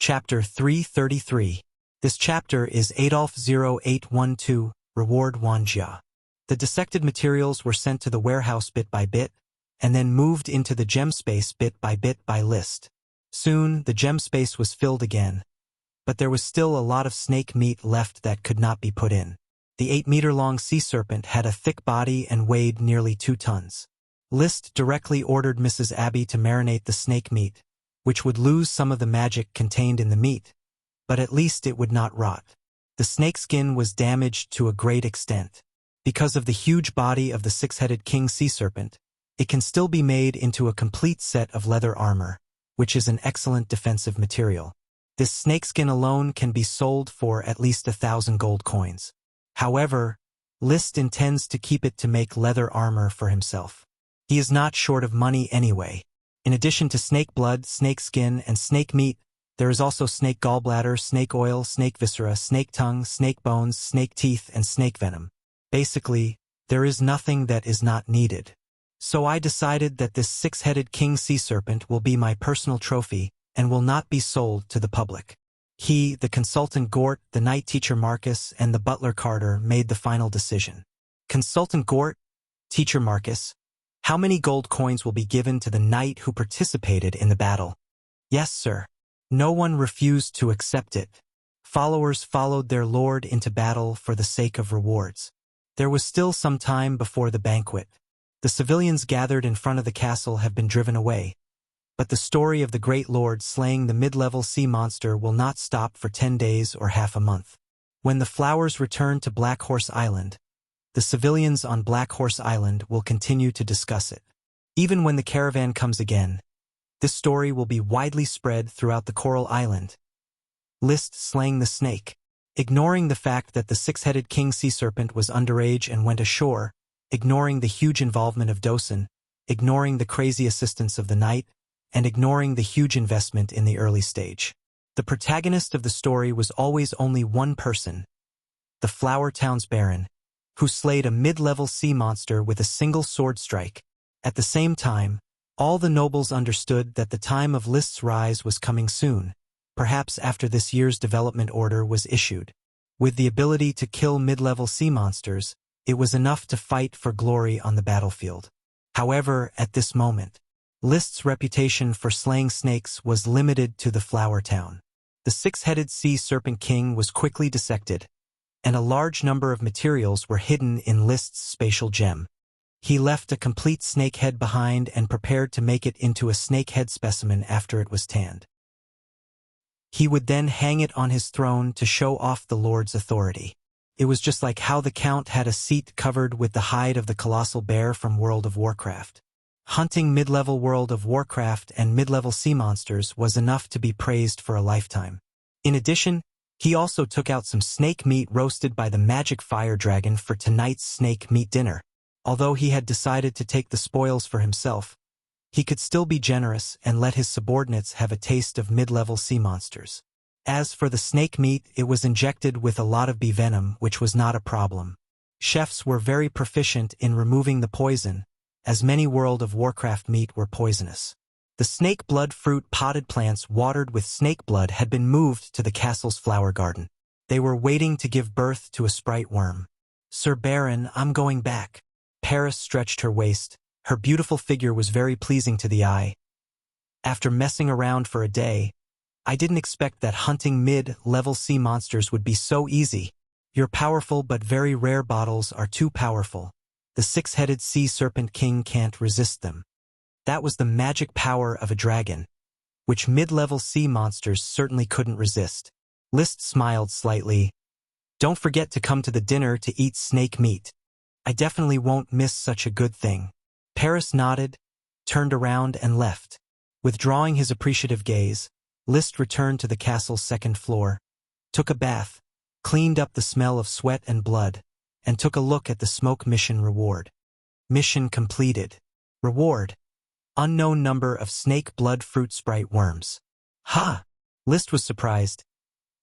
Chapter 333. This chapter is Adolf 0812, Reward Wuxia. The dissected materials were sent to the warehouse bit by bit, and then moved into the gem space bit by list. Soon, the gem space was filled again, but there was still a lot of snake meat left that could not be put in. The 8-meter-long sea serpent had a thick body and weighed nearly 2 tons. List directly ordered Mrs. Abby to marinate the snake meat, which would lose some of the magic contained in the meat, but at least it would not rot. The snake skin was damaged to a great extent. Because of the huge body of the 6-headed king sea serpent, it can still be made into a complete set of leather armor, which is an excellent defensive material. This snakeskin alone can be sold for at least 1,000 gold coins. However, List intends to keep it to make leather armor for himself. He is not short of money anyway. In addition to snake blood, snake skin, and snake meat, there is also snake gallbladder, snake oil, snake viscera, snake tongue, snake bones, snake teeth, and snake venom. Basically, there is nothing that is not needed. So I decided that this 6-headed king sea serpent will be my personal trophy and will not be sold to the public. He, the consultant Gort, the night teacher Marcus, and the butler Carter made the final decision. Consultant Gort, teacher Marcus, how many gold coins will be given to the knight who participated in the battle? Yes, sir. No one refused to accept it. Followers followed their lord into battle for the sake of rewards. There was still some time before the banquet. The civilians gathered in front of the castle have been driven away, but the story of the great lord slaying the mid-level sea monster will not stop for 10 days or half a month. When the flowers return to Black Horse Island, the civilians on Black Horse Island will continue to discuss it. Even when the caravan comes again, this story will be widely spread throughout the Coral Island. List slaying the snake. Ignoring the fact that the 6-headed king sea serpent was underage and went ashore, ignoring the huge involvement of Dosen, ignoring the crazy assistance of the knight, and ignoring the huge investment in the early stage. The protagonist of the story was always only one person, the Flower Town's Baron, who slayed a mid-level sea monster with a single sword strike. At the same time, all the nobles understood that the time of List's rise was coming soon, perhaps after this year's development order was issued. With the ability to kill mid-level sea monsters, it was enough to fight for glory on the battlefield. However, at this moment, List's reputation for slaying snakes was limited to the Flower Town. The 6-headed sea serpent king was quickly dissected, and a large number of materials were hidden in List's spatial gem. He left a complete snake head behind and prepared to make it into a snake head specimen after it was tanned. He would then hang it on his throne to show off the Lord's authority. It was just like how the Count had a seat covered with the hide of the colossal bear from World of Warcraft. Hunting mid-level World of Warcraft and mid-level sea monsters was enough to be praised for a lifetime. In addition, he also took out some snake meat roasted by the magic fire dragon for tonight's snake meat dinner. Although he had decided to take the spoils for himself, he could still be generous and let his subordinates have a taste of mid-level sea monsters. As for the snake meat, it was injected with a lot of bee venom, which was not a problem. Chefs were very proficient in removing the poison, as many World of Warcraft meat were poisonous. The snake blood fruit potted plants watered with snake blood had been moved to the castle's flower garden. They were waiting to give birth to a sprite worm. Sir Baron, I'm going back. Paris stretched her waist. Her beautiful figure was very pleasing to the eye. After messing around for a day, I didn't expect that hunting mid-level sea monsters would be so easy. Your powerful but very rare bottles are too powerful. The 6-headed sea serpent king can't resist them. That was the magic power of a dragon, which mid-level sea monsters certainly couldn't resist. List smiled slightly. Don't forget to come to the dinner to eat snake meat. I definitely won't miss such a good thing. Paris nodded, turned around and left. Withdrawing his appreciative gaze, List returned to the castle's 2nd floor, took a bath, cleaned up the smell of sweat and blood, and took a look at the smoke mission reward. Mission completed. Reward: unknown number of snake blood fruit sprite worms. Ha! List was surprised.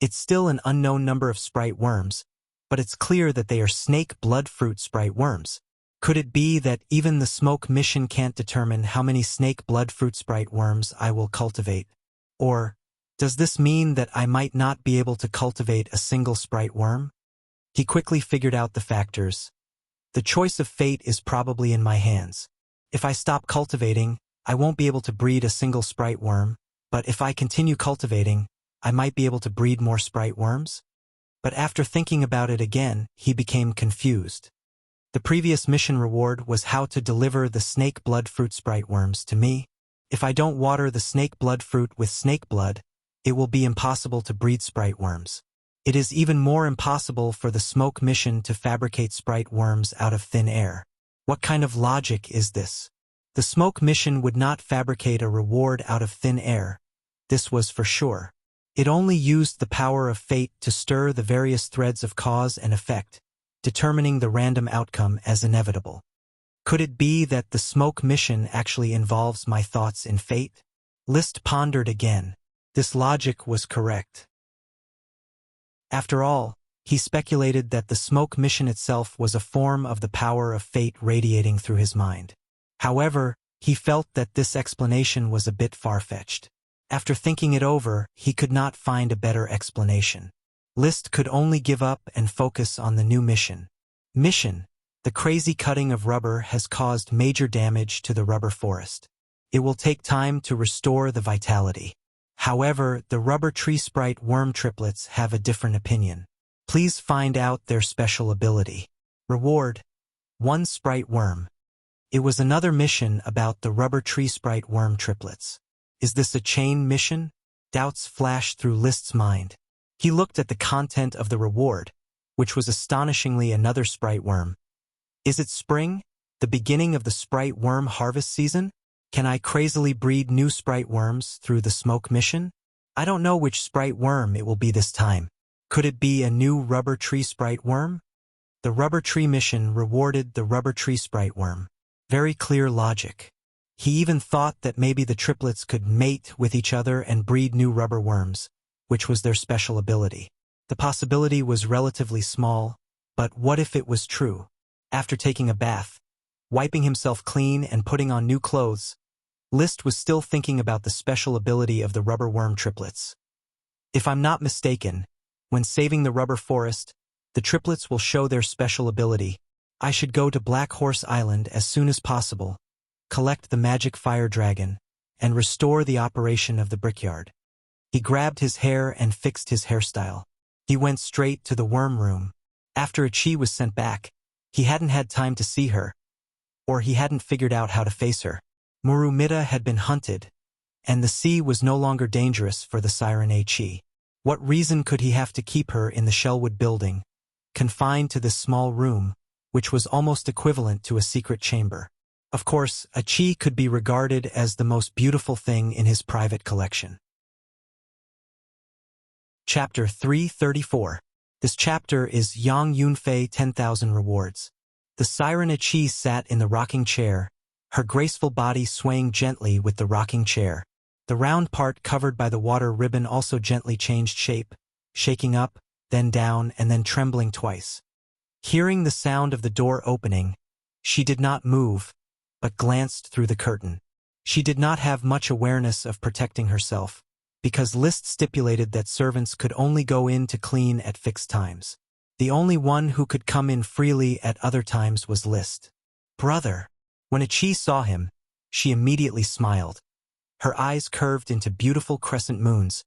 It's still an unknown number of sprite worms, but it's clear that they are snake blood fruit sprite worms. Could it be that even the smoke mission can't determine how many snake blood fruit sprite worms I will cultivate? Or, Does this mean that I might not be able to cultivate a single sprite worm? He quickly figured out the factors. The choice of fate is probably in my hands. If I stop cultivating, I won't be able to breed a single sprite worm, but if I continue cultivating, I might be able to breed more sprite worms? But after thinking about it again, he became confused. The previous mission reward was how to deliver the snake blood fruit sprite worms to me. If I don't water the snake blood fruit with snake blood, it will be impossible to breed sprite worms. It is even more impossible for the smoke mission to fabricate sprite worms out of thin air. What kind of logic is this? The smoke mission would not fabricate a reward out of thin air. This was for sure. It only used the power of fate to stir the various threads of cause and effect, determining the random outcome as inevitable. Could it be that the smoke mission actually involves my thoughts in fate? List pondered again. This logic was correct. After all, he speculated that the smoke mission itself was a form of the power of fate radiating through his mind. However, he felt that this explanation was a bit far-fetched. After thinking it over, he could not find a better explanation. List could only give up and focus on the new mission. Mission: the crazy cutting of rubber has caused major damage to the rubber forest. It will take time to restore the vitality. However, the rubber tree sprite worm triplets have a different opinion. Please find out their special ability. Reward: 1 sprite worm. It was another mission about the rubber tree sprite worm triplets. Is this a chain mission? Doubts flashed through List's mind. He looked at the content of the reward, which was astonishingly another sprite worm. Is it spring? The beginning of the sprite worm harvest season? Can I crazily breed new sprite worms through the smoke mission? I don't know which sprite worm it will be this time. Could it be a new rubber tree sprite worm? The rubber tree mission rewarded the rubber tree sprite worm. Very clear logic. He even thought that maybe the triplets could mate with each other and breed new rubber worms, which was their special ability. The possibility was relatively small, but what if it was true? After taking a bath, wiping himself clean and putting on new clothes, List was still thinking about the special ability of the rubber worm triplets. If I'm not mistaken, when saving the rubber forest, the triplets will show their special ability. I should go to Black Horse Island as soon as possible, collect the magic fire dragon, and restore the operation of the brickyard. He grabbed his hair and fixed his hairstyle. He went straight to the worm room. After Ichi was sent back, he hadn't had time to see her, or he hadn't figured out how to face her. Murumita had been hunted, and the sea was no longer dangerous for the siren Ichi. What reason could he have to keep her in the Shellwood building, confined to this small room, which was almost equivalent to a secret chamber? Of course, Ichi could be regarded as the most beautiful thing in his private collection. Chapter 334. This chapter is Yang Yunfei 10,000 Rewards. The siren Ichi sat in the rocking chair, her graceful body swaying gently with the rocking chair. The round part covered by the water ribbon also gently changed shape, shaking up, then down, and then trembling twice. Hearing the sound of the door opening, she did not move, but glanced through the curtain. She did not have much awareness of protecting herself, because List stipulated that servants could only go in to clean at fixed times. The only one who could come in freely at other times was List. Brother. When Ichi saw him, she immediately smiled. Her eyes curved into beautiful crescent moons,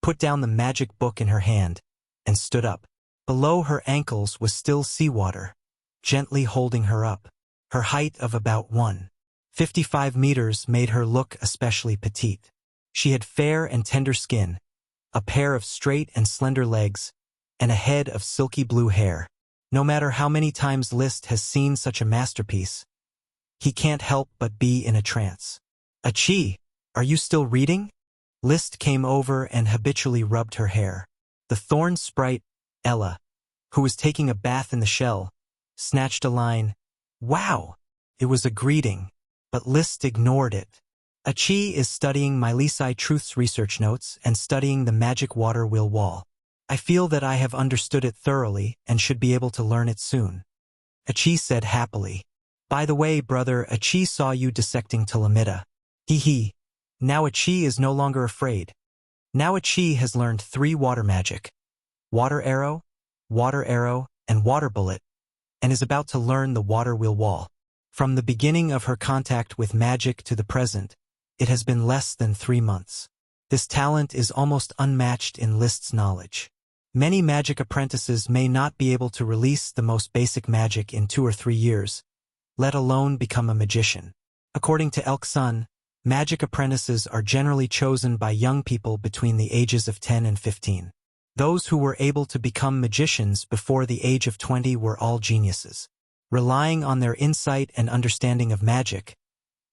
put down the magic book in her hand, and stood up. Below her ankles was still seawater, gently holding her up. Her height of about 1.55 meters made her look especially petite. She had fair and tender skin, a pair of straight and slender legs, and a head of silky blue hair. No matter how many times List has seen such a masterpiece, he can't help but be in a trance. Ichi, are you still reading? List came over and habitually rubbed her hair. The thorn sprite, Ella, who was taking a bath in the shell, snatched a line. Wow! It was a greeting, but List ignored it. Ichi is studying my Lisai Truth's research notes and studying the magic water wheel wall. I feel that I have understood it thoroughly and should be able to learn it soon. Ichi said happily. By the way, brother, Ichi saw you dissecting Talamita. Hee hee. Now Ichi is no longer afraid. Now Chi has learned 3 water magic: water arrow, and water bullet, and is about to learn the water wheel wall. From the beginning of her contact with magic to the present, it has been less than 3 months. This talent is almost unmatched in List's knowledge. Many magic apprentices may not be able to release the most basic magic in 2 or 3 years, let alone become a magician. According to Elk Sun, magic apprentices are generally chosen by young people between the ages of 10 and 15. Those who were able to become magicians before the age of 20 were all geniuses. Relying on their insight and understanding of magic,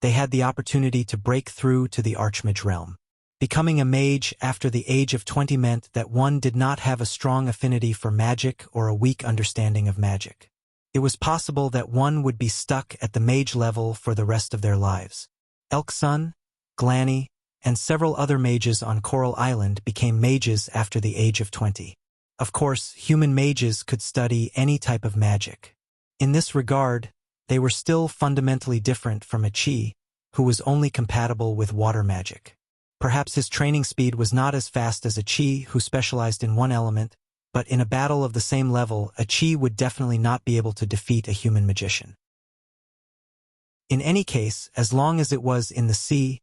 they had the opportunity to break through to the Archmage realm. Becoming a mage after the age of 20 meant that one did not have a strong affinity for magic or a weak understanding of magic. It was possible that one would be stuck at the mage level for the rest of their lives. Elk Sun, Glanny, and several other mages on Coral Island became mages after the age of 20. Of course, human mages could study any type of magic. In this regard, they were still fundamentally different from a Chi, who was only compatible with water magic. Perhaps his training speed was not as fast as a Chi who specialized in one element, but in a battle of the same level, a Chi would definitely not be able to defeat a human magician. In any case, as long as it was in the sea,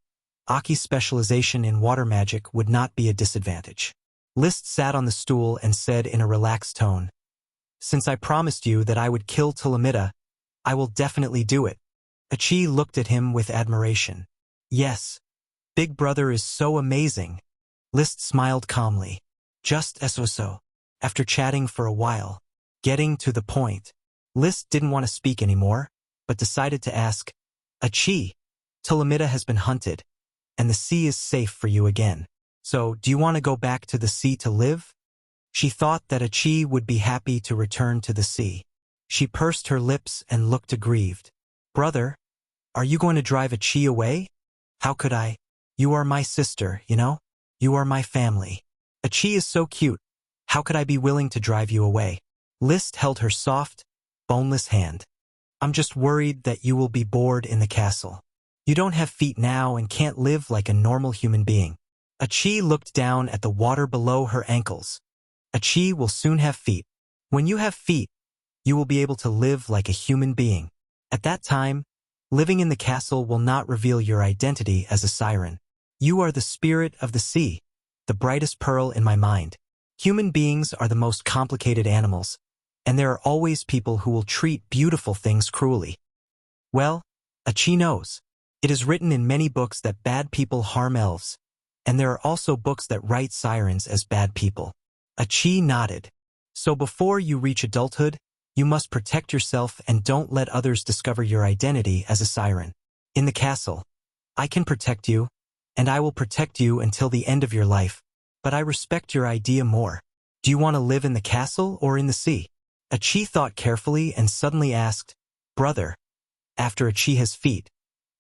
Aki's specialization in water magic would not be a disadvantage. List sat on the stool and said in a relaxed tone, "Since I promised you that I would kill Tulamita, I will definitely do it." Chi looked at him with admiration. "Yes, Big Brother is so amazing." List smiled calmly. "Just so." After chatting for a while, getting to the point, List didn't want to speak anymore, but decided to ask, "Chi, Tulamita has been hunted, and the sea is safe for you again. So, do you want to go back to the sea to live?" She thought that Chi would be happy to return to the sea. She pursed her lips and looked aggrieved. "Brother, are you going to drive Chi away?" "How could I? You are my sister, you know? You are my family. Chi is so cute. How could I be willing to drive you away?" List held her soft, boneless hand. "I'm just worried that you will be bored in the castle. You don't have feet now and can't live like a normal human being." Chi looked down at the water below her ankles. "Chi will soon have feet. When you have feet, you will be able to live like a human being. At that time, living in the castle will not reveal your identity as a siren. You are the spirit of the sea, the brightest pearl in my mind. Human beings are the most complicated animals, and there are always people who will treat beautiful things cruelly. Well, Chi knows. It is written in many books that bad people harm elves, and there are also books that write sirens as bad people." Chi nodded. "So before you reach adulthood, you must protect yourself and don't let others discover your identity as a siren. In the castle, I can protect you, and I will protect you until the end of your life, but I respect your idea more. Do you want to live in the castle or in the sea?" Chi thought carefully and suddenly asked, "Brother, after Chi has feet,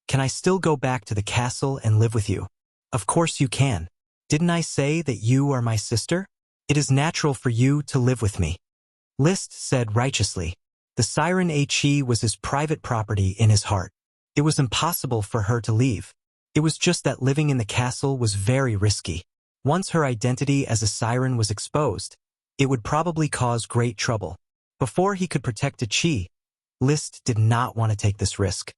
can I still go back to the castle and live with you?" "Of course you can. Didn't I say that you are my sister? It is natural for you to live with me." List said righteously. The siren Chi was his private property in his heart. It was impossible for her to leave. It was just that living in the castle was very risky. Once her identity as a siren was exposed, it would probably cause great trouble. Before he could protect Chi, List did not want to take this risk.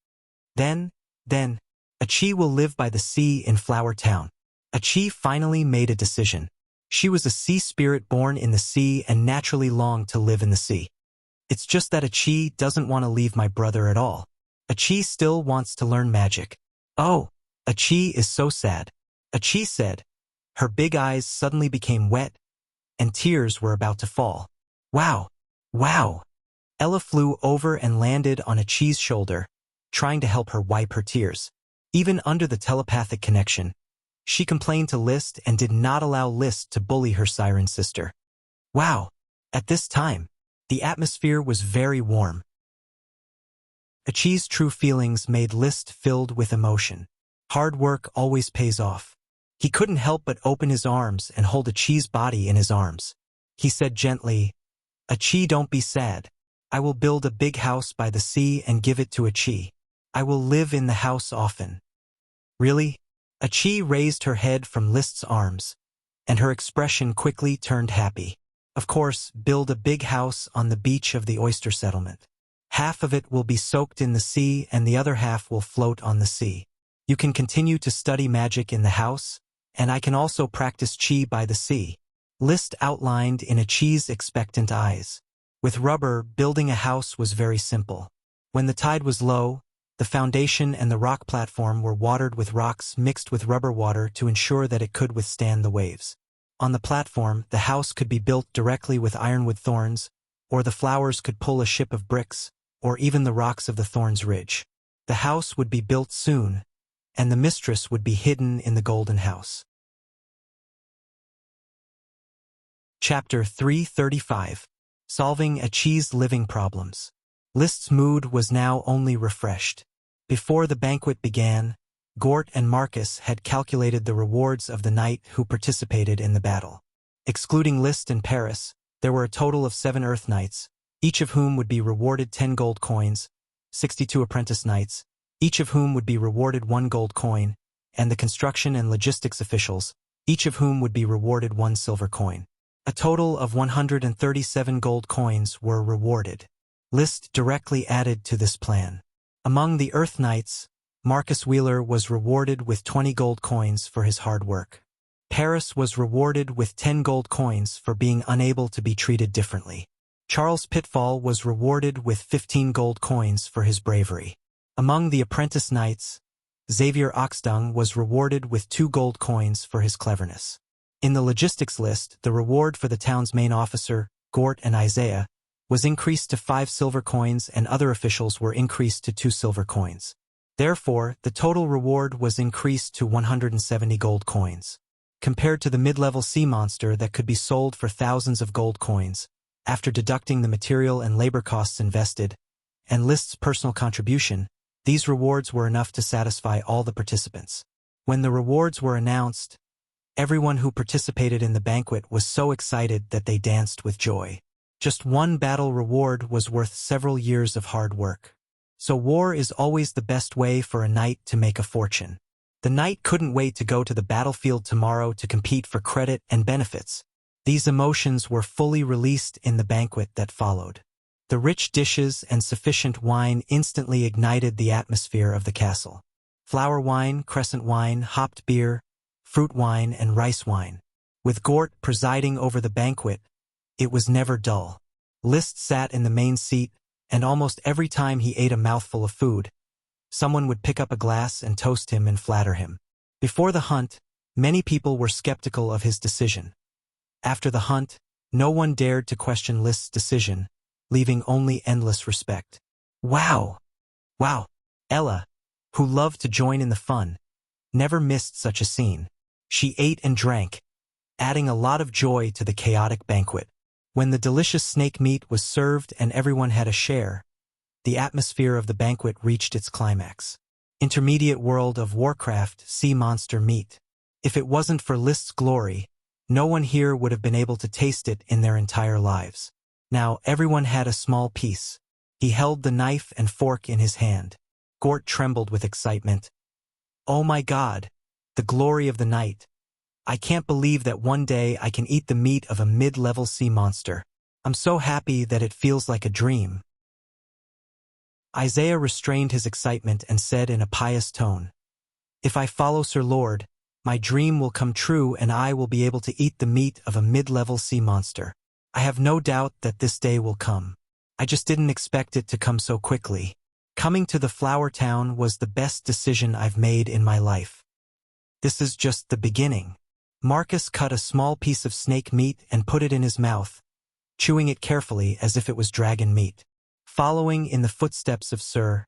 Then, Chi will live by the sea in Flower Town. Chi finally made a decision. She was a sea spirit born in the sea and naturally longed to live in the sea. "It's just that Chi doesn't want to leave my brother at all. Chi still wants to learn magic." "Oh, Chi is so sad." Chi said. Her big eyes suddenly became wet, and tears were about to fall. Wow! Ella flew over and landed on Chi's shoulder, trying to help her wipe her tears. Even under the telepathic connection, she complained to List and did not allow List to bully her siren sister. Wow! At this time, the atmosphere was very warm. Chi's true feelings made List filled with emotion. Hard work always pays off. He couldn't help but open his arms and hold Chi's body in his arms. He said gently, "Chi, don't be sad. I will build a big house by the sea and give it to Chi. I will live in the house often." "Really?" Chi raised her head from List's arms. and her expression quickly turned happy. Of course, build a big house on the beach of the oyster settlement. Half of it will be soaked in the sea and the other half will float on the sea. You can continue to study magic in the house, and I can also practice chi by the sea. List outlined in a chi's expectant eyes. With rubber, building a house was very simple. When the tide was low, the foundation and the rock platform were watered with rocks mixed with rubber water to ensure that it could withstand the waves. On the platform, the house could be built directly with ironwood thorns, or the flowers could pull a ship of bricks, or even the rocks of the thorns ridge. The house would be built soon, and the mistress would be hidden in the golden house. Chapter 335. Solving a chi's living problems. List's mood was now only refreshed. Before the banquet began, Gort and Marcus had calculated the rewards of the knight who participated in the battle. Excluding List and Paris, there were a total of 7 Earth Knights, each of whom would be rewarded 10 gold coins, 62 apprentice knights, each of whom would be rewarded 1 gold coin, and the construction and logistics officials, each of whom would be rewarded 1 silver coin. A total of 137 gold coins were rewarded. List directly added to this plan. Among the Earth Knights, Marcus Wheeler was rewarded with 20 gold coins for his hard work. Paris was rewarded with 10 gold coins for being unable to be treated differently. Charles Pitfall was rewarded with 15 gold coins for his bravery. Among the apprentice knights, Xavier Oxdung was rewarded with 2 gold coins for his cleverness. In the logistics list, the reward for the town's main officer, Gort and Isaiah, was increased to 5 silver coins and other officials were increased to 2 silver coins. Therefore, the total reward was increased to 170 gold coins. Compared to the mid-level sea monster that could be sold for thousands of gold coins, after deducting the material and labor costs invested, and List's personal contribution, these rewards were enough to satisfy all the participants. When the rewards were announced, everyone who participated in the banquet was so excited that they danced with joy. Just 1 battle reward was worth several years of hard work. So war is always the best way for a knight to make a fortune. The knight couldn't wait to go to the battlefield tomorrow to compete for credit and benefits. These emotions were fully released in the banquet that followed. The rich dishes and sufficient wine instantly ignited the atmosphere of the castle. Flower wine, crescent wine, hopped beer, fruit wine, and rice wine. With Gort presiding over the banquet, it was never dull. List sat in the main seat, and almost every time he ate a mouthful of food, someone would pick up a glass and toast him and flatter him. Before the hunt, many people were skeptical of his decision. After the hunt, no one dared to question List's decision, leaving only endless respect. Wow! Wow! Ella, who loved to join in the fun, never missed such a scene. She ate and drank, adding a lot of joy to the chaotic banquet. When the delicious snake meat was served and everyone had a share, the atmosphere of the banquet reached its climax. Intermediate World of Warcraft sea monster meat. If it wasn't for List's glory, no one here would have been able to taste it in their entire lives. Now everyone had a small piece. He held the knife and fork in his hand. Gort trembled with excitement. Oh my God! The glory of the night. I can't believe that one day I can eat the meat of a mid-level sea monster. I'm so happy that it feels like a dream. Isaiah restrained his excitement and said in a pious tone, If I follow Sir Lord, my dream will come true and I will be able to eat the meat of a mid-level sea monster. I have no doubt that this day will come. I just didn't expect it to come so quickly. Coming to the Flower Town was the best decision I've made in my life. This is just the beginning. Marcus cut a small piece of snake meat and put it in his mouth, chewing it carefully as if it was dragon meat. Following in the footsteps of Sir,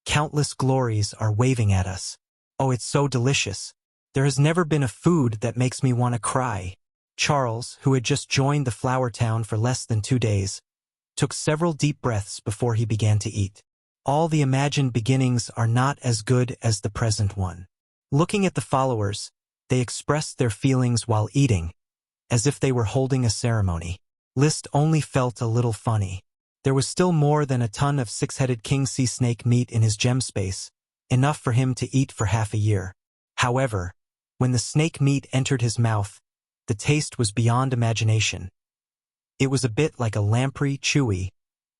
countless glories are waving at us. Oh, it's so delicious. There has never been a food that makes me want to cry. Charles, who had just joined the Flower Town for less than 2 days, took several deep breaths before he began to eat. All the imagined beginnings are not as good as the present one. Looking at the followers, they expressed their feelings while eating, as if they were holding a ceremony. List only felt a little funny. There was still more than a ton of 6-headed king sea snake meat in his gem space, enough for him to eat for half a year. However, when the snake meat entered his mouth, The taste was beyond imagination. It was a bit like a lamprey, chewy,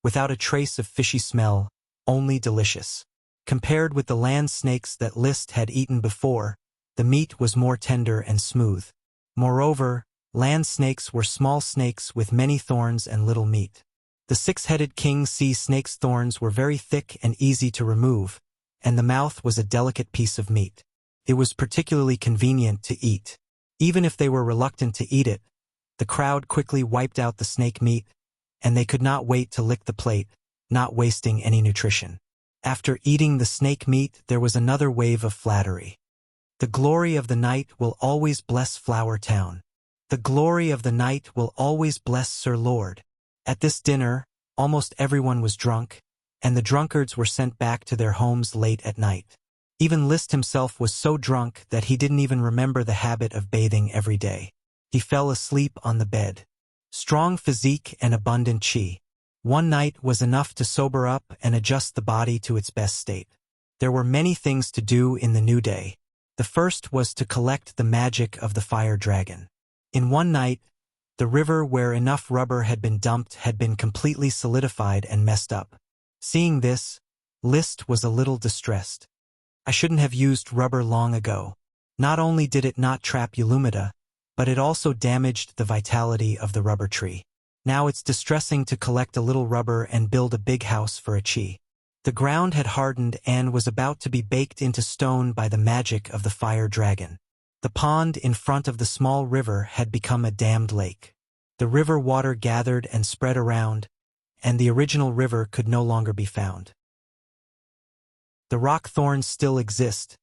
without a trace of fishy smell, only delicious. Compared with the land snakes that List had eaten before, the meat was more tender and smooth. Moreover, land snakes were small snakes with many thorns and little meat. The six-headed king sea snake's thorns were very thick and easy to remove, and the mouth was a delicate piece of meat. It was particularly convenient to eat. Even if they were reluctant to eat it, the crowd quickly wiped out the snake meat, and they could not wait to lick the plate, not wasting any nutrition. After eating the snake meat, there was another wave of flattery. The glory of the night will always bless Flower Town. The glory of the night will always bless Sir Lord. At this dinner, almost everyone was drunk, and the drunkards were sent back to their homes late at night. Even List himself was so drunk that he didn't even remember the habit of bathing every day. He fell asleep on the bed. Strong physique and abundant chi. One night was enough to sober up and adjust the body to its best state. There were many things to do in the new day. The first was to collect the magic of the fire dragon. In one night, the river where enough rubber had been dumped had been completely solidified and messed up. Seeing this, List was a little distressed. I shouldn't have used rubber long ago. Not only did it not trap Ulumida, but it also damaged the vitality of the rubber tree. Now it's distressing to collect a little rubber and build a big house for a chi. The ground had hardened and was about to be baked into stone by the magic of the fire dragon. The pond in front of the small river had become a dammed lake. The river water gathered and spread around, and the original river could no longer be found. The rock thorns still exist,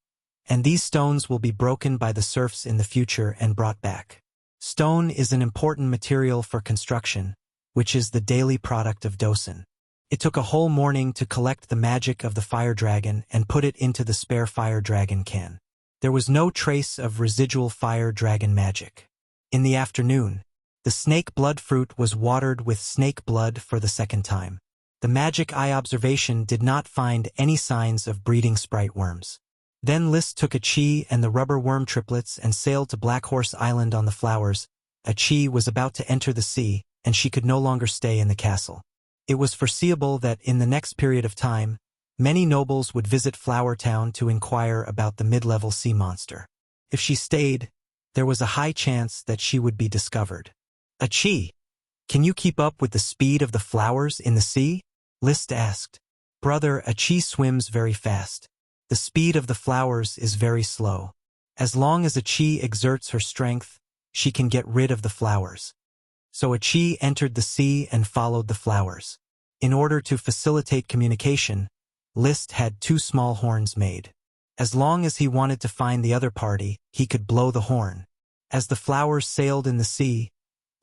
and these stones will be broken by the surfs in the future and brought back. Stone is an important material for construction, which is the daily product of Dosan. It took a whole morning to collect the magic of the fire dragon and put it into the spare fire dragon can. There was no trace of residual fire dragon magic. In the afternoon, the snake blood fruit was watered with snake blood for the second time. The magic eye observation did not find any signs of breeding sprite worms. Then List took a chi and the rubber worm triplets and sailed to Black Horse Island on the flowers. A chi was about to enter the sea, and she could no longer stay in the castle. It was foreseeable that in the next period of time, many nobles would visit Flower Town to inquire about the mid-level sea monster. If she stayed, there was a high chance that she would be discovered. A chi, can you keep up with the speed of the flowers in the sea? List asked. Brother, a chi swims very fast. The speed of the flowers is very slow. As long as a chi exerts her strength, she can get rid of the flowers. So a chi entered the sea and followed the flowers. In order to facilitate communication, List had 2 small horns made. As long as he wanted to find the other party, he could blow the horn. As the flowers sailed in the sea,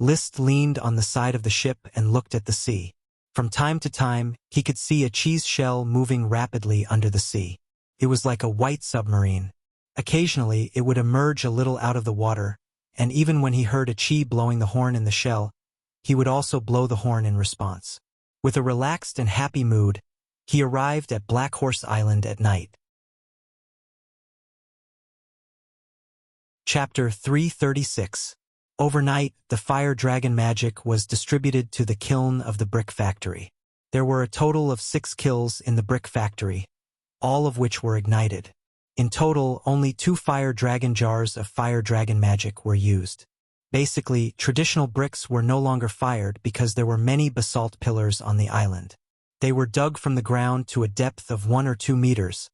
List leaned on the side of the ship and looked at the sea. From time to time, he could see a chi's shell moving rapidly under the sea. It was like a white submarine. Occasionally, it would emerge a little out of the water, and even when he heard a chi blowing the horn in the shell, he would also blow the horn in response. With a relaxed and happy mood, he arrived at Black Horse Island at night. Chapter 336. Overnight, the fire dragon magic was distributed to the kiln of the brick factory. There were a total of 6 kilns in the brick factory, all of which were ignited. In total, only 2 fire dragon jars of fire dragon magic were used. Basically, traditional bricks were no longer fired because there were many basalt pillars on the island. They were dug from the ground to a depth of 1 or 2 meters,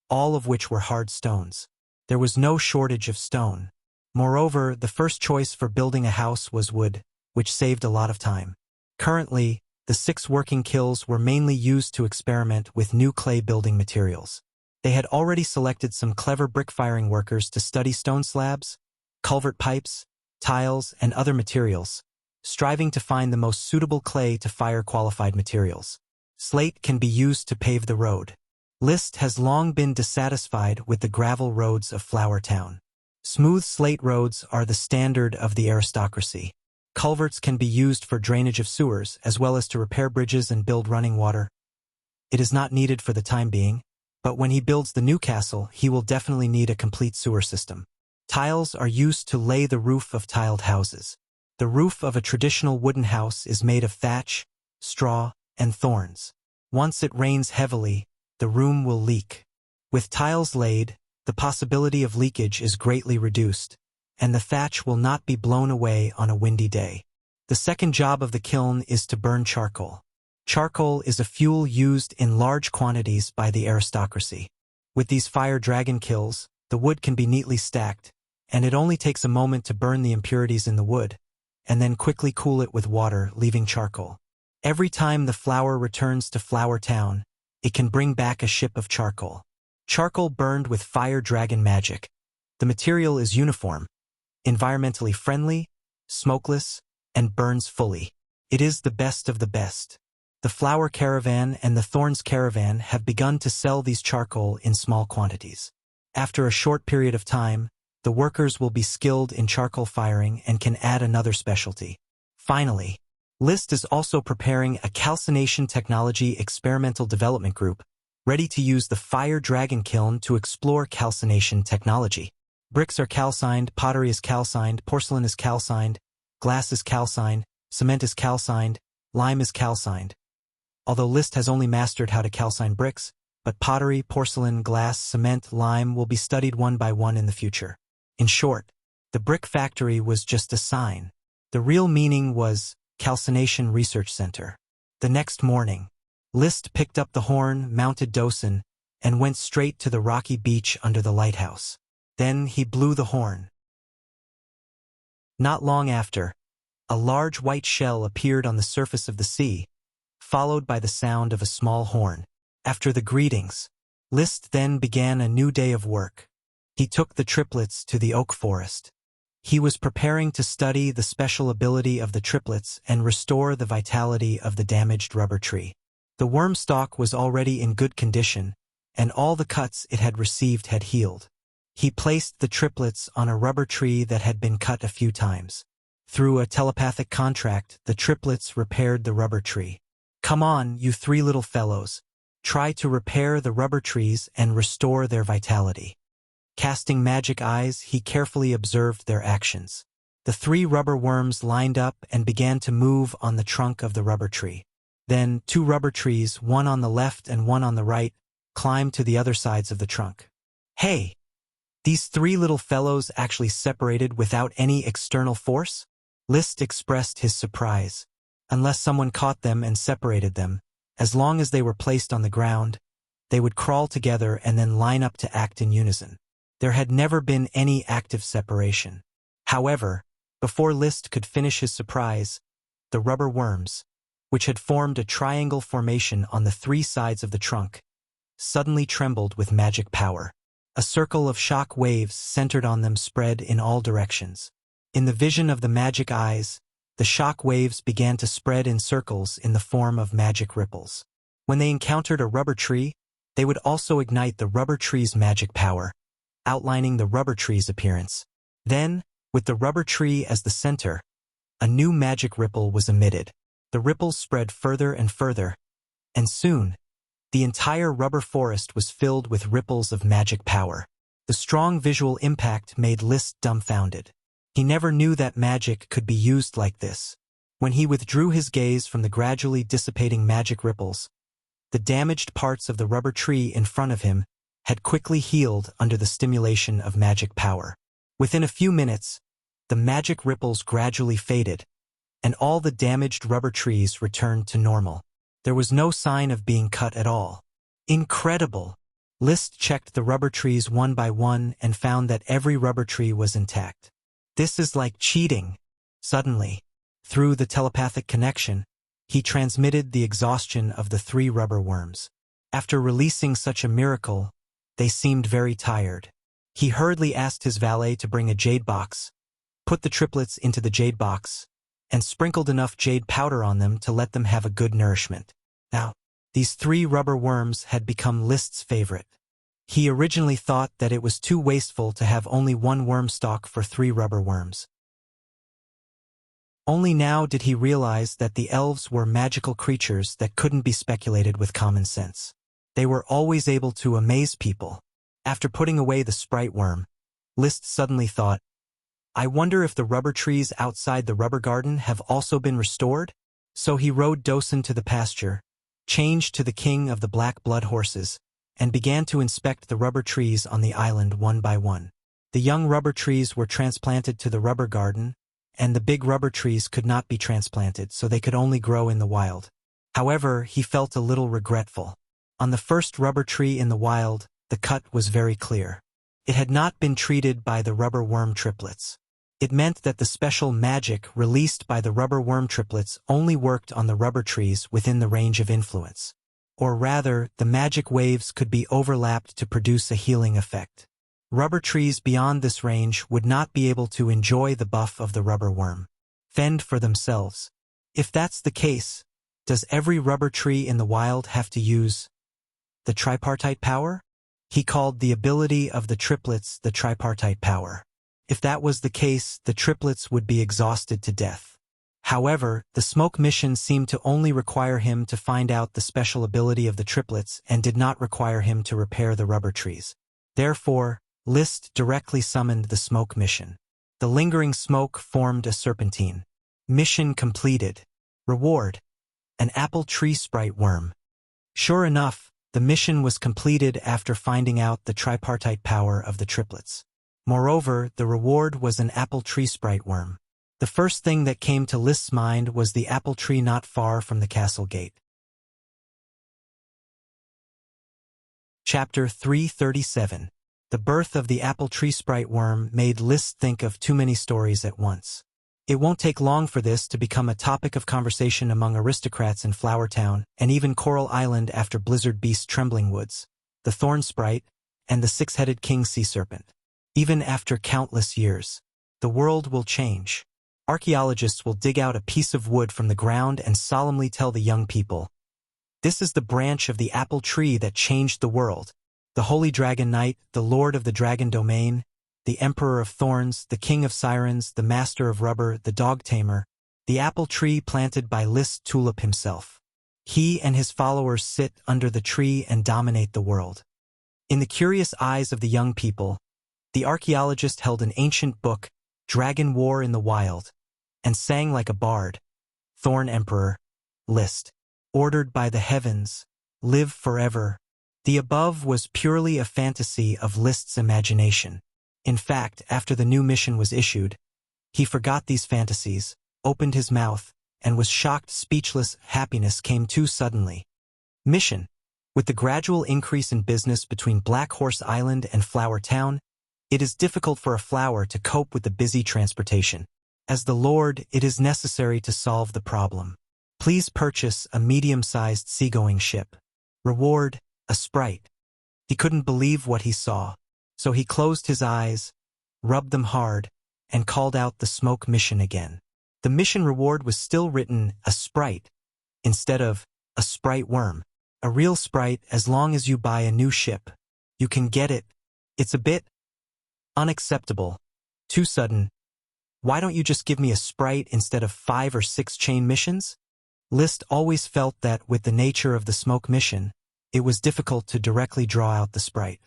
all of which were hard stones. There was no shortage of stone. Moreover, the first choice for building a house was wood, which saved a lot of time. Currently, the 6 working kilns were mainly used to experiment with new clay building materials. They had already selected some clever brick-firing workers to study stone slabs, culvert pipes, tiles, and other materials, striving to find the most suitable clay to fire qualified materials. Slate can be used to pave the road. List has long been dissatisfied with the gravel roads of Flower Town. Smooth slate roads are the standard of the aristocracy. Culverts can be used for drainage of sewers as well as to repair bridges and build running water. It is not needed for the time being, but when he builds the new castle, he will definitely need a complete sewer system. Tiles are used to lay the roof of tiled houses. The roof of a traditional wooden house is made of thatch, straw, and thorns. Once it rains heavily, the room will leak. With tiles laid, the possibility of leakage is greatly reduced, and the thatch will not be blown away on a windy day. The second job of the kiln is to burn charcoal. Charcoal is a fuel used in large quantities by the aristocracy. With these fire dragon kilns, the wood can be neatly stacked, and it only takes a moment to burn the impurities in the wood, and then quickly cool it with water, leaving charcoal. Every time the flour returns to Flour Town, it can bring back a ship of charcoal. Charcoal burned with fire dragon magic. The material is uniform, environmentally friendly, smokeless, and burns fully. It is the best of the best. The Flour Caravan and the Thorns Caravan have begun to sell these charcoal in small quantities. After a short period of time, the workers will be skilled in charcoal firing and can add another specialty. Finally, List is also preparing a calcination technology experimental development group, ready to use the Fire Dragon Kiln to explore calcination technology. Bricks are calcined, pottery is calcined, porcelain is calcined, glass is calcined, cement is calcined, lime is calcined. Although List has only mastered how to calcine bricks, but pottery, porcelain, glass, cement, lime will be studied one by one in the future. In short, the brick factory was just a sign. The real meaning was Calcination Research Center. The next morning, List picked up the horn, mounted Dosen, and went straight to the rocky beach under the lighthouse. Then he blew the horn. Not long after, a large white shell appeared on the surface of the sea, followed by the sound of a small horn. After the greetings, List then began a new day of work. He took the triplets to the oak forest. He was preparing to study the special ability of the triplets and restore the vitality of the damaged rubber tree. The worm stalk was already in good condition, and all the cuts it had received had healed. He placed the triplets on a rubber tree that had been cut a few times. Through a telepathic contract, the triplets repaired the rubber tree. "Come on, you three little fellows. Try to repair the rubber trees and restore their vitality." Casting magic eyes, he carefully observed their actions. The three rubber worms lined up and began to move on the trunk of the rubber tree. Then 2 rubber trees, one on the left and one on the right, climbed to the other sides of the trunk. "Hey! These 3 little fellows actually separated without any external force?" List expressed his surprise. Unless someone caught them and separated them, as long as they were placed on the ground, they would crawl together and then line up to act in unison. There had never been any active separation. However, before List could finish his surprise, the rubber worms, which had formed a triangle formation on the 3 sides of the trunk, suddenly trembled with magic power. A circle of shock waves centered on them spread in all directions. In the vision of the magic eyes, the shock waves began to spread in circles in the form of magic ripples. When they encountered a rubber tree, they would also ignite the rubber tree's magic power, outlining the rubber tree's appearance. Then, with the rubber tree as the center, a new magic ripple was emitted. The ripples spread further and further, and soon, the entire rubber forest was filled with ripples of magic power. The strong visual impact made List dumbfounded. He never knew that magic could be used like this. When he withdrew his gaze from the gradually dissipating magic ripples, the damaged parts of the rubber tree in front of him had quickly healed under the stimulation of magic power. Within a few minutes, the magic ripples gradually faded, and all the damaged rubber trees returned to normal. There was no sign of being cut at all. Incredible! List checked the rubber trees one by one and found that every rubber tree was intact. This is like cheating. Suddenly, through the telepathic connection, he transmitted the exhaustion of the 3 rubber worms. After releasing such a miracle, they seemed very tired. He hurriedly asked his valet to bring a jade box, put the triplets into the jade box, and sprinkled enough jade powder on them to let them have a good nourishment. Now, these 3 rubber worms had become List's favorite. He originally thought that it was too wasteful to have only 1 worm stalk for 3 rubber worms. Only now did he realize that the elves were magical creatures that couldn't be speculated with common sense. They were always able to amaze people. After putting away the sprite worm, List suddenly thought, I wonder if the rubber trees outside the rubber garden have also been restored? So he rode Dosen to the pasture, changed to the king of the black blood horses, and began to inspect the rubber trees on the island one by one. The young rubber trees were transplanted to the rubber garden, and the big rubber trees could not be transplanted, so they could only grow in the wild. However, he felt a little regretful. On the first rubber tree in the wild, the cut was very clear. It had not been treated by the rubber worm triplets. It meant that the special magic released by the rubber worm triplets only worked on the rubber trees within the range of influence. Or rather, the magic waves could be overlapped to produce a healing effect. Rubber trees beyond this range would not be able to enjoy the buff of the rubber worm. Fend for themselves. If that's the case, does every rubber tree in the wild have to use the tripartite power? He called the ability of the triplets the tripartite power. If that was the case, the triplets would be exhausted to death. However, the smoke mission seemed to only require him to find out the special ability of the triplets and did not require him to repair the rubber trees. Therefore, List directly summoned the smoke mission. The lingering smoke formed a serpentine. Mission completed. Reward: an apple tree sprite worm. Sure enough, the mission was completed after finding out the tripartite power of the triplets. Moreover, the reward was an apple tree sprite worm. The first thing that came to List's mind was the apple tree not far from the castle gate. Chapter 337. The birth of the apple tree sprite worm made List think of too many stories at once. It won't take long for this to become a topic of conversation among aristocrats in Flower Town and even Coral Island after Blizzard Beast's Trembling Woods, the Thorn Sprite, and the six-headed King Sea Serpent. Even after countless years, the world will change. Archaeologists will dig out a piece of wood from the ground and solemnly tell the young people, "This is the branch of the apple tree that changed the world. The Holy Dragon Knight, the Lord of the Dragon Domain, the Emperor of Thorns, the King of Sirens, the Master of Rubber, the Dog Tamer, the apple tree planted by List Tulip himself. He and his followers sit under the tree and dominate the world." In the curious eyes of the young people, the archaeologist held an ancient book, Dragon War in the Wild, and sang like a bard. Thorn Emperor, List. Ordered by the heavens, live forever. The above was purely a fantasy of List's imagination. In fact, after the new mission was issued, he forgot these fantasies, opened his mouth, and was shocked speechless. Happiness came too suddenly. Mission. With the gradual increase in business between Black Horse Island and Flower Town, it is difficult for a flower to cope with the busy transportation. As the Lord, it is necessary to solve the problem. Please purchase a medium-sized seagoing ship. Reward: a sprite. He couldn't believe what he saw, so he closed his eyes, rubbed them hard, and called out the smoke mission again. The mission reward was still written a sprite, instead of a sprite worm. A real sprite as long as you buy a new ship. You can get it. It's a bit unacceptable. Too sudden. Why don't you just give me a sprite instead of 5 or 6 chain missions? List always felt that with the nature of the smoke mission, it was difficult to directly draw out the sprite.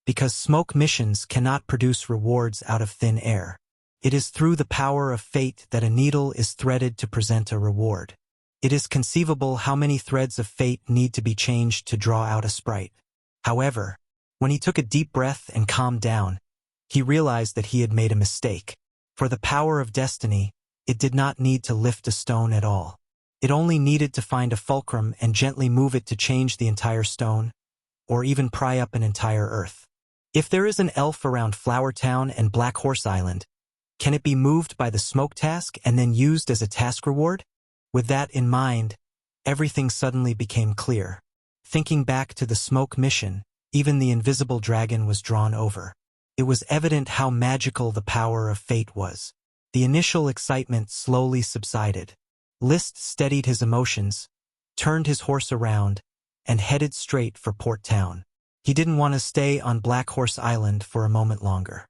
Because smoke missions cannot produce rewards out of thin air. It is through the power of fate that a needle is threaded to present a reward. It is conceivable how many threads of fate need to be changed to draw out a sprite. However, when he took a deep breath and calmed down, he realized that he had made a mistake. For the power of destiny, it did not need to lift a stone at all. It only needed to find a fulcrum and gently move it to change the entire stone, or even pry up an entire earth. If there is an elf around Flower Town and Black Horse Island, can it be moved by the smoke task and then used as a task reward? With that in mind, everything suddenly became clear. Thinking back to the smoke mission, even the invisible dragon was drawn over. It was evident how magical the power of fate was. The initial excitement slowly subsided. List steadied his emotions, turned his horse around, and headed straight for Port Town. He didn't want to stay on Black Horse Island for a moment longer.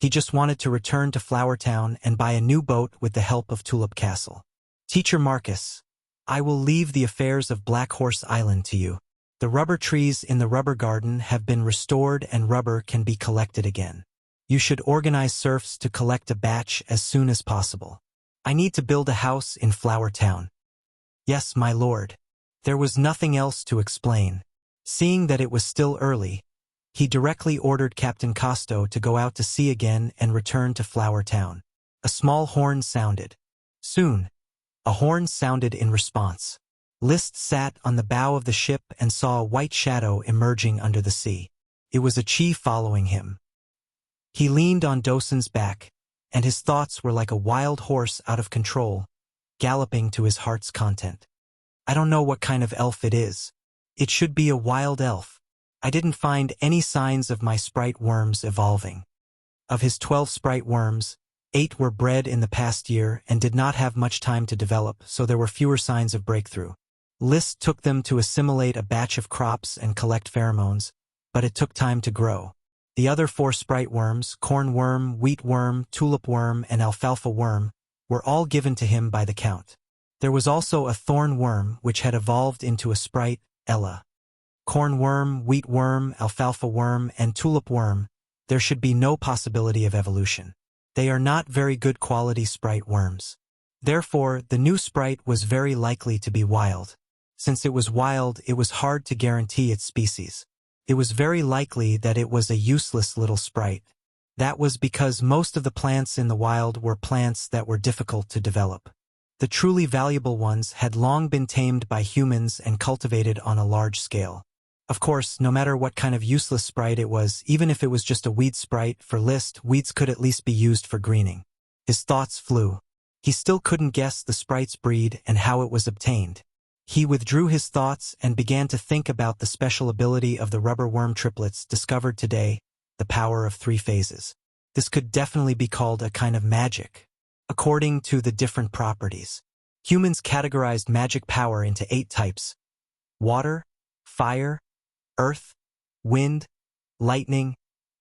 He just wanted to return to Flower Town and buy a new boat with the help of Tulip Castle. Teacher Marcus, I will leave the affairs of Black Horse Island to you. The rubber trees in the rubber garden have been restored and rubber can be collected again. You should organize serfs to collect a batch as soon as possible. I need to build a house in Flower Town. Yes, my lord. There was nothing else to explain. Seeing that it was still early, he directly ordered Captain Costo to go out to sea again and return to Flower Town. A small horn sounded. Soon, a horn sounded in response. Liszt sat on the bow of the ship and saw a white shadow emerging under the sea. It was a chi following him. He leaned on Dosun's back, and his thoughts were like a wild horse out of control, galloping to his heart's content. I don't know what kind of elf it is. It should be a wild elf. I didn't find any signs of my sprite worms evolving. Of his 12 sprite worms, 8 were bred in the past year and did not have much time to develop, so there were fewer signs of breakthrough. Liszt took them to assimilate a batch of crops and collect pheromones, but it took time to grow. The other 4 sprite worms, corn worm, wheat worm, tulip worm, and alfalfa worm, were all given to him by the count. There was also a thorn worm which had evolved into a sprite, Ella. Corn worm, wheat worm, alfalfa worm, and tulip worm, there should be no possibility of evolution. They are not very good quality sprite worms. Therefore, the new sprite was very likely to be wild. Since it was wild, it was hard to guarantee its species. It was very likely that it was a useless little sprite. That was because most of the plants in the wild were plants that were difficult to develop. The truly valuable ones had long been tamed by humans and cultivated on a large scale. Of course, no matter what kind of useless sprite it was, even if it was just a weed sprite, for Liszt, weeds could at least be used for greening. His thoughts flew. He still couldn't guess the sprite's breed and how it was obtained. He withdrew his thoughts and began to think about the special ability of the rubber worm triplets discovered today, the power of 3 phases. This could definitely be called a kind of magic. According to the different properties, humans categorized magic power into 8 types: water, fire, earth, wind, lightning,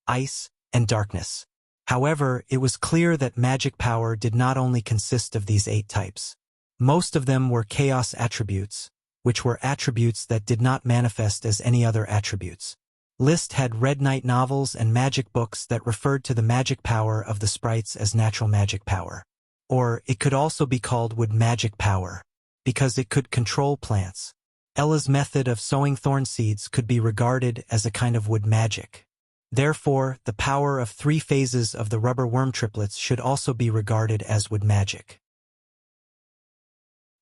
ice, and darkness. However, it was clear that magic power did not only consist of these 8 types. Most of them were chaos attributes, which were attributes that did not manifest as any other attributes. Liszt had read night novels and magic books that referred to the magic power of the sprites as natural magic power. Or it could also be called wood magic power, because it could control plants. Ella's method of sowing thorn seeds could be regarded as a kind of wood magic. Therefore, the power of 3 phases of the rubber worm triplets should also be regarded as wood magic.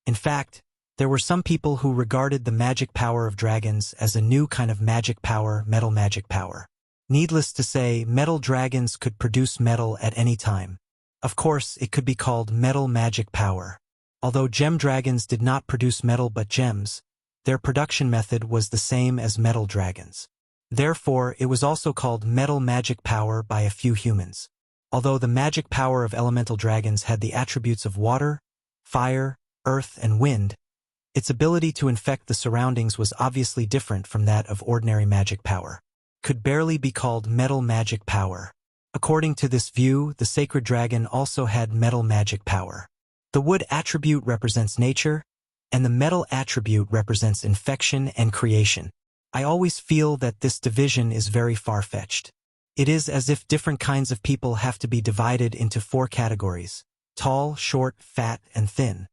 In fact, there were some people who regarded the magic power of dragons as a new kind of magic power, metal magic power. Needless to say, metal dragons could produce metal at any time. Of course, it could be called metal magic power. Although gem dragons did not produce metal but gems, their production method was the same as metal dragons. Therefore, it was also called metal magic power by a few humans. Although the magic power of elemental dragons had the attributes of water, fire, earth, and wind, its ability to infect the surroundings was obviously different from that of ordinary magic power. Could barely be called metal magic power. According to this view, the sacred dragon also had metal magic power. The wood attribute represents nature, and the metal attribute represents infection and creation. I always feel that this division is very far-fetched. It is as if different kinds of people have to be divided into 4 categories: tall, short, fat, and thin.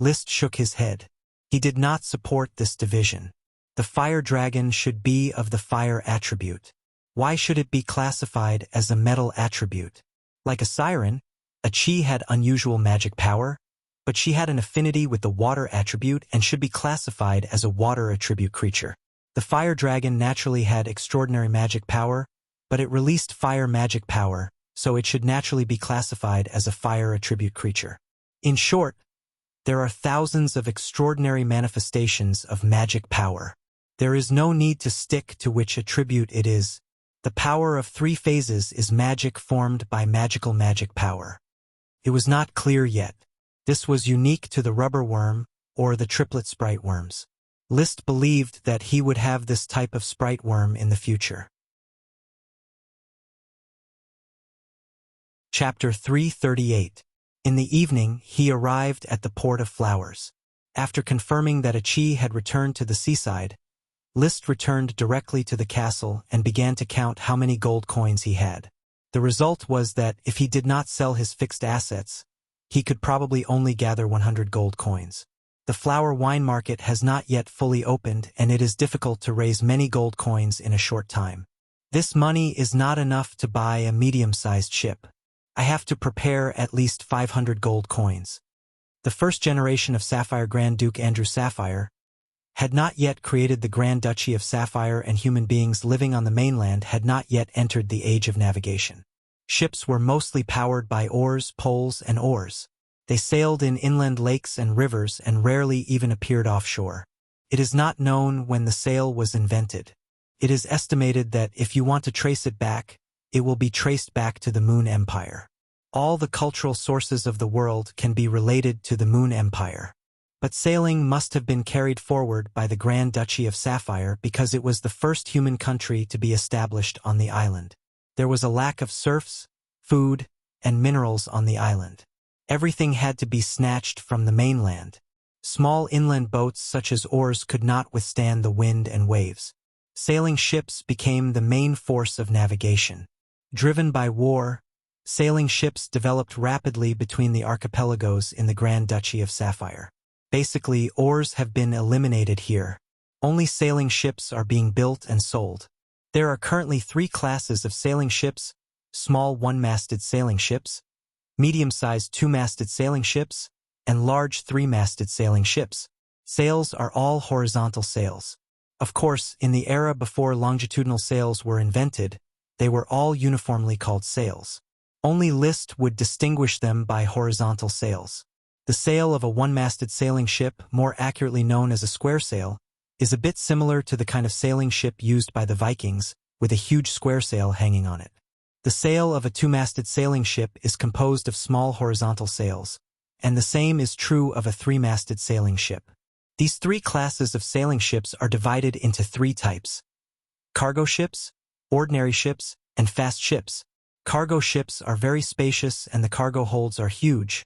Liszt shook his head. He did not support this division. The fire dragon should be of the fire attribute. Why should it be classified as a metal attribute? Like a siren, a chi had unusual magic power, but she had an affinity with the water attribute and should be classified as a water attribute creature. The fire dragon naturally had extraordinary magic power, but it released fire magic power, so it should naturally be classified as a fire attribute creature. In short, there are thousands of extraordinary manifestations of magic power. There is no need to stick to which attribute it is. The power of 3 phases is magic formed by magical magic power. It was not clear yet. This was unique to the rubber worm or the triplet sprite worms. Liszt believed that he would have this type of sprite worm in the future. Chapter 338. In the evening, he arrived at the Port of Flowers. After confirming that a chi had returned to the seaside, List returned directly to the castle and began to count how many gold coins he had. The result was that if he did not sell his fixed assets, he could probably only gather 100 gold coins. The flower wine market has not yet fully opened, and it is difficult to raise many gold coins in a short time. This money is not enough to buy a medium-sized ship. I have to prepare at least 500 gold coins. The first generation of Sapphire Grand Duke Andrew Sapphire had not yet created the Grand Duchy of Sapphire, and human beings living on the mainland had not yet entered the age of navigation. Ships were mostly powered by oars, poles, and oars. They sailed in inland lakes and rivers and rarely even appeared offshore. It is not known when the sail was invented. It is estimated that if you want to trace it back, it will be traced back to the Moon Empire. All the cultural sources of the world can be related to the Moon Empire. But sailing must have been carried forward by the Grand Duchy of Sapphire because it was the first human country to be established on the island. There was a lack of serfs, food, and minerals on the island. Everything had to be snatched from the mainland. Small inland boats such as oars could not withstand the wind and waves. Sailing ships became the main force of navigation. Driven by war, sailing ships developed rapidly between the archipelagos in the Grand Duchy of Sapphire. Basically, oars have been eliminated here. Only sailing ships are being built and sold. There are currently 3 classes of sailing ships: small one-masted sailing ships, medium-sized 2-masted sailing ships, and large 3-masted sailing ships. Sails are all horizontal sails. Of course, in the era before longitudinal sails were invented, they were all uniformly called sails. Only Liszt would distinguish them by horizontal sails. The sail of a one-masted sailing ship, more accurately known as a square sail, is a bit similar to the kind of sailing ship used by the Vikings, with a huge square sail hanging on it. The sail of a 2-masted sailing ship is composed of small horizontal sails, and the same is true of a 3-masted sailing ship. These 3 classes of sailing ships are divided into 3 types: cargo ships, ordinary ships, and fast ships. Cargo ships are very spacious and the cargo holds are huge,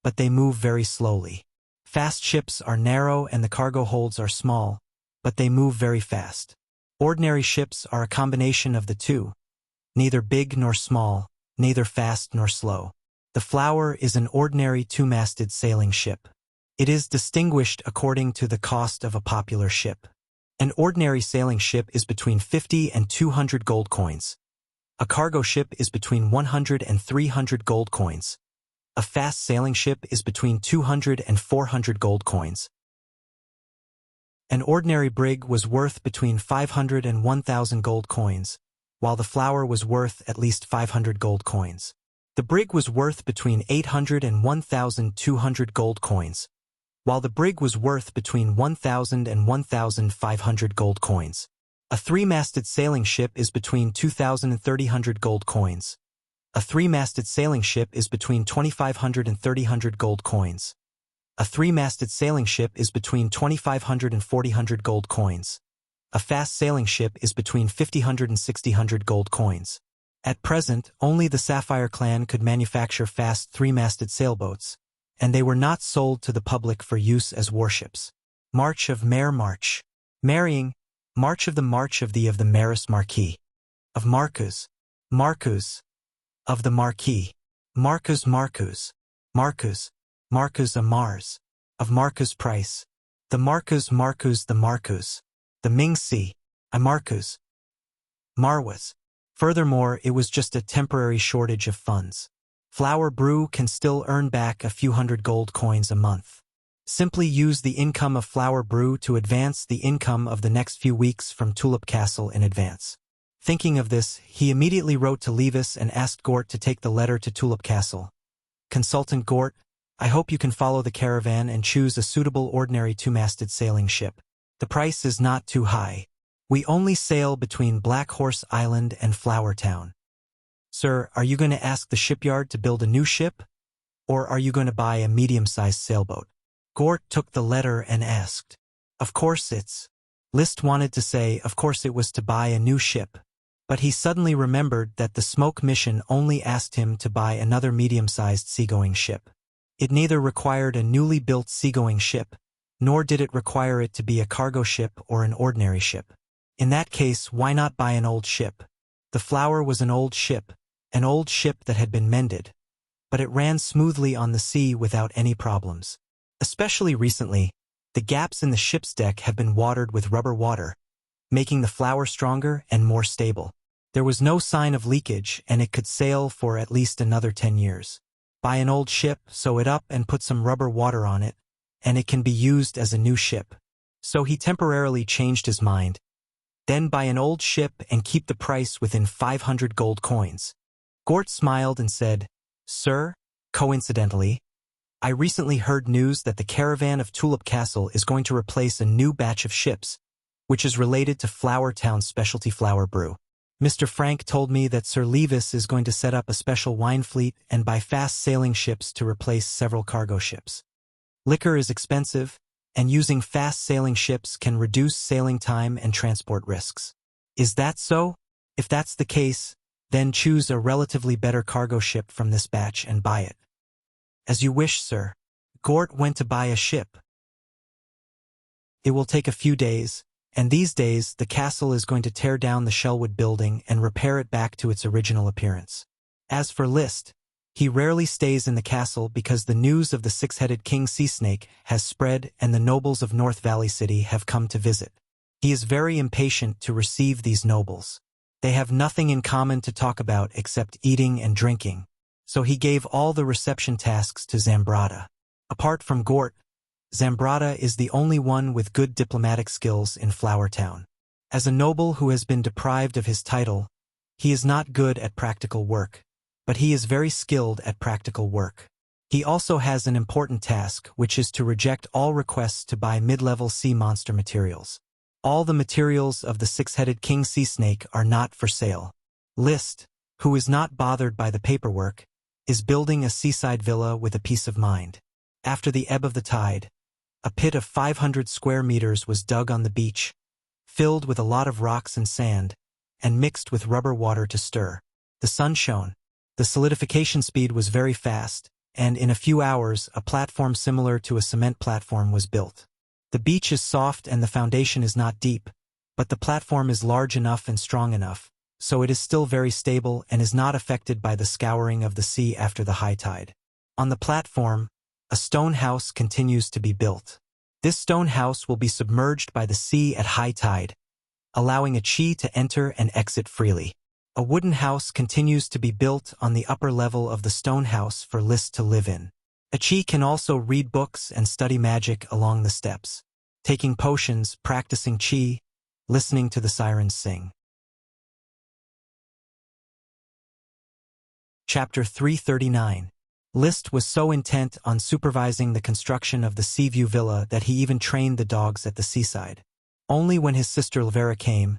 but they move very slowly. Fast ships are narrow and the cargo holds are small, but they move very fast. Ordinary ships are a combination of the two, neither big nor small, neither fast nor slow. The Flower is an ordinary 2-masted sailing ship. It is distinguished according to the cost of a popular ship. An ordinary sailing ship is between 50 and 200 gold coins. A cargo ship is between 100 and 300 gold coins. A fast sailing ship is between 200 and 400 gold coins. An ordinary brig was worth between 500 and 1,000 gold coins, while the Flower was worth at least 500 gold coins. The brig was worth between 800 and 1,200 gold coins, while the brig was worth between 1,000 and 1,500 gold coins. A 3-masted sailing ship is between 2,000 and 3,000 gold coins. A 3-masted sailing ship is between 2,500 and 3,000 gold coins. A 3-masted sailing ship is between 2,500 and 4,000 gold coins. A fast sailing ship is between 5,000 and 6,000 gold coins. At present, only the Sapphire clan could manufacture fast 3-masted sailboats, and they were not sold to the public for use as warships. March of Mare March. Marrying. March of the Maris Marquis. Of Marcus. Marcus. Of the Marquis. Marcus Marcus. Marcus. Marcus a Mars. Of Marcus Price. The Marcus Marcus the Marcus. The Mingsi. A Marcus. Marwas. Furthermore, it was just a temporary shortage of funds. Flower Brew can still earn back a few hundred gold coins a month. Simply use the income of Flower Brew to advance the income of the next few weeks from Tulip Castle in advance. Thinking of this, he immediately wrote to Levis and asked Gort to take the letter to Tulip Castle. Consultant Gort, I hope you can follow the caravan and choose a suitable ordinary 2-masted sailing ship. The price is not too high. We only sail between Black Horse Island and Flower Town. Sir, are you going to ask the shipyard to build a new ship? Or are you going to buy a medium-sized sailboat? Gort took the letter and asked. Of course it's. Liszt wanted to say of course it was to buy a new ship. But he suddenly remembered that the Smoke Mission only asked him to buy another medium-sized seagoing ship. It neither required a newly built seagoing ship, nor did it require it to be a cargo ship or an ordinary ship. In that case, why not buy an old ship? The flower was an old ship that had been mended, but it ran smoothly on the sea without any problems. Especially recently, the gaps in the ship's deck have been watered with rubber water, making the flower stronger and more stable. There was no sign of leakage, and it could sail for at least another 10 years. Buy an old ship, sew it up and put some rubber water on it, and it can be used as a new ship. So he temporarily changed his mind. Then buy an old ship and keep the price within 500 gold coins. Gort smiled and said, "Sir, coincidentally, I recently heard news that the caravan of Tulip Castle is going to replace a new batch of ships, which is related to Flower Town's specialty flower brew. Mr. Frank told me that Sir Levis is going to set up a special wine fleet and buy fast-sailing ships to replace several cargo ships. Liquor is expensive, and using fast-sailing ships can reduce sailing time and transport risks. Is that so? If that's the case, then choose a relatively better cargo ship from this batch and buy it." "As you wish, sir." Gort went to buy a ship. It will take a few days, and these days the castle is going to tear down the Shellwood building and repair it back to its original appearance. As for List, he rarely stays in the castle because the news of the six-headed king sea snake has spread and the nobles of North Valley City have come to visit. He is very impatient to receive these nobles. They have nothing in common to talk about except eating and drinking, so he gave all the reception tasks to Zambrata. Apart from Gort, Zambrata is the only one with good diplomatic skills in Flower Town. As a noble who has been deprived of his title, he is not good at practical work, but he is very skilled at practical work. He also has an important task, which is to reject all requests to buy mid-level sea monster materials. All the materials of the six-headed king sea snake are not for sale. List, who is not bothered by the paperwork, is building a seaside villa with a peace of mind. After the ebb of the tide, a pit of 500 square meters was dug on the beach, filled with a lot of rocks and sand, and mixed with rubber water to stir. The sun shone. The solidification speed was very fast, and in a few hours a platform similar to a cement platform was built. The beach is soft and the foundation is not deep, but the platform is large enough and strong enough, so it is still very stable and is not affected by the scouring of the sea after the high tide. On the platform, a stone house continues to be built. This stone house will be submerged by the sea at high tide, allowing a chi to enter and exit freely. A wooden house continues to be built on the upper level of the stone house for List to live in. A chi can also read books and study magic along the steps, taking potions, practicing chi, listening to the sirens sing. Chapter 339. List was so intent on supervising the construction of the Seaview Villa that he even trained the dogs at the seaside. Only when his sister Lavera came,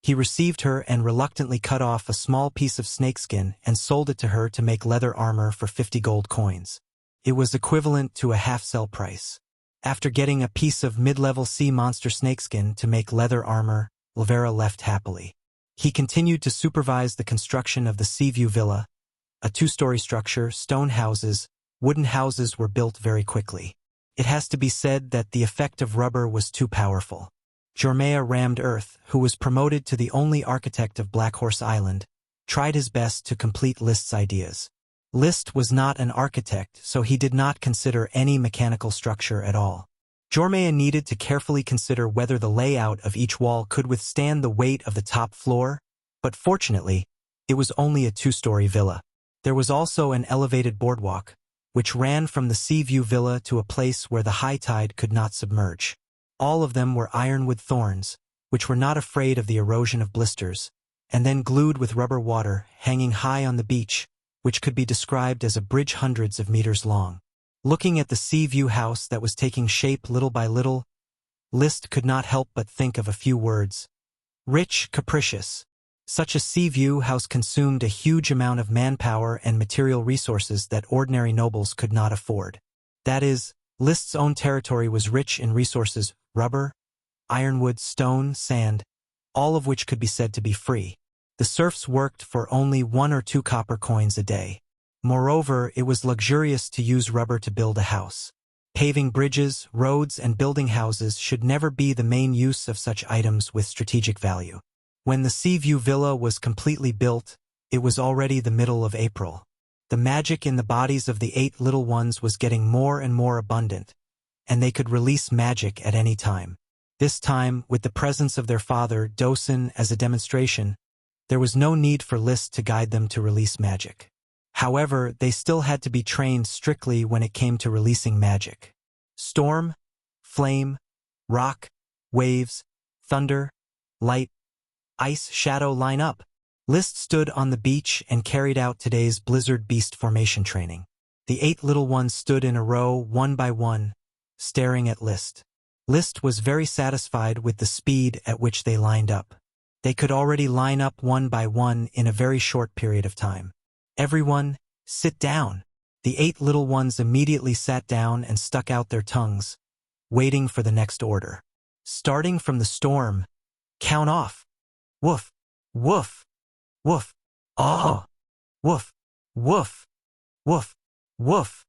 he received her and reluctantly cut off a small piece of snakeskin and sold it to her to make leather armor for 50 gold coins. It was equivalent to a half-sell price. After getting a piece of mid-level sea monster snakeskin to make leather armor, Lavera left happily. He continued to supervise the construction of the Seaview Villa, a two-story structure. Stone houses, wooden houses were built very quickly. It has to be said that the effect of rubber was too powerful. Jormea Rammed Earth, who was promoted to the only architect of Black Horse Island, tried his best to complete List's ideas. List was not an architect, so he did not consider any mechanical structure at all. Jormea needed to carefully consider whether the layout of each wall could withstand the weight of the top floor, but fortunately, it was only a two-story villa. There was also an elevated boardwalk, which ran from the Seaview Villa to a place where the high tide could not submerge. All of them were ironwood thorns, which were not afraid of the erosion of blisters, and then glued with rubber water, hanging high on the beach, which could be described as a bridge hundreds of meters long. Looking at the Seaview house that was taking shape little by little, List could not help but think of a few words. Rich, capricious. Such a Seaview house consumed a huge amount of manpower and material resources that ordinary nobles could not afford. That is, List's own territory was rich in resources, rubber, ironwood, stone, sand, all of which could be said to be free. The serfs worked for only 1 or 2 copper coins a day. Moreover, it was luxurious to use rubber to build a house. Paving bridges, roads, and building houses should never be the main use of such items with strategic value. When the Sea View Villa was completely built, it was already the middle of April. The magic in the bodies of the 8 little ones was getting more and more abundant, and they could release magic at any time. This time, with the presence of their father, Dosun, as a demonstration, there was no need for List to guide them to release magic. However, they still had to be trained strictly when it came to releasing magic. Storm, flame, rock, waves, thunder, light, ice, shadow line up. List stood on the beach and carried out today's blizzard beast formation training. The 8 little ones stood in a row, one by one, staring at List. List was very satisfied with the speed at which they lined up. They could already line up one by one in a very short period of time. Everyone, sit down. The 8 little ones immediately sat down and stuck out their tongues, waiting for the next order. Starting from the storm, count off. Woof, woof, woof, ah, woof, woof, woof, woof.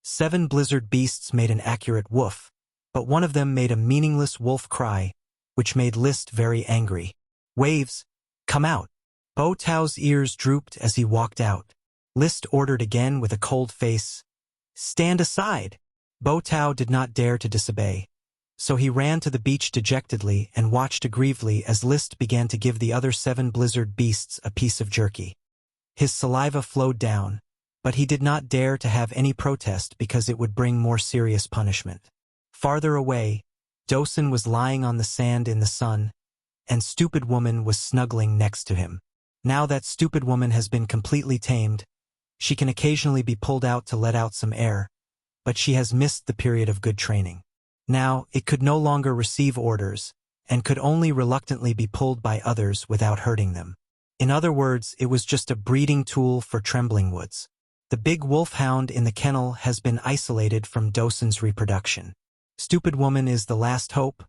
7 blizzard beasts made an accurate woof, but one of them made a meaningless wolf cry, which made List very angry. Waves, come out. Bo Tao's ears drooped as he walked out. List ordered again with a cold face, stand aside. Bo Tao did not dare to disobey, so he ran to the beach dejectedly and watched aggrievedly as List began to give the other 7 blizzard beasts a piece of jerky. His saliva flowed down, but he did not dare to have any protest because it would bring more serious punishment. Farther away, Dosun was lying on the sand in the sun, and Stupid Woman was snuggling next to him. Now that Stupid Woman has been completely tamed, she can occasionally be pulled out to let out some air, but she has missed the period of good training. Now, it could no longer receive orders, and could only reluctantly be pulled by others without hurting them. In other words, it was just a breeding tool for Trembling Woods. The big wolfhound in the kennel has been isolated from Dosun's reproduction. Stupid Woman is the last hope,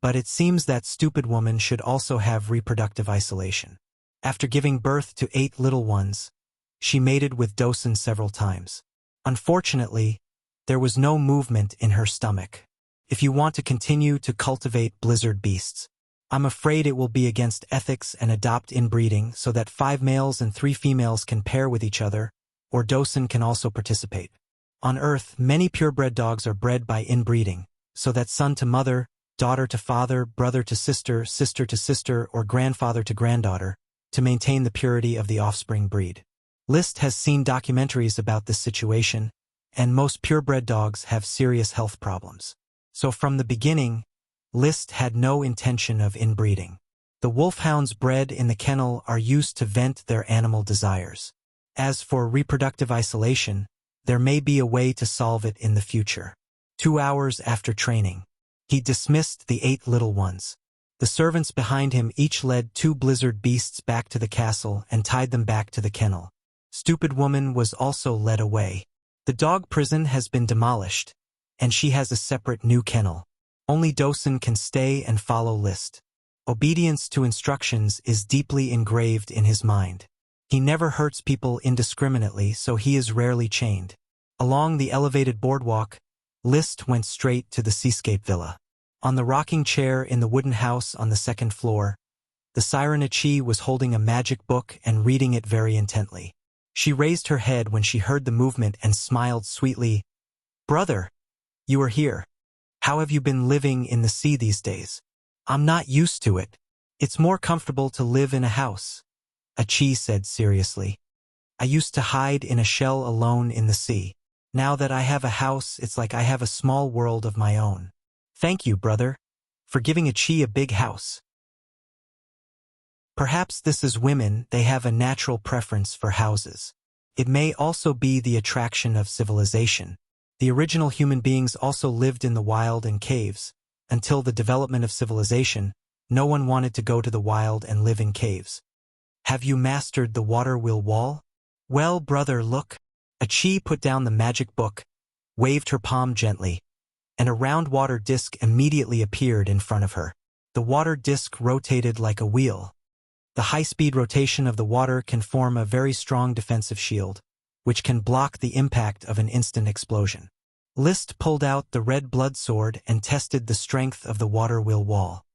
but it seems that Stupid Woman should also have reproductive isolation. After giving birth to 8 little ones, she mated with Dosun several times. Unfortunately, there was no movement in her stomach. If you want to continue to cultivate blizzard beasts, I'm afraid it will be against ethics and adopt inbreeding so that 5 males and 3 females can pair with each other, or Dosun can also participate. On Earth, many purebred dogs are bred by inbreeding, so that son to mother, daughter to father, brother to sister, sister to sister, or grandfather to granddaughter, to maintain the purity of the offspring breed. List has seen documentaries about this situation, and most purebred dogs have serious health problems. So from the beginning, List had no intention of inbreeding. The wolfhounds bred in the kennel are used to vent their animal desires. As for reproductive isolation, there may be a way to solve it in the future. 2 hours after training, he dismissed the 8 little ones. The servants behind him each led 2 blizzard beasts back to the castle and tied them back to the kennel. Stupid Woman was also led away. The dog prison has been demolished, and she has a separate new kennel. Only Dosun can stay and follow List. Obedience to instructions is deeply engraved in his mind. He never hurts people indiscriminately, so he is rarely chained. Along the elevated boardwalk, List went straight to the Seascape Villa. On the rocking chair in the wooden house on the 2nd floor, the Siren Achi was holding a magic book and reading it very intently. She raised her head when she heard the movement and smiled sweetly. "Brother, you are here. How have you been living in the sea these days?" "I'm not used to it. It's more comfortable to live in a house," Achi said seriously. "I used to hide in a shell alone in the sea. Now that I have a house, it's like I have a small world of my own." "Thank you, brother, for giving Achi a big house." Perhaps this is women, they have a natural preference for houses. It may also be the attraction of civilization. The original human beings also lived in the wild and caves. Until the development of civilization, no one wanted to go to the wild and live in caves. "Have you mastered the water-wheel wall?" "Well, brother, look." Achi put down the magic book, waved her palm gently, and a round water disc immediately appeared in front of her. The water disc rotated like a wheel. The high-speed rotation of the water can form a very strong defensive shield, which can block the impact of an instant explosion. List pulled out the red blood sword and tested the strength of the water wheel wall.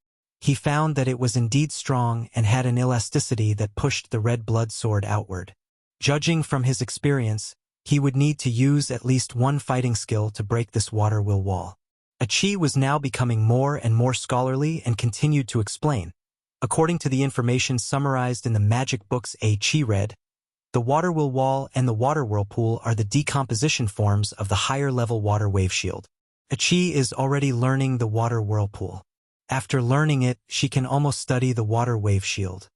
He found that it was indeed strong and had an elasticity that pushed the red blood sword outward. Judging from his experience, he would need to use at least one fighting skill to break this water wheel wall. Achi was now becoming more and more scholarly and continued to explain. According to the information summarized in the magic books Achi read, the water wheel wall and the water whirlpool are the decomposition forms of the higher-level water wave shield. Achi is already learning the water whirlpool. After learning it, she can almost study the water wave shield.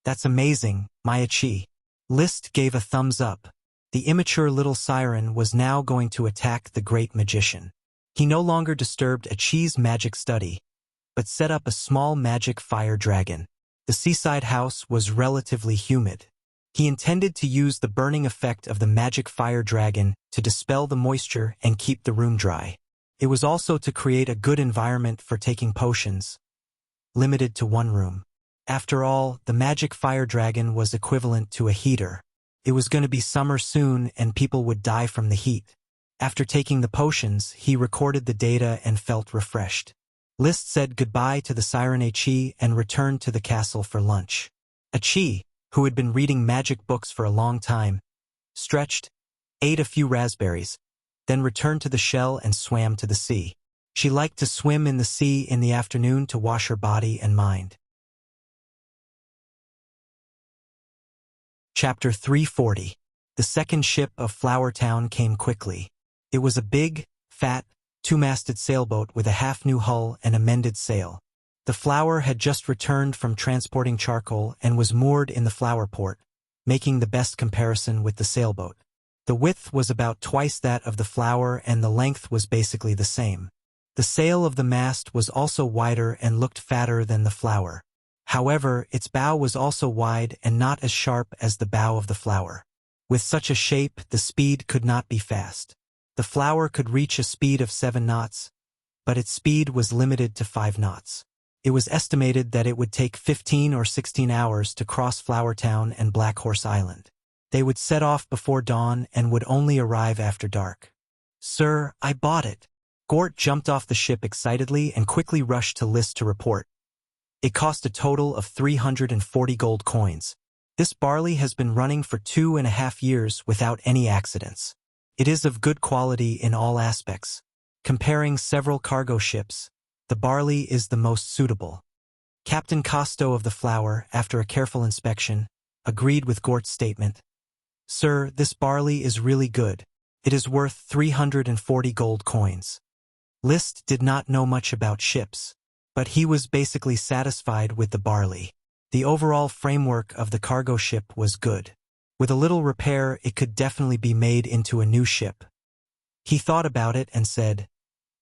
That's amazing, my Achi. List gave a thumbs up. The immature little siren was now going to attack the great magician. He no longer disturbed Achi's magic study, but set up a small magic fire dragon. The seaside house was relatively humid. He intended to use the burning effect of the magic fire dragon to dispel the moisture and keep the room dry. It was also to create a good environment for taking potions, limited to one room. After all, the magic fire dragon was equivalent to a heater. It was going to be summer soon and people would die from the heat. After taking the potions, he recorded the data and felt refreshed. List said goodbye to the siren Achi and returned to the castle for lunch. Achi, who had been reading magic books for a long time, stretched, ate a few raspberries, then returned to the shell and swam to the sea. She liked to swim in the sea in the afternoon to wash her body and mind. Chapter 340. The second ship of Flower Town came quickly. It was a big, fat, two-masted sailboat with a half-new hull and a mended sail. The Flower had just returned from transporting charcoal and was moored in the flower port, making the best comparison with the sailboat. The width was about twice that of the Flower and the length was basically the same. The sail of the mast was also wider and looked fatter than the Flower. However, its bow was also wide and not as sharp as the bow of the Flower. With such a shape, the speed could not be fast. The Flower could reach a speed of 7 knots, but its speed was limited to 5 knots. It was estimated that it would take 15 or 16 hours to cross Flower Town and Black Horse Island. They would set off before dawn and would only arrive after dark. "Sir, I bought it." Gort jumped off the ship excitedly and quickly rushed to List to report. It cost a total of 340 gold coins. This barley has been running for 2.5 years without any accidents. It is of good quality in all aspects. Comparing several cargo ships, the barley is the most suitable. Captain Costo of the Flower, after a careful inspection, agreed with Gort's statement. "Sir, this barley is really good. It is worth 340 gold coins." List did not know much about ships, but he was basically satisfied with the barley. The overall framework of the cargo ship was good. With a little repair, it could definitely be made into a new ship. He thought about it and said,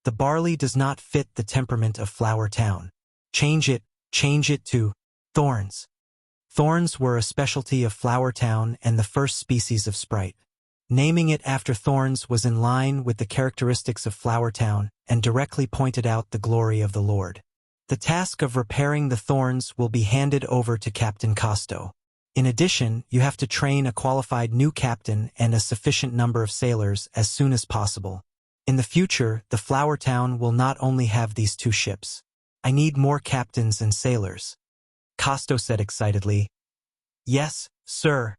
"The barley does not fit the temperament of Flower Town. Change it to thorns." Thorns were a specialty of Flower Town and the first species of sprite. Naming it after thorns was in line with the characteristics of Flower Town and directly pointed out the glory of the Lord. The task of repairing the thorns will be handed over to Captain Costo. In addition, you have to train a qualified new captain and a sufficient number of sailors as soon as possible. In the future, the Flower Town will not only have these 2 ships. I need more captains and sailors. Costo said excitedly. "Yes, sir.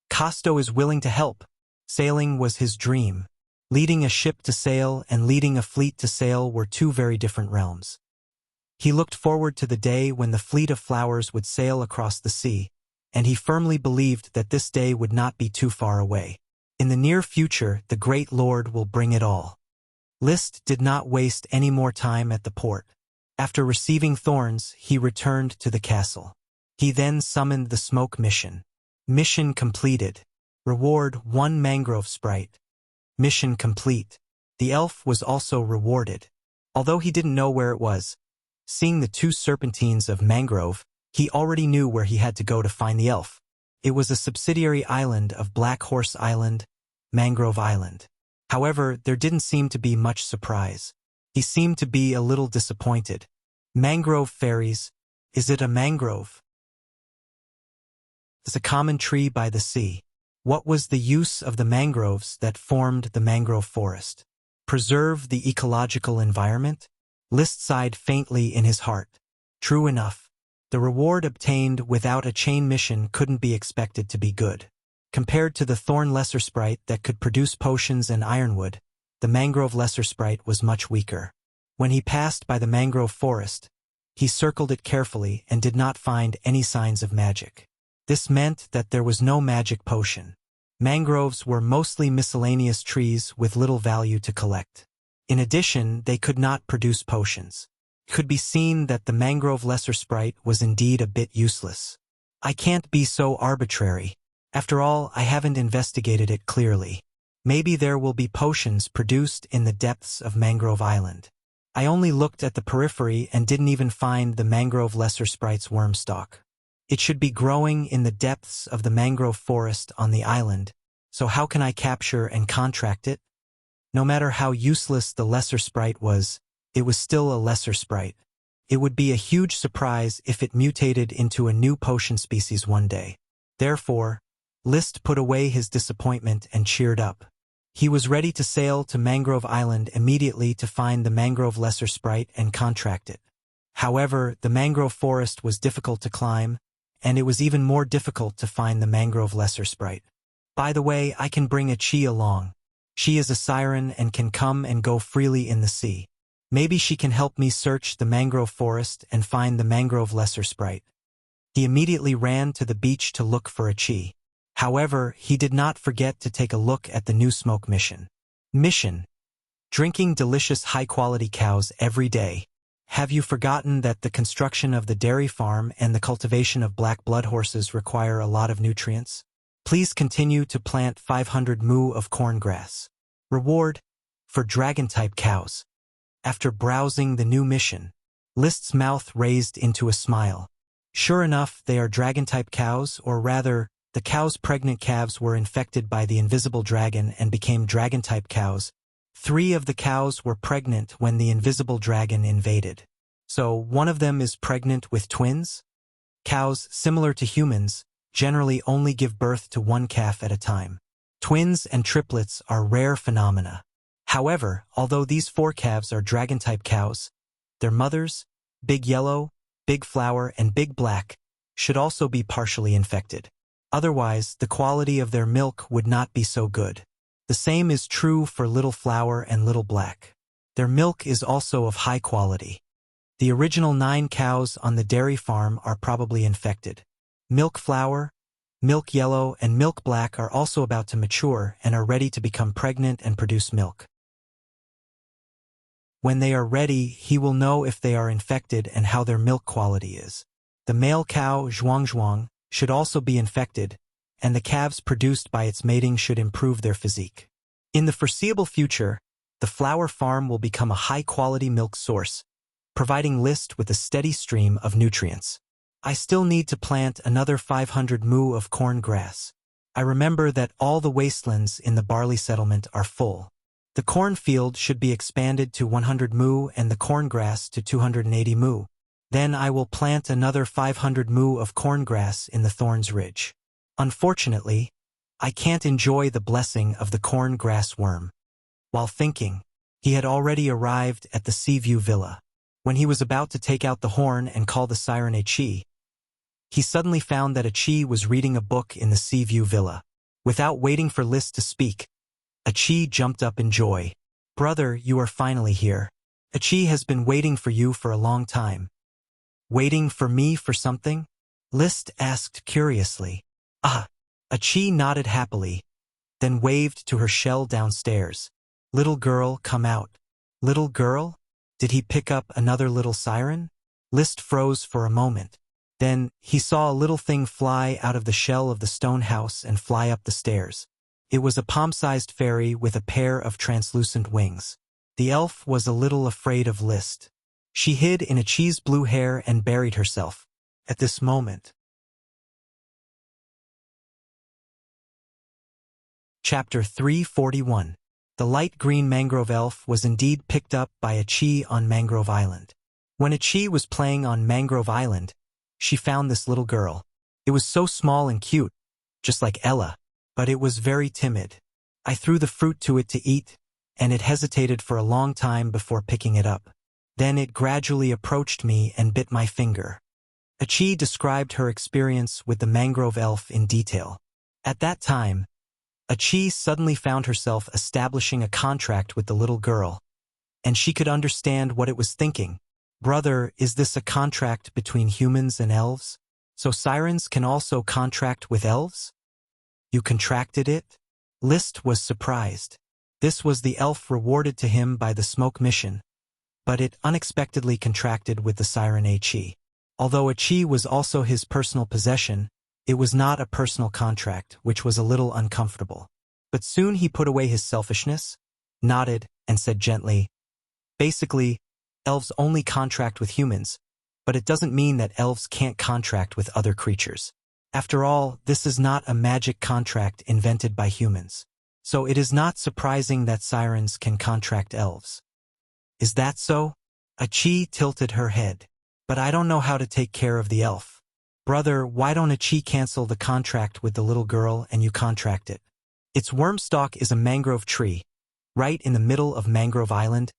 Costo is willing to help." Sailing was his dream. Leading a ship to sail and leading a fleet to sail were 2 very different realms. He looked forward to the day when the fleet of flowers would sail across the sea, and he firmly believed that this day would not be too far away. In the near future, the great Lord will bring it all. List did not waste any more time at the port. After receiving thorns, he returned to the castle. He then summoned the smoke mission. Mission completed. Reward 1 mangrove sprite. Mission complete. The elf was also rewarded. Although he didn't know where it was, seeing the 2 serpentines of mangrove, he already knew where he had to go to find the elf. It was a subsidiary island of Black Horse Island, Mangrove Island. However, there didn't seem to be much surprise. He seemed to be a little disappointed. Mangrove fairies. Is it a mangrove? It's a common tree by the sea. What was the use of the mangroves that formed the mangrove forest? preserve the ecological environment? List sighed faintly in his heart. True enough. The reward obtained without a chain mission couldn't be expected to be good. Compared to the thorn lesser sprite that could produce potions and ironwood, the mangrove lesser sprite was much weaker. When he passed by the mangrove forest, he circled it carefully and did not find any signs of magic. This meant that there was no magic potion. Mangroves were mostly miscellaneous trees with little value to collect. In addition, they could not produce potions. It could be seen that the mangrove lesser sprite was indeed a bit useless. I can't be so arbitrary. After all, I haven't investigated it clearly. Maybe there will be potions produced in the depths of Mangrove Island. I only looked at the periphery and didn't even find the mangrove lesser sprite's worm stalk. It should be growing in the depths of the mangrove forest on the island, so how can I capture and contract it? No matter how useless the lesser sprite was, it was still a lesser sprite. It would be a huge surprise if it mutated into a new potion species one day. Therefore, List put away his disappointment and cheered up. He was ready to sail to Mangrove Island immediately to find the mangrove lesser sprite and contract it. However, the mangrove forest was difficult to climb, and it was even more difficult to find the mangrove lesser sprite. By the way, I can bring a Chi along. She is a siren and can come and go freely in the sea. Maybe she can help me search the mangrove forest and find the mangrove lesser sprite. He immediately ran to the beach to look for a Chi. However, he did not forget to take a look at the new smoke mission. Mission: drinking delicious high-quality cows every day. Have you forgotten that the construction of the dairy farm and the cultivation of black blood horses require a lot of nutrients? Please continue to plant 500 mu of corn grass. Reward: for dragon-type cows. After browsing the new mission, List's mouth raised into a smile. Sure enough, they are dragon-type cows, or rather, the cow's pregnant calves were infected by the invisible dragon and became dragon-type cows. 3 of the cows were pregnant when the invisible dragon invaded. So, one of them is pregnant with twins? Cows, similar to humans, generally only give birth to one calf at a time. Twins and triplets are rare phenomena. However, although these 4 calves are dragon-type cows, their mothers, Big Yellow, Big Flower, and Big Black, should also be partially infected. Otherwise, the quality of their milk would not be so good. The same is true for Little Flower and Little Black. Their milk is also of high quality. The original 9 cows on the dairy farm are probably infected. Milk Flower, Milk Yellow, and Milk Black are also about to mature and are ready to become pregnant and produce milk. When they are ready, he will know if they are infected and how their milk quality is. The male cow, Zhuang Zhuang, should also be infected, and the calves produced by its mating should improve their physique. In the foreseeable future, the flower farm will become a high-quality milk source, providing List with a steady stream of nutrients. I still need to plant another 500 mu of corn grass. I remember that all the wastelands in the barley settlement are full. The cornfield should be expanded to 100 mu and the corn grass to 280 mu. Then I will plant another 500 mu of corn grass in the Thorns Ridge. Unfortunately, I can't enjoy the blessing of the corn grass worm. While thinking, he had already arrived at the Seaview Villa. When he was about to take out the horn and call the siren a Chi, he suddenly found that a Chi was reading a book in the Seaview Villa. Without waiting for List to speak, a Chi jumped up in joy. "Brother, you are finally here. A Chi has been waiting for you for a long time." "Waiting for me for something?" List asked curiously. "Ah." A Chi nodded happily, then waved to her shell downstairs. "Little girl, come out." Little girl? Did he pick up another little siren? List froze for a moment. Then, he saw a little thing fly out of the shell of the stone house and fly up the stairs. It was a palm-sized fairy with a pair of translucent wings. The elf was a little afraid of List. She hid in a Chi's blue hair and buried herself. At this moment. Chapter 341. The light green mangrove elf was indeed picked up by a Chi on Mangrove Island. When a Chi was playing on Mangrove Island, she found this little girl. It was so small and cute, just like Ella, but it was very timid. I threw the fruit to it to eat, and it hesitated for a long time before picking it up. Then it gradually approached me and bit my finger. Achi described her experience with the mangrove elf in detail. At that time, Achi suddenly found herself establishing a contract with the little girl, and she could understand what it was thinking. Brother, is this a contract between humans and elves? So sirens can also contract with elves? You contracted it? List was surprised. This was the elf rewarded to him by the smoke mission, but it unexpectedly contracted with the siren Achi. Although Achi was also his personal possession, it was not a personal contract, which was a little uncomfortable. But soon he put away his selfishness, nodded, and said gently, basically, elves only contract with humans, but it doesn't mean that elves can't contract with other creatures. After all, this is not a magic contract invented by humans. So it is not surprising that sirens can contract elves. Is that so? Achi tilted her head. But I don't know how to take care of the elf. Brother, why don't Achi cancel the contract with the little girl and you contract it? Its wormstalk is a mangrove tree, right in the middle of Mangrove Island,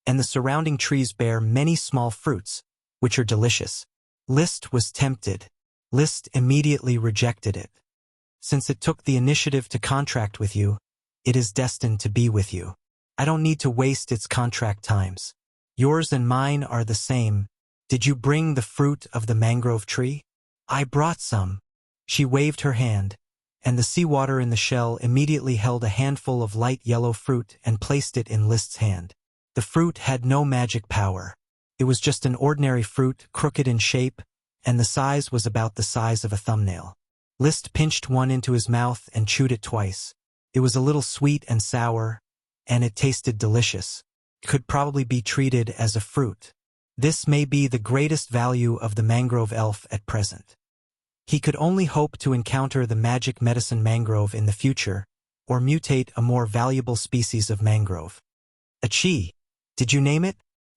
and the surrounding trees bear many small fruits, which are delicious. List was tempted. List immediately rejected it. Since it took the initiative to contract with you, it is destined to be with you. I don't need to waste its contract times. Yours and mine are the same. Did you bring the fruit of the mangrove tree? I brought some. She waved her hand, and the seawater in the shell immediately held a handful of light yellow fruit and placed it in List's hand. The fruit had no magic power. It was just an ordinary fruit, crooked in shape, and the size was about the size of a thumbnail. List pinched one into his mouth and chewed it twice. It was a little sweet and sour, and it tasted delicious. It could probably be treated as a fruit. This may be the greatest value of the mangrove elf at present. He could only hope to encounter the magic medicine mangrove in the future, or mutate a more valuable species of mangrove. Achi, did you name it?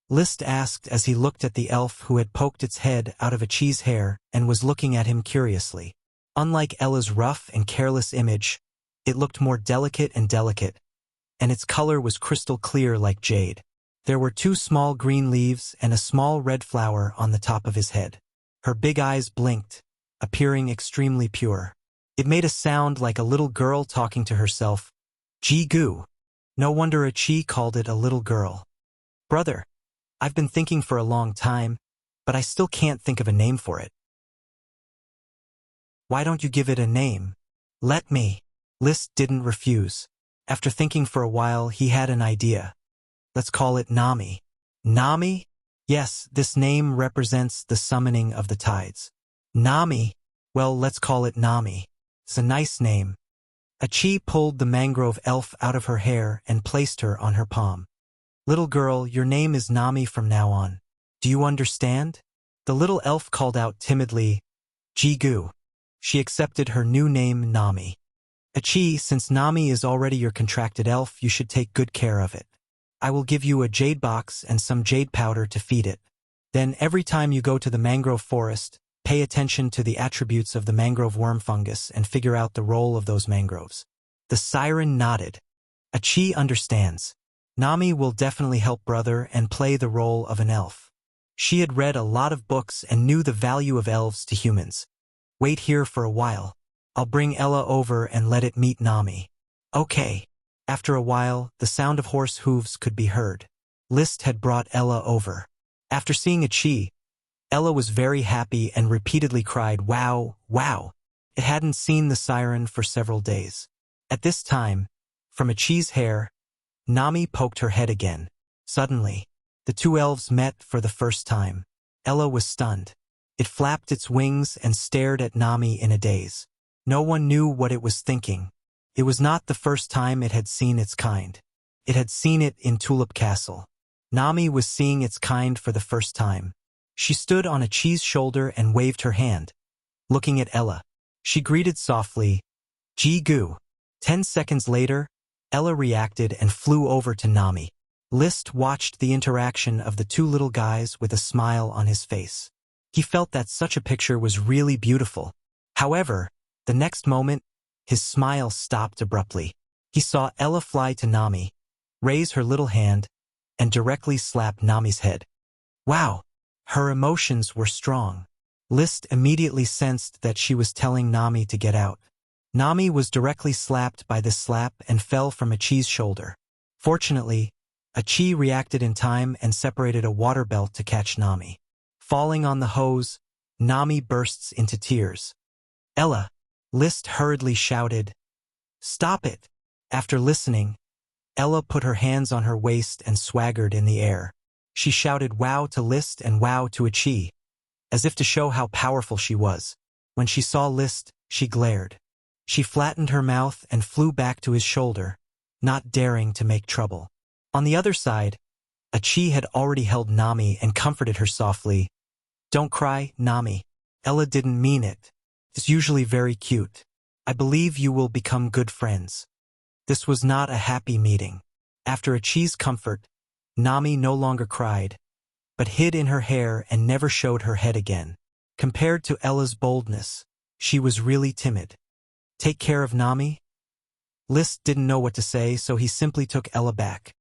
List asked as he looked at the elf who had poked its head out of Achi's hair and was looking at him curiously. Unlike Ella's rough and careless image, it looked more delicate, and its color was crystal clear like jade. There were 2 small green leaves and a small red flower on the top of his head. Her big eyes blinked, appearing extremely pure. It made a sound like a little girl talking to herself. Ji-gu. No wonder Achi called it a little girl. Brother, I've been thinking for a long time, but I still can't think of a name for it. Why don't you give it a name? Let me. List didn't refuse. After thinking for a while, he had an idea. Let's call it Nami. Nami? Yes, this name represents the summoning of the tides. Nami? Well, let's call it Nami. It's a nice name. Achi pulled the mangrove elf out of her hair and placed her on her palm. Little girl, your name is Nami from now on. Do you understand? The little elf called out timidly, Ji-gu. She accepted her new name, Nami. Achi, since Nami is already your contracted elf, you should take good care of it. I will give you a jade box and some jade powder to feed it. Then every time you go to the mangrove forest, pay attention to the attributes of the mangrove worm fungus and figure out the role of those mangroves. The siren nodded. Achi understands. Nami will definitely help brother and play the role of an elf. She had read a lot of books and knew the value of elves to humans. Wait here for a while. I'll bring Ella over and let it meet Nami. Okay. After a while, the sound of horse hooves could be heard. List had brought Ella over. After seeing Achi, Ella was very happy and repeatedly cried, "Wow, wow." It hadn't seen the siren for several days. At this time, from Achi's hair, Nami poked her head again. Suddenly, the 2 elves met for the first time. Ella was stunned. It flapped its wings and stared at Nami in a daze. No one knew what it was thinking. It was not the first time it had seen its kind. It had seen it in Tulip Castle. Nami was seeing its kind for the first time. She stood on Achi's shoulder and waved her hand. Looking at Ella, she greeted softly, Ji-gu. 10 seconds later, Ella reacted and flew over to Nami. List watched the interaction of the 2 little guys with a smile on his face. He felt that such a picture was really beautiful. However, the next moment, his smile stopped abruptly. He saw Ella fly to Nami, raise her little hand, and directly slap Nami's head. Wow! Her emotions were strong. List immediately sensed that she was telling Nami to get out. Nami was directly slapped by this slap and fell from Achi's shoulder. Fortunately, Achi reacted in time and separated a water belt to catch Nami. Falling on the hose, Nami bursts into tears. Ella! List hurriedly shouted. Stop it! After listening, Ella put her hands on her waist and swaggered in the air. She shouted wow to List and wow to Achi, as if to show how powerful she was. When she saw List, she glared. She flattened her mouth and flew back to his shoulder, not daring to make trouble. On the other side, Achi had already held Nami and comforted her softly. Don't cry, Nami. Ella didn't mean it. It's usually very cute. I believe you will become good friends. This was not a happy meeting. After Achi's comfort, Nami no longer cried, but hid in her hair and never showed her head again. Compared to Ella's boldness, she was really timid. Take care of Nami? List didn't know what to say, so he simply took Ella back.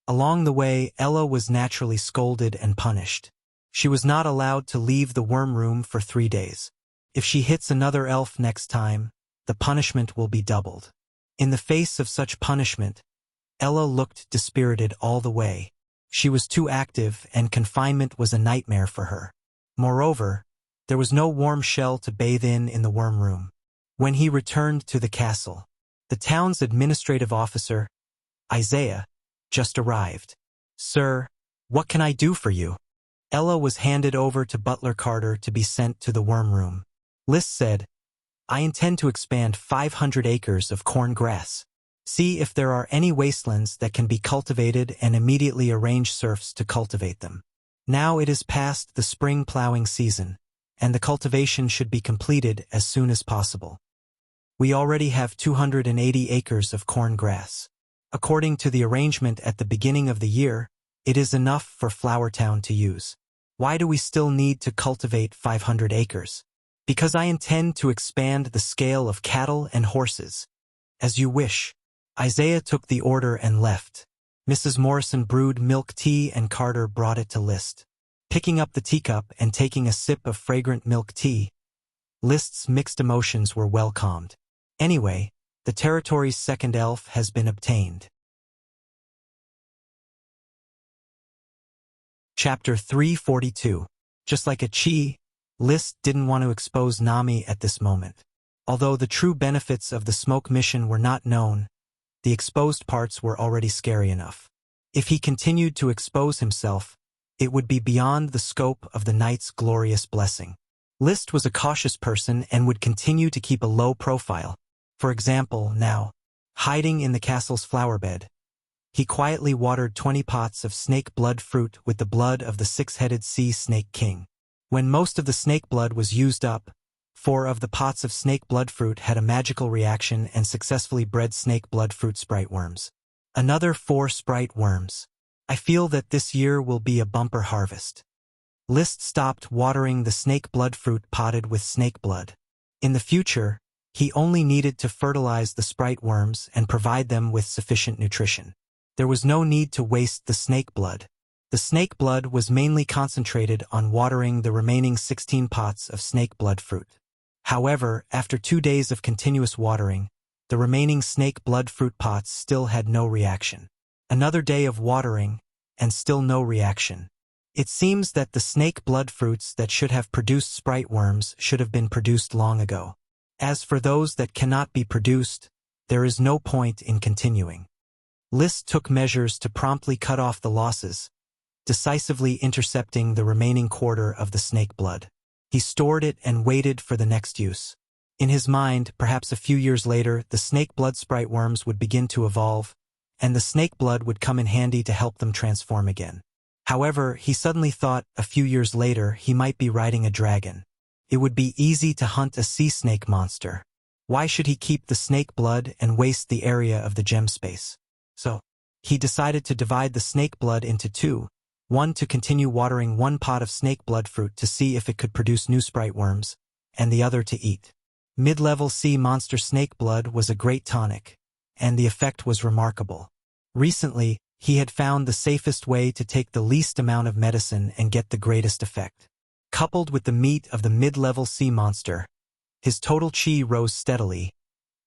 Along the way, Ella was naturally scolded and punished. She was not allowed to leave the worm room for 3 days. If she hits another elf next time, the punishment will be doubled. In the face of such punishment, Ella looked dispirited all the way. She was too active, and confinement was a nightmare for her. Moreover, there was no warm shell to bathe in the worm room. When he returned to the castle, the town's administrative officer, Isaiah, just arrived. Sir, what can I do for you? Ella was handed over to Butler Carter to be sent to the worm room. List said, I intend to expand 500 acres of corn grass. See if there are any wastelands that can be cultivated and immediately arrange serfs to cultivate them. Now it is past the spring plowing season, and the cultivation should be completed as soon as possible. We already have 280 acres of corn grass. According to the arrangement at the beginning of the year, it is enough for Flowertown to use. Why do we still need to cultivate 500 acres? Because I intend to expand the scale of cattle and horses. As you wish. Isaiah took the order and left. Mrs. Morrison brewed milk tea and Carter brought it to List. Picking up the teacup and taking a sip of fragrant milk tea, List's mixed emotions were well calmed. Anyway, the territory's second elf has been obtained. Chapter 342. Just like Achi, List didn't want to expose Nami at this moment. Although the true benefits of the smoke mission were not known, the exposed parts were already scary enough. If he continued to expose himself, it would be beyond the scope of the knight's glorious blessing. List was a cautious person and would continue to keep a low profile. For example, now, hiding in the castle's flower bed, he quietly watered 20 pots of snake blood fruit with the blood of the six-headed sea snake king. When most of the snake blood was used up, 4 of the pots of snake blood fruit had a magical reaction and successfully bred snake blood fruit sprite worms. Another 4 sprite worms. I feel that this year will be a bumper harvest. List stopped watering the snake blood fruit potted with snake blood. In the future, he only needed to fertilize the sprite worms and provide them with sufficient nutrition. There was no need to waste the snake blood. The snake blood was mainly concentrated on watering the remaining 16 pots of snake blood fruit. However, after 2 days of continuous watering, the remaining snake blood fruit pots still had no reaction. Another day of watering, and still no reaction. It seems that the snake blood fruits that should have produced sprite worms should have been produced long ago. As for those that cannot be produced, there is no point in continuing. List took measures to promptly cut off the losses, decisively intercepting the remaining quarter of the snake blood. He stored it and waited for the next use. In his mind, perhaps a few years later, the snake blood sprite worms would begin to evolve, and the snake blood would come in handy to help them transform again. However, he suddenly thought a few years later he might be riding a dragon. It would be easy to hunt a sea snake monster. Why should he keep the snake blood and waste the area of the gem space? So, he decided to divide the snake blood into 2. One to continue watering 1 pot of snake blood fruit to see if it could produce new sprite worms, and the other to eat. Mid-level sea monster snake blood was a great tonic, and the effect was remarkable. Recently, he had found the safest way to take the least amount of medicine and get the greatest effect. Coupled with the meat of the mid-level sea monster, his total chi rose steadily,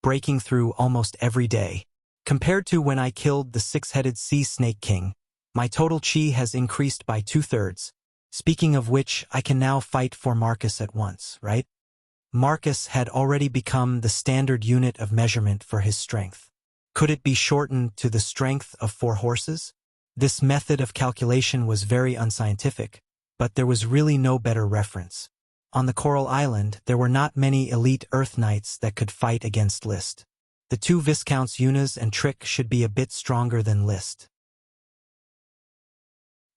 breaking through almost every day. Compared to when I killed the six-headed sea snake king, my total chi has increased by 2/3. Speaking of which, I can now fight for Marcus at once, right? Marcus had already become the standard unit of measurement for his strength. Could it be shortened to the strength of 4 horses? This method of calculation was very unscientific, but there was really no better reference. On the Coral Island, there were not many elite Earth Knights that could fight against List. The 2 Viscounts Yunus and Trick should be a bit stronger than List.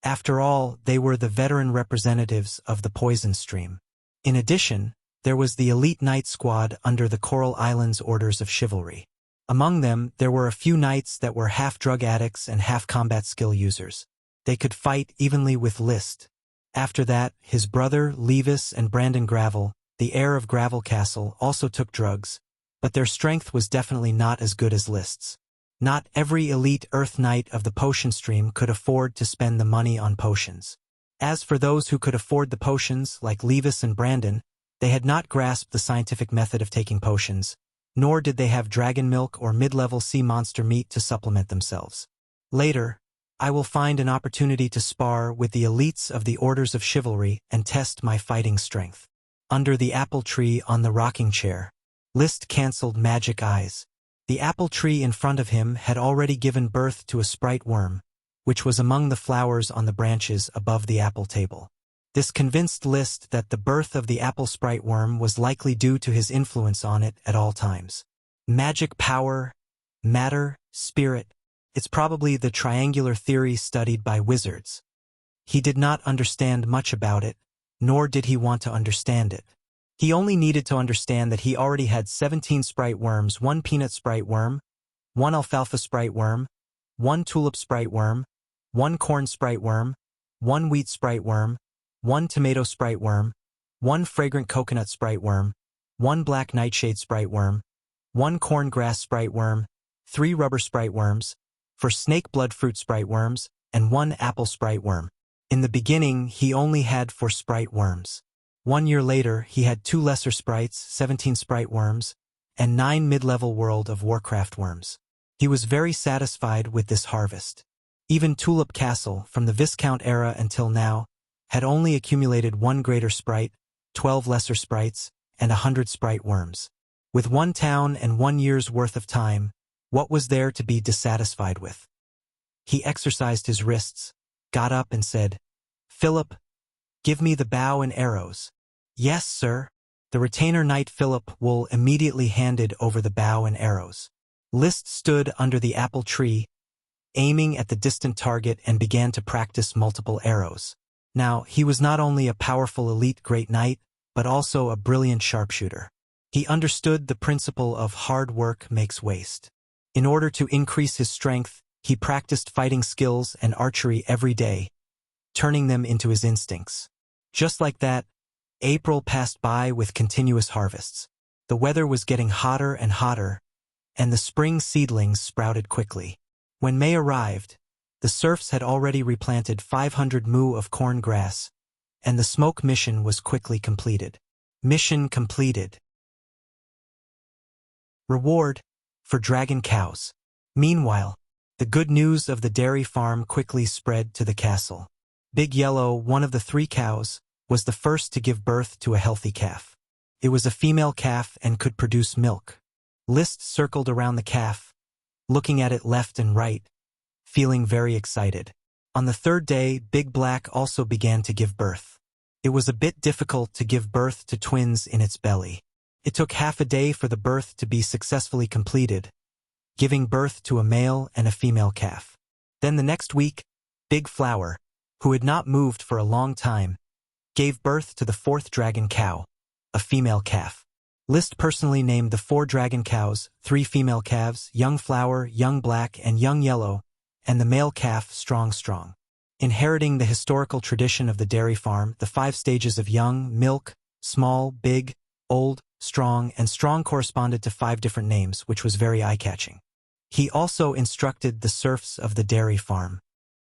After all, they were the veteran representatives of the Poison Stream. In addition, there was the elite knight squad under the Coral Islands Orders of Chivalry. Among them, there were a few knights that were half drug addicts and half combat skill users. They could fight evenly with List. After that, his brother, Levis, and Brandon Gravel, the heir of Gravel Castle, also took drugs, but their strength was definitely not as good as List's. Not every elite Earth Knight of the Potion Stream could afford to spend the money on potions. As for those who could afford the potions, like Levis and Brandon, they had not grasped the scientific method of taking potions, nor did they have dragon milk or mid-level sea monster meat to supplement themselves. Later, I will find an opportunity to spar with the elites of the Orders of Chivalry and test my fighting strength. Under the apple tree on the rocking chair, List cancelled magic eyes. The apple tree in front of him had already given birth to a sprite worm, which was among the flowers on the branches above the apple table. This convinced List that the birth of the apple sprite worm was likely due to his influence on it at all times. Magic power, matter, spirit, it's probably the triangular theory studied by wizards. He did not understand much about it, nor did he want to understand it. He only needed to understand that he already had 17 sprite worms, 1 peanut sprite worm, 1 alfalfa sprite worm, 1 tulip sprite worm, 1 corn sprite worm, 1 wheat sprite worm, 1 tomato sprite worm, 1 fragrant coconut sprite worm, 1 black nightshade sprite worm, 1 corn grass sprite worm, 3 rubber sprite worms, 4 snake blood fruit sprite worms, and 1 apple sprite worm. In the beginning, he only had 4 sprite worms. 1 year later, he had 2 lesser sprites, 17 sprite worms, and 9 mid-level World of Warcraft worms. He was very satisfied with this harvest. Even Tulip Castle, from the Viscount era until now, had only accumulated 1 greater sprite, 12 lesser sprites, and 100 sprite worms. With 1 town and 1 year's worth of time, what was there to be dissatisfied with? He exercised his wrists, got up and said, "Philip, give me the bow and arrows." "Yes, sir." The retainer knight Philip Wool immediately handed over the bow and arrows. List stood under the apple tree, aiming at the distant target, and began to practice multiple arrows. Now, he was not only a powerful elite great knight, but also a brilliant sharpshooter. He understood the principle of hard work makes waste. In order to increase his strength, he practiced fighting skills and archery every day, turning them into his instincts. Just like that, April passed by with continuous harvests. The weather was getting hotter and hotter, and the spring seedlings sprouted quickly. When May arrived, the serfs had already replanted 500 mu of corn grass, and the smoke mission was quickly completed. Mission completed. Reward for dragon cows. Meanwhile, the good news of the dairy farm quickly spread to the castle. Big Yellow, one of the 3 cows, was the first to give birth to a healthy calf. It was a female calf and could produce milk. List circled around the calf, looking at it left and right, feeling very excited. On the 3rd day, Big Black also began to give birth. It was a bit difficult to give birth to twins in its belly. It took half a day for the birth to be successfully completed, giving birth to a male and a female calf. Then the next week, Big Flower, who had not moved for a long time, gave birth to the 4th dragon cow, a female calf. List personally named the 4 dragon cows, 3 female calves, Young Flower, Young Black, and Young Yellow, and the male calf Strong. Inheriting the historical tradition of the dairy farm, the 5 stages of young, milk, small, big, old, strong, and strong corresponded to 5 different names, which was very eye-catching. He also instructed the serfs of the dairy farm.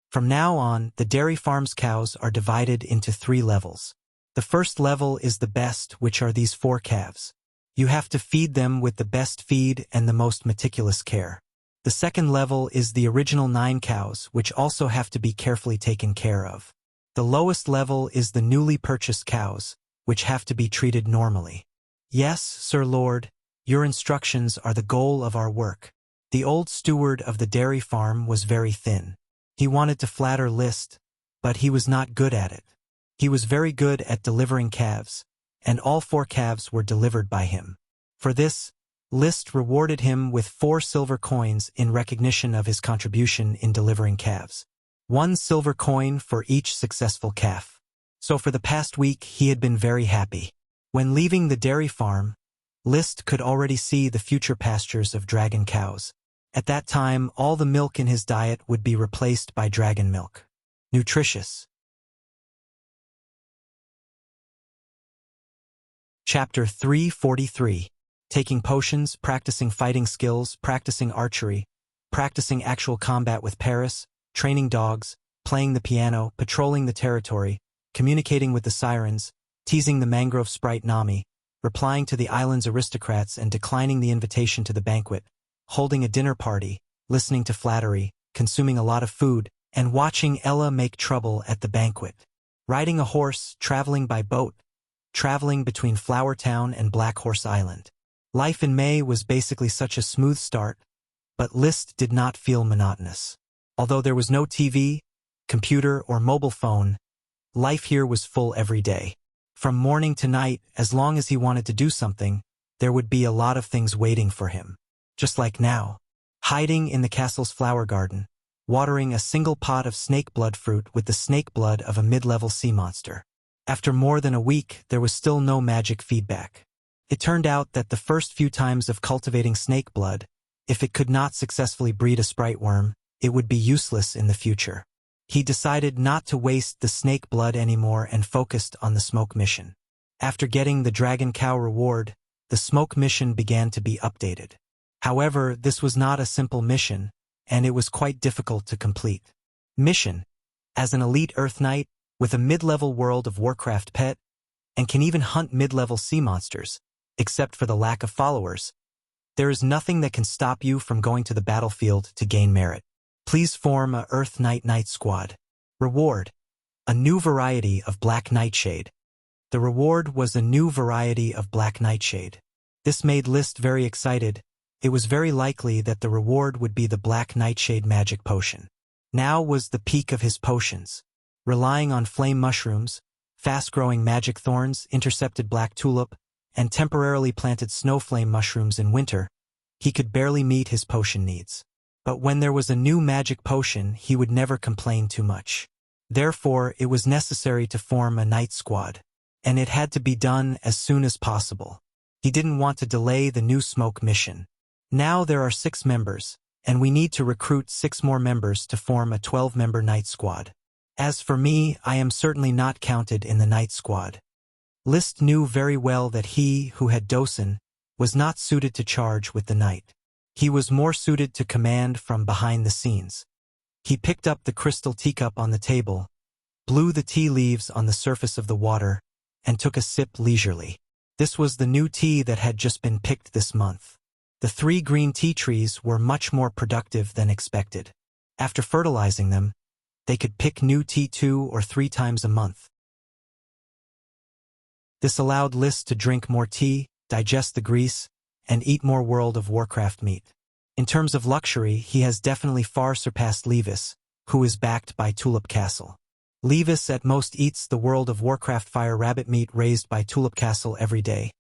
From now on, the dairy farm's cows are divided into 3 levels. The first level is the best, which are these 4 calves. You have to feed them with the best feed and the most meticulous care. The second level is the original 9 cows, which also have to be carefully taken care of. The lowest level is the newly purchased cows, which have to be treated normally. Yes, Sir Lord, your instructions are the goal of our work. The old steward of the dairy farm was very thin. He wanted to flatter List, but he was not good at it. He was very good at delivering calves, and all 4 calves were delivered by him. For this, List rewarded him with 4 silver coins in recognition of his contribution in delivering calves. 1 silver coin for each successful calf. So for the past week he had been very happy. When leaving the dairy farm, List could already see the future pastures of dragon cows. At that time, all the milk in his diet would be replaced by dragon milk. Nutritious. Chapter 343. Taking potions, practicing fighting skills, practicing archery, practicing actual combat with Paris, training dogs, playing the piano, patrolling the territory, communicating with the sirens, teasing the mangrove sprite Nami, replying to the island's aristocrats and declining the invitation to the banquet, holding a dinner party, listening to flattery, consuming a lot of food, and watching Ella make trouble at the banquet. Riding a horse, traveling by boat, traveling between Flower Town and Black Horse Island. Life in May was basically such a smooth start, but List did not feel monotonous. Although there was no TV, computer, or mobile phone, life here was full every day. From morning to night, as long as he wanted to do something, there would be a lot of things waiting for him. Just like now, hiding in the castle's flower garden, watering a single pot of snake blood fruit with the snake blood of a mid-level sea monster. After more than a week, there was still no magic feedback. It turned out that the first few times of cultivating snake blood, if it could not successfully breed a sprite worm, it would be useless in the future. He decided not to waste the snake blood anymore and focused on the smoke mission. After getting the dragon cow reward, the smoke mission began to be updated. However, this was not a simple mission, and it was quite difficult to complete. Mission: as an elite Earth Knight, with a mid-level World of Warcraft pet, and can even hunt mid-level sea monsters, except for the lack of followers, there is nothing that can stop you from going to the battlefield to gain merit. Please form a Earth Knight squad. Reward: a new variety of black nightshade. The reward was a new variety of black nightshade. This made List very excited. It was very likely that the reward would be the black nightshade magic potion. Now was the peak of his potions. Relying on flame mushrooms, fast-growing magic thorns, intercepted black tulip, and temporarily planted snowflame mushrooms in winter, he could barely meet his potion needs. But when there was a new magic potion, he would never complain too much. Therefore, it was necessary to form a night squad, and it had to be done as soon as possible. He didn't want to delay the new smoke mission. Now there are 6 members, and we need to recruit 6 more members to form a 12-member night squad. As for me, I am certainly not counted in the night squad. List knew very well that he, who had Dosen, was not suited to charge with the night. He was more suited to command from behind the scenes. He picked up the crystal teacup on the table, blew the tea leaves on the surface of the water, and took a sip leisurely. This was the new tea that had just been picked this month. The 3 green tea trees were much more productive than expected. After fertilizing them, they could pick new tea 2 or 3 times a month. This allowed List to drink more tea, digest the grease, and eat more World of Warcraft meat. In terms of luxury, he has definitely far surpassed Levis, who is backed by Tulip Castle. Levis at most eats the World of Warcraft fire rabbit meat raised by Tulip Castle every day,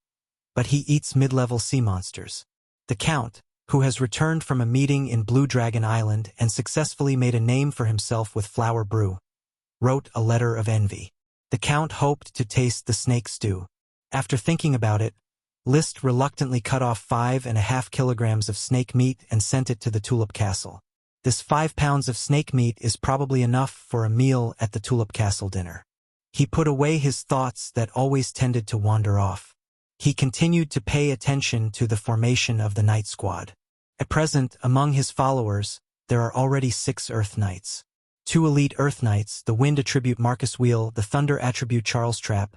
but he eats mid-level sea monsters. The Count, who has returned from a meeting in Blue Dragon Island and successfully made a name for himself with flower brew, wrote a letter of envy. The Count hoped to taste the snake stew. After thinking about it, List reluctantly cut off 5.5 kilograms of snake meat and sent it to the Tulip Castle. This 5 pounds of snake meat is probably enough for a meal at the Tulip Castle dinner. He put away his thoughts that always tended to wander off. He continued to pay attention to the formation of the night squad. At present, among his followers, there are already 6 Earth Knights. 2 elite Earth Knights, the Wind attribute Marcus Wheel, the Thunder attribute Charles Trapp.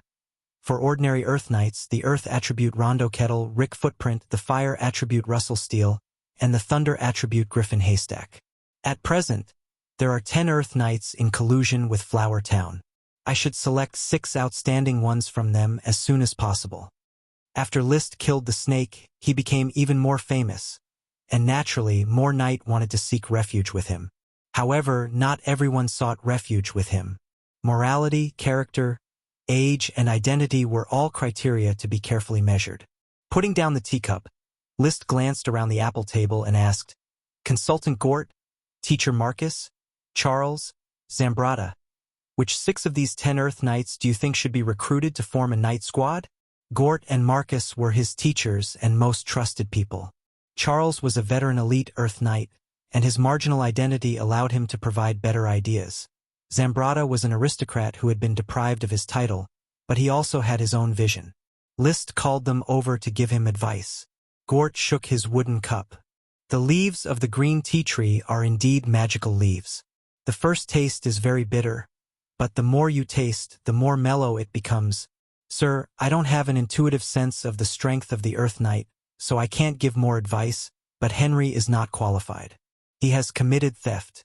For ordinary Earth Knights, the Earth attribute Rondo Kettle, Rick Footprint, the Fire attribute Russell Steele, and the Thunder attribute Griffin Haystack. At present, there are 10 Earth Knights in collusion with Flower Town. I should select 6 outstanding ones from them as soon as possible. After List killed the snake, he became even more famous, and naturally, more Knight wanted to seek refuge with him. However, not everyone sought refuge with him. Morality, character, age, and identity were all criteria to be carefully measured. Putting down the teacup, List glanced around the apple table and asked, Consultant Gort, Teacher Marcus, Charles, Zambrata, which 6 of these 10 Earth Knights do you think should be recruited to form a Knight squad? Gort and Marcus were his teachers and most trusted people. Charles was a veteran elite Earth Knight, and his marginal identity allowed him to provide better ideas. Zambrata was an aristocrat who had been deprived of his title, but he also had his own vision. List called them over to give him advice. Gort shook his wooden cup. The leaves of the green tea tree are indeed magical leaves. The first taste is very bitter, but the more you taste, the more mellow it becomes. Sir, I don't have an intuitive sense of the strength of the Earth Knight, so I can't give more advice, but Henry is not qualified. He has committed theft.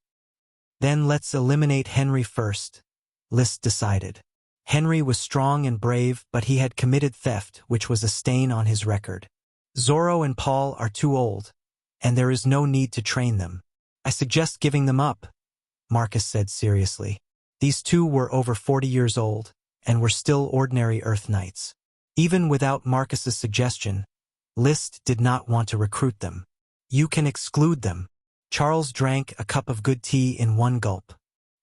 Then let's eliminate Henry first, List decided. Henry was strong and brave, but he had committed theft, which was a stain on his record. Zorro and Paul are too old, and there is no need to train them. I suggest giving them up, Marcus said seriously. These 2 were over 40 years old, and were still ordinary Earth Knights. Even without Marcus's suggestion, List did not want to recruit them. You can exclude them. Charles drank a cup of good tea in one gulp.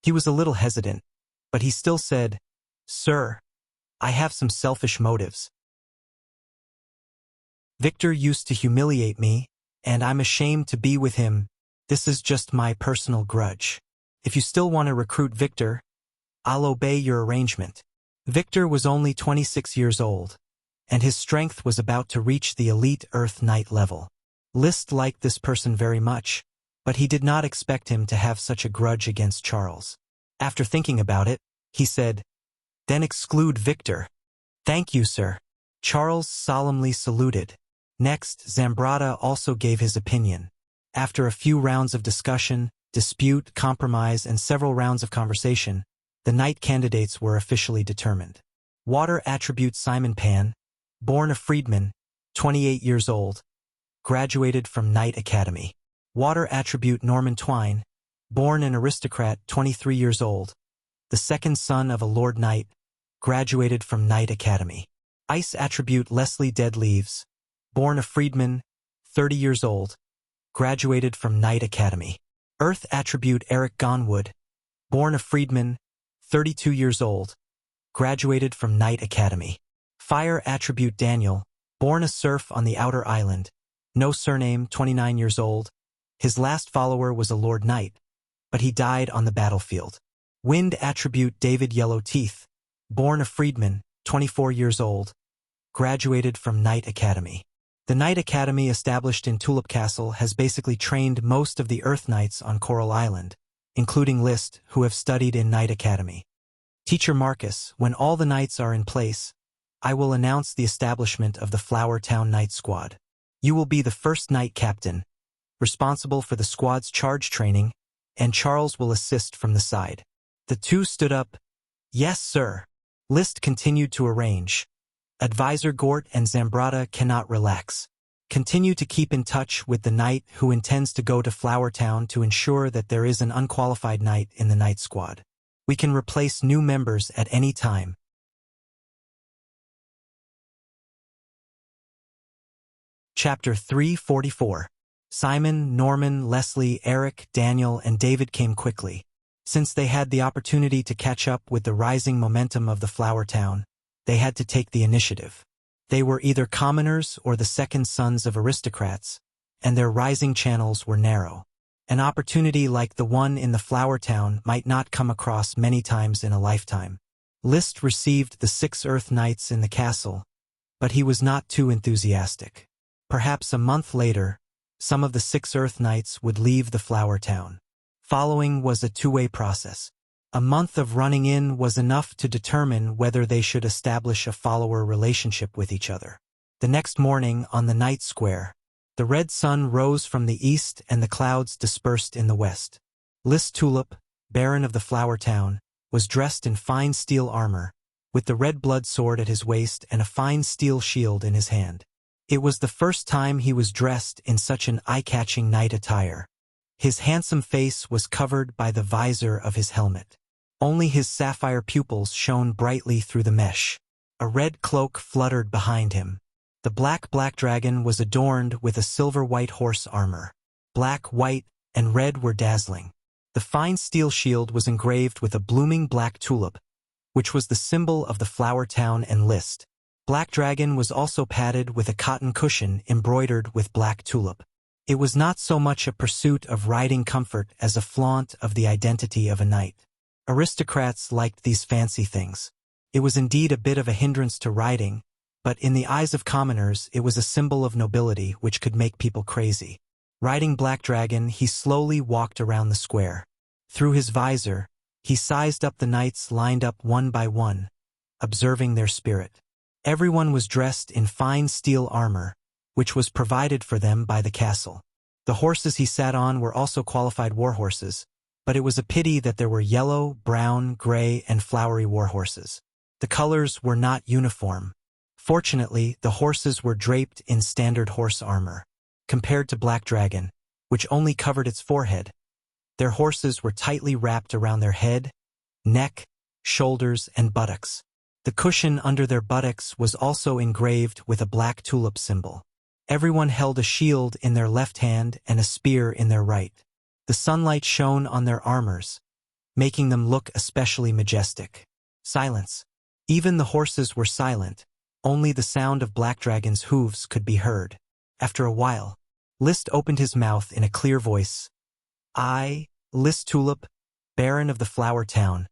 He was a little hesitant, but he still said, Sir, I have some selfish motives. Victor used to humiliate me, and I'm ashamed to be with him. This is just my personal grudge. If you still want to recruit Victor, I'll obey your arrangement. Victor was only 26 years old, and his strength was about to reach the elite Earth Knight level. List liked this person very much, but he did not expect him to have such a grudge against Charles. After thinking about it, he said, Then exclude Victor. Thank you, sir. Charles solemnly saluted. Next, Zambrata also gave his opinion. After a few rounds of discussion, dispute, compromise, and several rounds of conversation, the Knight candidates were officially determined. Water attribute Simon Pan, born a freedman, 28 years old, graduated from Knight Academy. Water attribute Norman Twine, born an aristocrat, 23 years old, the second son of a Lord Knight, graduated from Knight Academy. Ice attribute Leslie Deadleaves, born a freedman, 30 years old, graduated from Knight Academy. Earth attribute Eric Gonwood, born a freedman, 32 years old, graduated from Knight Academy. Fire attribute Daniel, born a serf on the outer island, no surname, 29 years old. His last follower was a Lord Knight, but he died on the battlefield. Wind attribute David Yellowteeth, born a freedman, 24 years old, graduated from Knight Academy. The Knight Academy established in Tulip Castle has basically trained most of the Earth Knights on Coral Island, including List, who have studied in Knight Academy. Teacher Marcus, when all the Knights are in place, I will announce the establishment of the Flower Town Knight Squad. You will be the first Knight Captain, responsible for the squad's charge training, and Charles will assist from the side. The 2 stood up. Yes, sir. List continued to arrange. Advisor Gort and Zambrata cannot relax. Continue to keep in touch with the Knight who intends to go to Flower Town to ensure that there is an unqualified Knight in the Knight Squad. We can replace new members at any time. Chapter 344. Simon, Norman, Leslie, Eric, Daniel, and David came quickly. Since they had the opportunity to catch up with the rising momentum of the Flower Town, they had to take the initiative. They were either commoners or the second sons of aristocrats, and their rising channels were narrow. An opportunity like the one in the Flower Town might not come across many times in a lifetime. List received the 6 Earth Knights in the castle, but he was not too enthusiastic. Perhaps a month later, some of the 6 Earth Knights would leave the Flower Town. Following was a two-way process. A month of running in was enough to determine whether they should establish a follower relationship with each other. The next morning, on the night square, the red sun rose from the east and the clouds dispersed in the west. List Tulip, Baron of the Flower Town, was dressed in fine steel armor, with the red blood sword at his waist and a fine steel shield in his hand. It was the first time he was dressed in such an eye-catching night attire. His handsome face was covered by the visor of his helmet. Only his sapphire pupils shone brightly through the mesh. A red cloak fluttered behind him. The black dragon was adorned with a silver-white horse armor. Black, white, and red were dazzling. The fine steel shield was engraved with a blooming black tulip, which was the symbol of the Flower Town and List. Black Dragon was also padded with a cotton cushion embroidered with black tulip. It was not so much a pursuit of riding comfort as a flaunt of the identity of a knight. Aristocrats liked these fancy things. It was indeed a bit of a hindrance to riding, but in the eyes of commoners it was a symbol of nobility which could make people crazy. Riding Black Dragon, he slowly walked around the square. Through his visor, he sized up the knights lined up one by one, observing their spirit. Everyone was dressed in fine steel armor, which was provided for them by the castle. The horses he sat on were also qualified war horses, but it was a pity that there were yellow, brown, gray, and flowery war horses. The colors were not uniform. Fortunately, the horses were draped in standard horse armor. Compared to Black Dragon, which only covered its forehead, their horses were tightly wrapped around their head, neck, shoulders, and buttocks. The cushion under their buttocks was also engraved with a black tulip symbol. Everyone held a shield in their left hand and a spear in their right. The sunlight shone on their armors, making them look especially majestic. Silence. Even the horses were silent. Only the sound of Black Dragon's hooves could be heard. After a while, List opened his mouth in a clear voice. I, List Tulip, Baron of the Flower Town,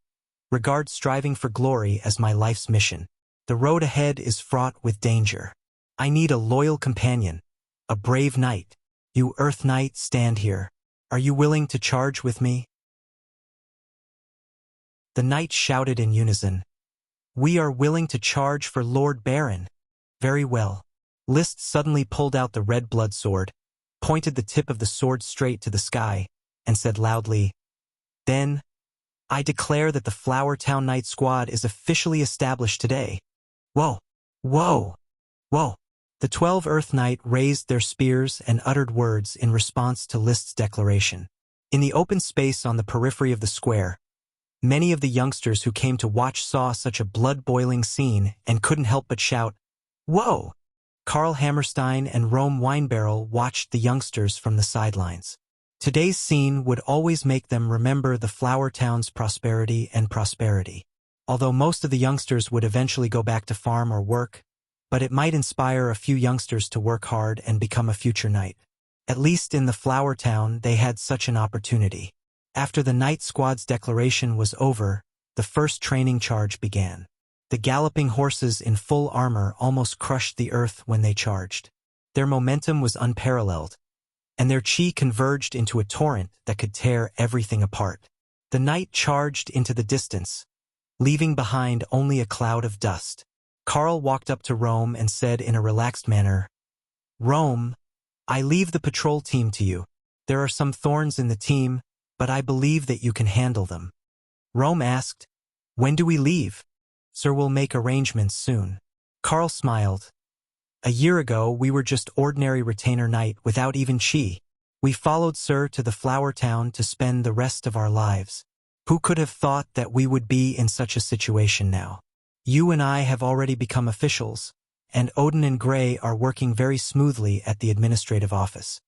regard striving for glory as my life's mission. The road ahead is fraught with danger. I need a loyal companion, a brave knight. You Earth Knight, stand here. Are you willing to charge with me? The knights shouted in unison. We are willing to charge for Lord Baron. Very well. List suddenly pulled out the red blood sword, pointed the tip of the sword straight to the sky, and said loudly, Then, I declare that the Flower Town Knight Squad is officially established today. Whoa! Whoa! Whoa! The 12 Earth Knight raised their spears and uttered words in response to List's declaration. In the open space on the periphery of the square, many of the youngsters who came to watch saw such a blood-boiling scene and couldn't help but shout, Whoa! Karl Hammerstein and Rome Winebarrel watched the youngsters from the sidelines. Today's scene would always make them remember the Flower Town's prosperity. Although most of the youngsters would eventually go back to farm or work, but it might inspire a few youngsters to work hard and become a future knight. At least in the Flower Town they had such an opportunity. After the Knight Squad's declaration was over, the first training charge began. The galloping horses in full armor almost crushed the earth when they charged. Their momentum was unparalleled, and their chi converged into a torrent that could tear everything apart. The knight charged into the distance, leaving behind only a cloud of dust. Karl walked up to Rome and said in a relaxed manner, Rome, I leave the patrol team to you. There are some thorns in the team, but I believe that you can handle them. Rome asked, When do we leave? Sir, we'll make arrangements soon. Karl smiled. A year ago, we were just ordinary retainer knight without even chi. We followed Sir to the Flower Town to spend the rest of our lives. Who could have thought that we would be in such a situation now? You and I have already become officials, and Odin and Gray are working very smoothly at the administrative office.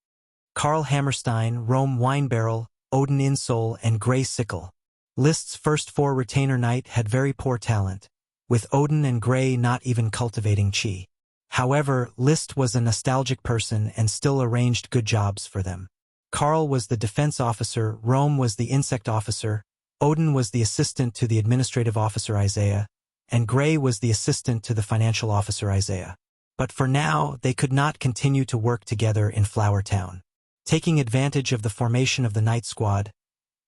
Karl Hammerstein, Rome Winebarrel, Odin Insole, and Gray Sickle. List's first 4 retainer knight had very poor talent, with Odin and Gray not even cultivating chi. However, List was a nostalgic person and still arranged good jobs for them. Karl was the defense officer, Rome was the insect officer, Odin was the assistant to the administrative officer Isaiah, and Gray was the assistant to the financial officer Isaiah. But for now, they could not continue to work together in Flower Town. Taking advantage of the formation of the night squad,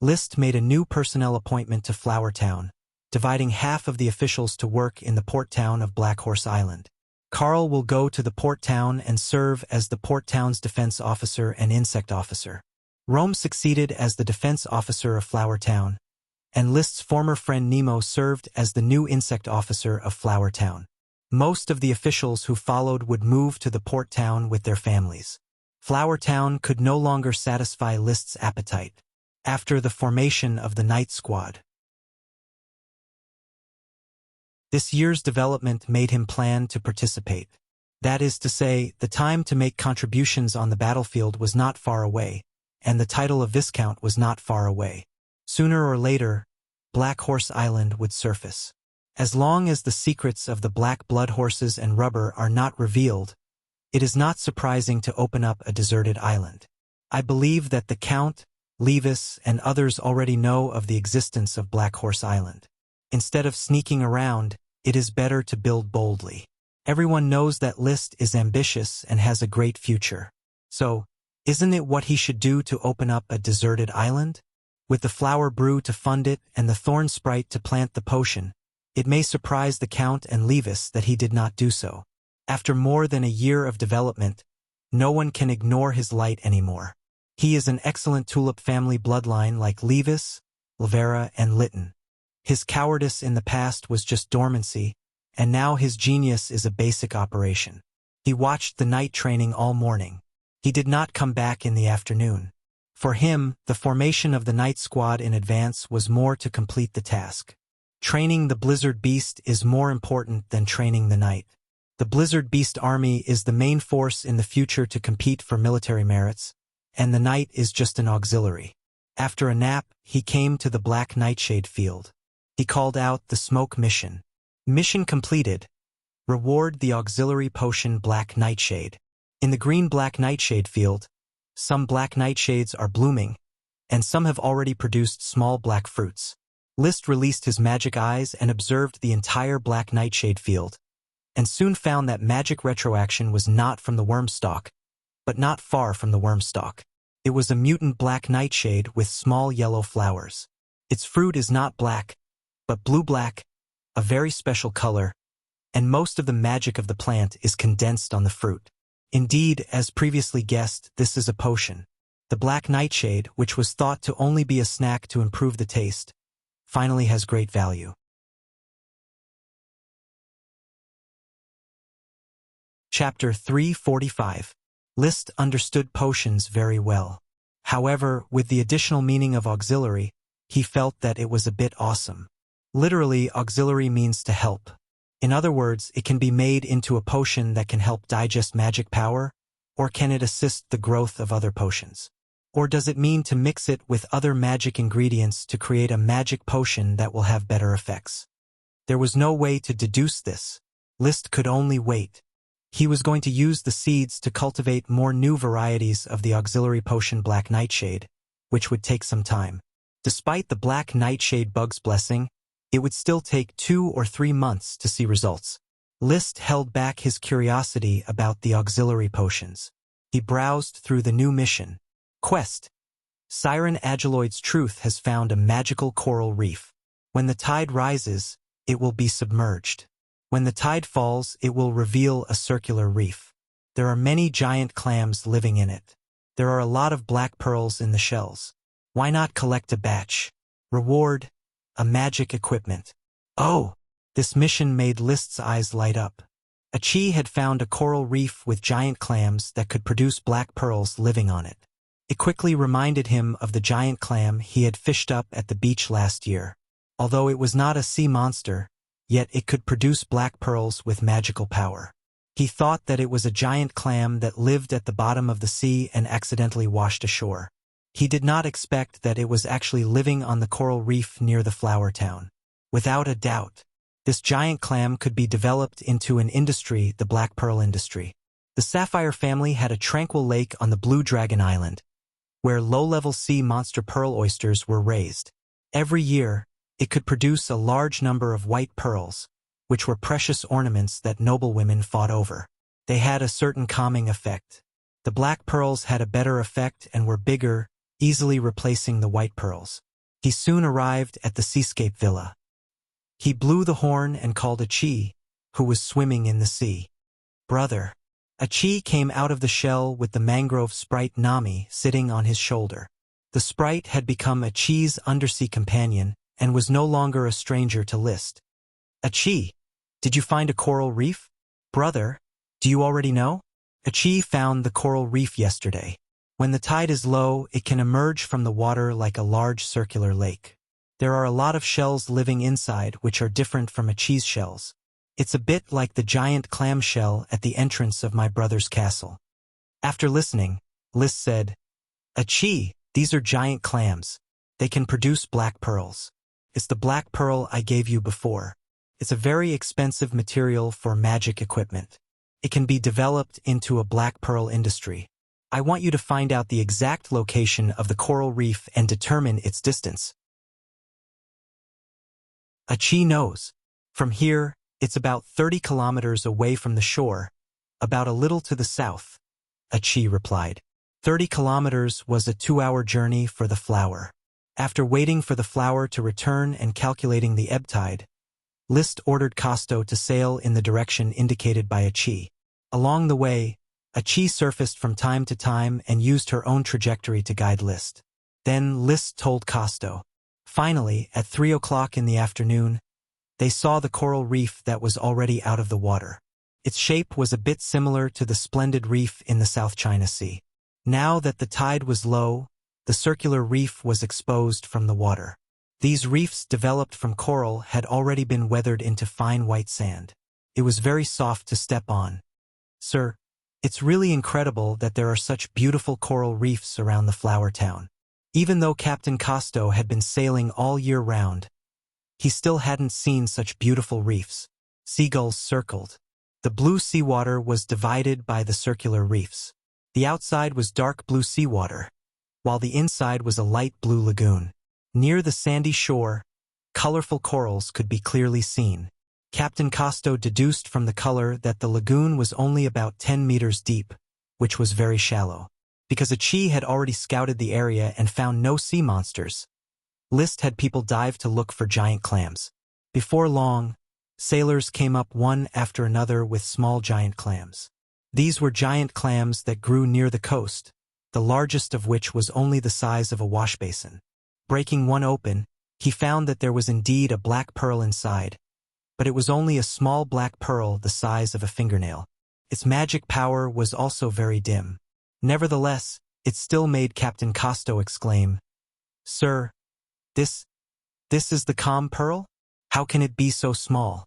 List made a new personnel appointment to Flower Town, dividing half of the officials to work in the port town of Black Horse Island. Carl will go to the port town and serve as the port town's defense officer and insect officer. Rome succeeded as the defense officer of Flower Town, and List's former friend Nemo served as the new insect officer of Flower Town. Most of the officials who followed would move to the port town with their families. Flower Town could no longer satisfy List's appetite after the formation of the night squad. This year's development made him plan to participate. That is to say, the time to make contributions on the battlefield was not far away, and the title of Viscount was not far away. Sooner or later, Black Horse Island would surface. As long as the secrets of the black blood horses and rubber are not revealed, it is not surprising to open up a deserted island. I believe that the Count, Levis, and others already know of the existence of Black Horse Island. Instead of sneaking around, it is better to build boldly. Everyone knows that List is ambitious and has a great future. So, isn't it what he should do to open up a deserted island? With the flower brew to fund it and the thorn sprite to plant the potion, it may surprise the Count and Levis that he did not do so. After more than a year of development, no one can ignore his light anymore. He is an excellent tulip family bloodline like Levis, Lavera, and Lytton. His cowardice in the past was just dormancy, and now his genius is a basic operation. He watched the night training all morning. He did not come back in the afternoon. For him, the formation of the night squad in advance was more to complete the task. Training the Blizzard Beast is more important than training the night. The Blizzard Beast army is the main force in the future to compete for military merits, and the night is just an auxiliary. After a nap, he came to the Black Nightshade field. He called out the smoke mission. Mission completed. Reward the auxiliary potion Black Nightshade. In the green Black Nightshade field, some Black Nightshades are blooming, and some have already produced small black fruits. List released his magic eyes and observed the entire Black Nightshade field, and soon found that magic retroaction was not from the worm stalk, but not far from the worm stalk. It was a mutant Black Nightshade with small yellow flowers. Its fruit is not black, but blue-black, a very special color, and most of the magic of the plant is condensed on the fruit. Indeed, as previously guessed, this is a potion. The Black Nightshade, which was thought to only be a snack to improve the taste, finally has great value. Chapter 345. List understood potions very well. However, with the additional meaning of auxiliary, he felt that it was a bit awesome. Literally, auxiliary means to help. In other words, it can be made into a potion that can help digest magic power, or can it assist the growth of other potions? Or does it mean to mix it with other magic ingredients to create a magic potion that will have better effects? There was no way to deduce this. List could only wait. He was going to use the seeds to cultivate more new varieties of the auxiliary potion Black Nightshade, which would take some time. Despite the Black Nightshade bug's blessing, it would still take 2 or 3 months to see results. List held back his curiosity about the auxiliary potions. He browsed through the new mission. Quest. Siren Agiloid's truth has found a magical coral reef. When the tide rises, it will be submerged. When the tide falls, it will reveal a circular reef. There are many giant clams living in it. There are a lot of black pearls in the shells. Why not collect a batch? Reward. A magic equipment. Oh! This mission made List's eyes light up. Achi had found a coral reef with giant clams that could produce black pearls living on it. It quickly reminded him of the giant clam he had fished up at the beach last year. Although it was not a sea monster, yet it could produce black pearls with magical power. He thought that it was a giant clam that lived at the bottom of the sea and accidentally washed ashore. He did not expect that it was actually living on the coral reef near the flower town. Without a doubt, this giant clam could be developed into an industry, the black pearl industry. The Sapphire family had a tranquil lake on the Blue Dragon Island, where low-level sea monster pearl oysters were raised. Every year, it could produce a large number of white pearls, which were precious ornaments that noblewomen fought over. They had a certain calming effect. The black pearls had a better effect and were bigger, easily replacing the white pearls. He soon arrived at the seascape villa. He blew the horn and called Achi, who was swimming in the sea. "Brother." Achi came out of the shell with the mangrove sprite Nami sitting on his shoulder. The sprite had become Achi's undersea companion and was no longer a stranger to List. "Achi, did you find a coral reef?" "Brother, do you already know?" "Achi found the coral reef yesterday. When the tide is low, it can emerge from the water like a large circular lake. There are a lot of shells living inside which are different from Achi's shells. It's a bit like the giant clam shell at the entrance of my brother's castle." After listening, List said, "Achi, these are giant clams. They can produce black pearls. It's the black pearl I gave you before. It's a very expensive material for magic equipment. It can be developed into a black pearl industry. I want you to find out the exact location of the coral reef and determine its distance." Achi knows. "From here, it's about 30 kilometers away from the shore, about a little to the south," Achi replied. 30 kilometers was a 2-hour journey for the flower. After waiting for the flower to return and calculating the ebb tide, List ordered Costo to sail in the direction indicated by Achi. Along the way, Achi surfaced from time to time and used her own trajectory to guide List. Then List told Costo. Finally, at 3 o'clock in the afternoon, they saw the coral reef that was already out of the water. Its shape was a bit similar to the splendid reef in the South China Sea. Now that the tide was low, the circular reef was exposed from the water. These reefs developed from coral had already been weathered into fine white sand. It was very soft to step on. "Sir, it's really incredible that there are such beautiful coral reefs around the flower town." Even though Captain Costo had been sailing all year round, he still hadn't seen such beautiful reefs. Seagulls circled. The blue seawater was divided by the circular reefs. The outside was dark blue seawater, while the inside was a light blue lagoon. Near the sandy shore, colorful corals could be clearly seen. Captain Costo deduced from the color that the lagoon was only about 10 meters deep, which was very shallow. Because Achi had already scouted the area and found no sea monsters, List had people dive to look for giant clams. Before long, sailors came up one after another with small giant clams. These were giant clams that grew near the coast, the largest of which was only the size of a wash basin. Breaking one open, he found that there was indeed a black pearl inside, but it was only a small black pearl the size of a fingernail. Its magic power was also very dim. Nevertheless, it still made Captain Costo exclaim, "Sir, this is the calm pearl? How can it be so small?"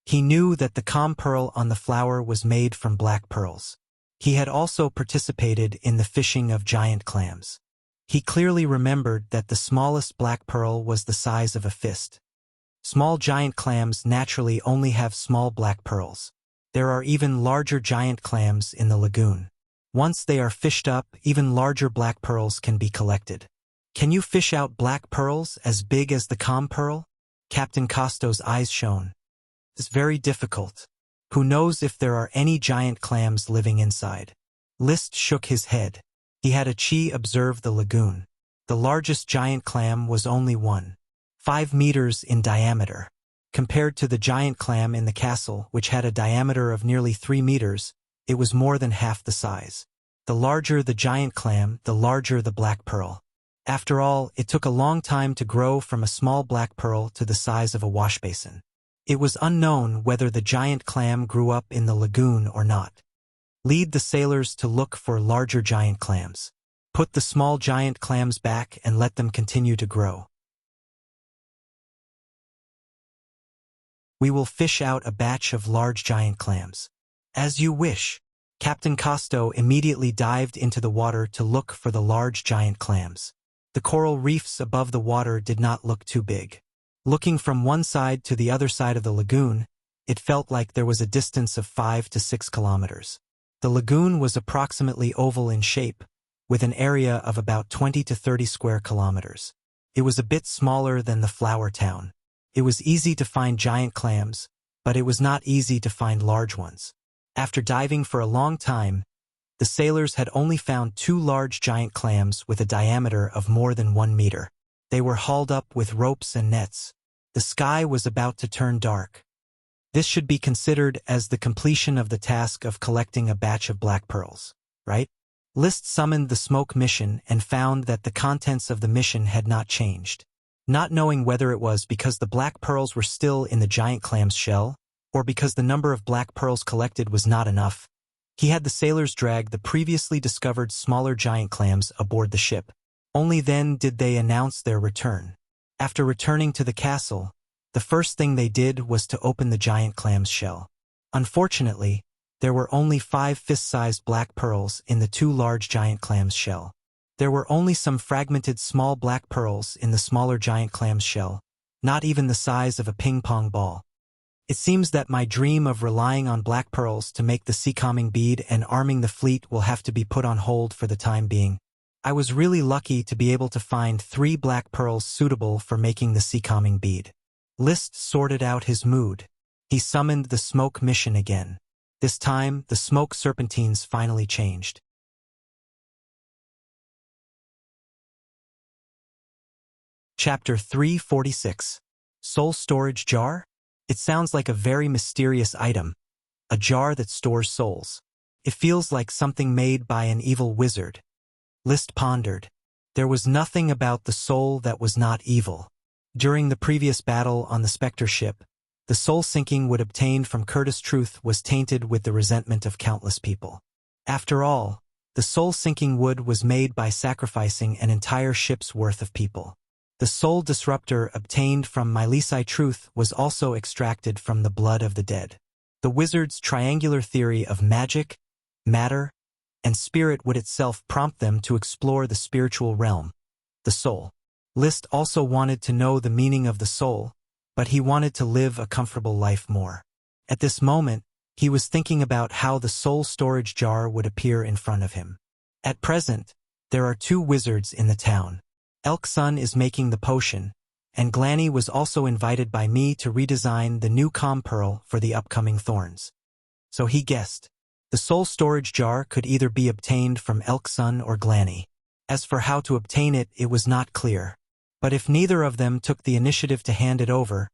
He knew that the calm pearl on the flower was made from black pearls. He had also participated in the fishing of giant clams. He clearly remembered that the smallest black pearl was the size of a fist. Small giant clams naturally only have small black pearls. There are even larger giant clams in the lagoon. Once they are fished up, even larger black pearls can be collected. "Can you fish out black pearls as big as the calm pearl?" Captain Costo's eyes shone. "It's very difficult. Who knows if there are any giant clams living inside?" List shook his head. He had Achi observe the lagoon. The largest giant clam was only 1.5 meters in diameter. Compared to the giant clam in the castle, which had a diameter of nearly 3 meters, it was more than half the size. The larger the giant clam, the larger the black pearl. After all, it took a long time to grow from a small black pearl to the size of a wash basin. It was unknown whether the giant clam grew up in the lagoon or not. Lead the sailors to look for larger giant clams. Put the small giant clams back and let them continue to grow. We will fish out a batch of large giant clams. As you wish. Captain Costo immediately dived into the water to look for the large giant clams. The coral reefs above the water did not look too big. Looking from one side to the other side of the lagoon, it felt like there was a distance of 5 to 6 kilometers. The lagoon was approximately oval in shape, with an area of about 20 to 30 square kilometers. It was a bit smaller than the flower town. It was easy to find giant clams, but it was not easy to find large ones. After diving for a long time, The sailors had only found 2 large giant clams with a diameter of more than 1 meter. They were hauled up with ropes and nets. The sky was about to turn dark. This should be considered as the completion of the task of collecting a batch of black pearls, right? List summoned the smoke mission and found that the contents of the mission had not changed. Not knowing whether it was because the black pearls were still in the giant clam's shell, or because the number of black pearls collected was not enough, he had the sailors drag the previously discovered smaller giant clams aboard the ship. Only then did they announce their return. After returning to the castle, the first thing they did was to open the giant clam's shell. Unfortunately, there were only 5 fist-sized black pearls in the 2 large giant clam's shell. There were only some fragmented small black pearls in the smaller giant clam's shell, not even the size of a ping-pong ball. It seems that my dream of relying on black pearls to make the sea-calming bead and arming the fleet will have to be put on hold for the time being. I was really lucky to be able to find 3 black pearls suitable for making the sea-calming bead. List sorted out his mood. He summoned the smoke mission again. This time, the smoke serpentines finally changed. Chapter 346. Soul Storage Jar? It sounds like a very mysterious item. A jar that stores souls. It feels like something made by an evil wizard. List pondered. There was nothing about the soul that was not evil. During the previous battle on the Spectre ship, the soul-sinking wood obtained from Curtis Truth was tainted with the resentment of countless people. After all, the soul-sinking wood was made by sacrificing an entire ship's worth of people. The soul disruptor obtained from Mylisai Truth was also extracted from the blood of the dead. The wizard's triangular theory of magic, matter, and spirit would itself prompt them to explore the spiritual realm, the soul. List also wanted to know the meaning of the soul, but he wanted to live a comfortable life more. At this moment, he was thinking about how the soul storage jar would appear in front of him. At present, there are 2 wizards in the town. Elk Sun is making the potion, and Glanny was also invited by me to redesign the new calm pearl for the upcoming thorns. So he guessed. The soul storage jar could either be obtained from Elk Sun or Glanny. As for how to obtain it, it was not clear. But if neither of them took the initiative to hand it over,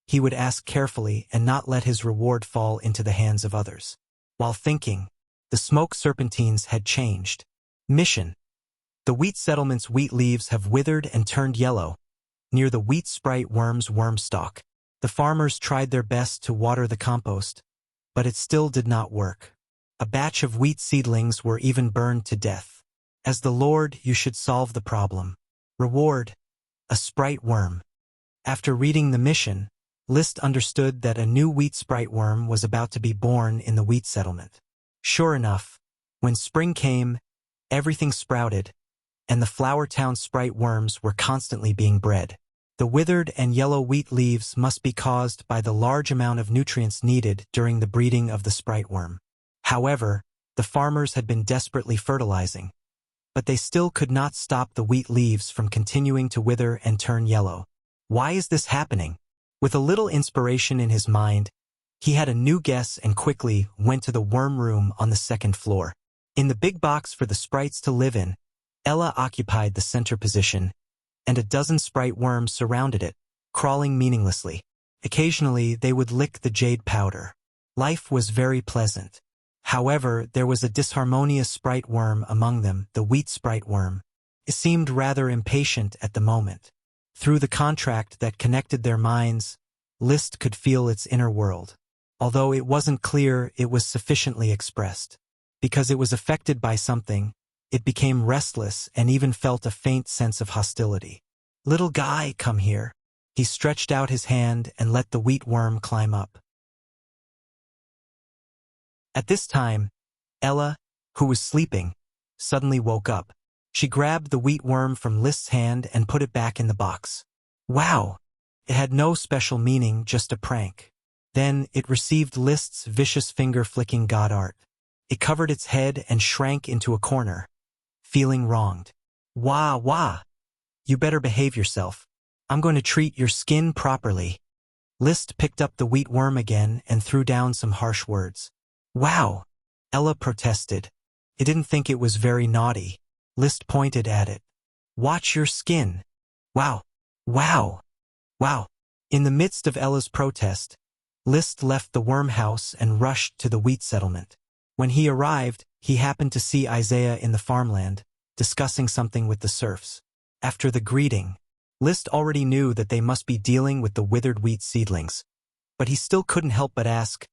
he would ask carefully and not let his reward fall into the hands of others. While thinking, the smoke serpentines had changed. Mission. The wheat settlement's wheat leaves have withered and turned yellow, near the wheat sprite worm's worm stalk. The farmers tried their best to water the compost, but it still did not work. A batch of wheat seedlings were even burned to death. As the Lord, you should solve the problem. Reward: a sprite worm. After reading the mission, List understood that a new wheat sprite worm was about to be born in the wheat settlement. Sure enough, when spring came, everything sprouted, and the Flower Town sprite worms were constantly being bred. The withered and yellow wheat leaves must be caused by the large amount of nutrients needed during the breeding of the sprite worm. However, the farmers had been desperately fertilizing, but they still could not stop the wheat leaves from continuing to wither and turn yellow. Why is this happening? With a little inspiration in his mind, he had a new guess and quickly went to the worm room on the 2nd floor. In the big box for the sprites to live in, Ella occupied the center position, and a dozen sprite worms surrounded it, crawling meaninglessly. Occasionally, they would lick the jade powder. Life was very pleasant. However, there was a disharmonious sprite worm among them, the wheat sprite worm. It seemed rather impatient at the moment. Through the contract that connected their minds, List could feel its inner world. Although it wasn't clear, it was sufficiently expressed. Because it was affected by something, it became restless and even felt a faint sense of hostility. "Little guy, come here." He stretched out his hand and let the wheat worm climb up. At this time, Ella, who was sleeping, suddenly woke up. She grabbed the wheat worm from List's hand and put it back in the box. Wow! It had no special meaning, just a prank. Then it received List's vicious finger-flicking god art. It covered its head and shrank into a corner, feeling wronged. "Wah, wah! You better behave yourself. I'm going to treat your skin properly." List picked up the wheat worm again and threw down some harsh words. "Wow!" Ella protested. It didn't think it was very naughty. List pointed at it. Watch your skin. Wow. Wow. Wow. In the midst of Ella's protest, List left the worm house and rushed to the wheat settlement. When he arrived, he happened to see Isaiah in the farmland, discussing something with the serfs. After the greeting, List already knew that they must be dealing with the withered wheat seedlings. But he still couldn't help but ask,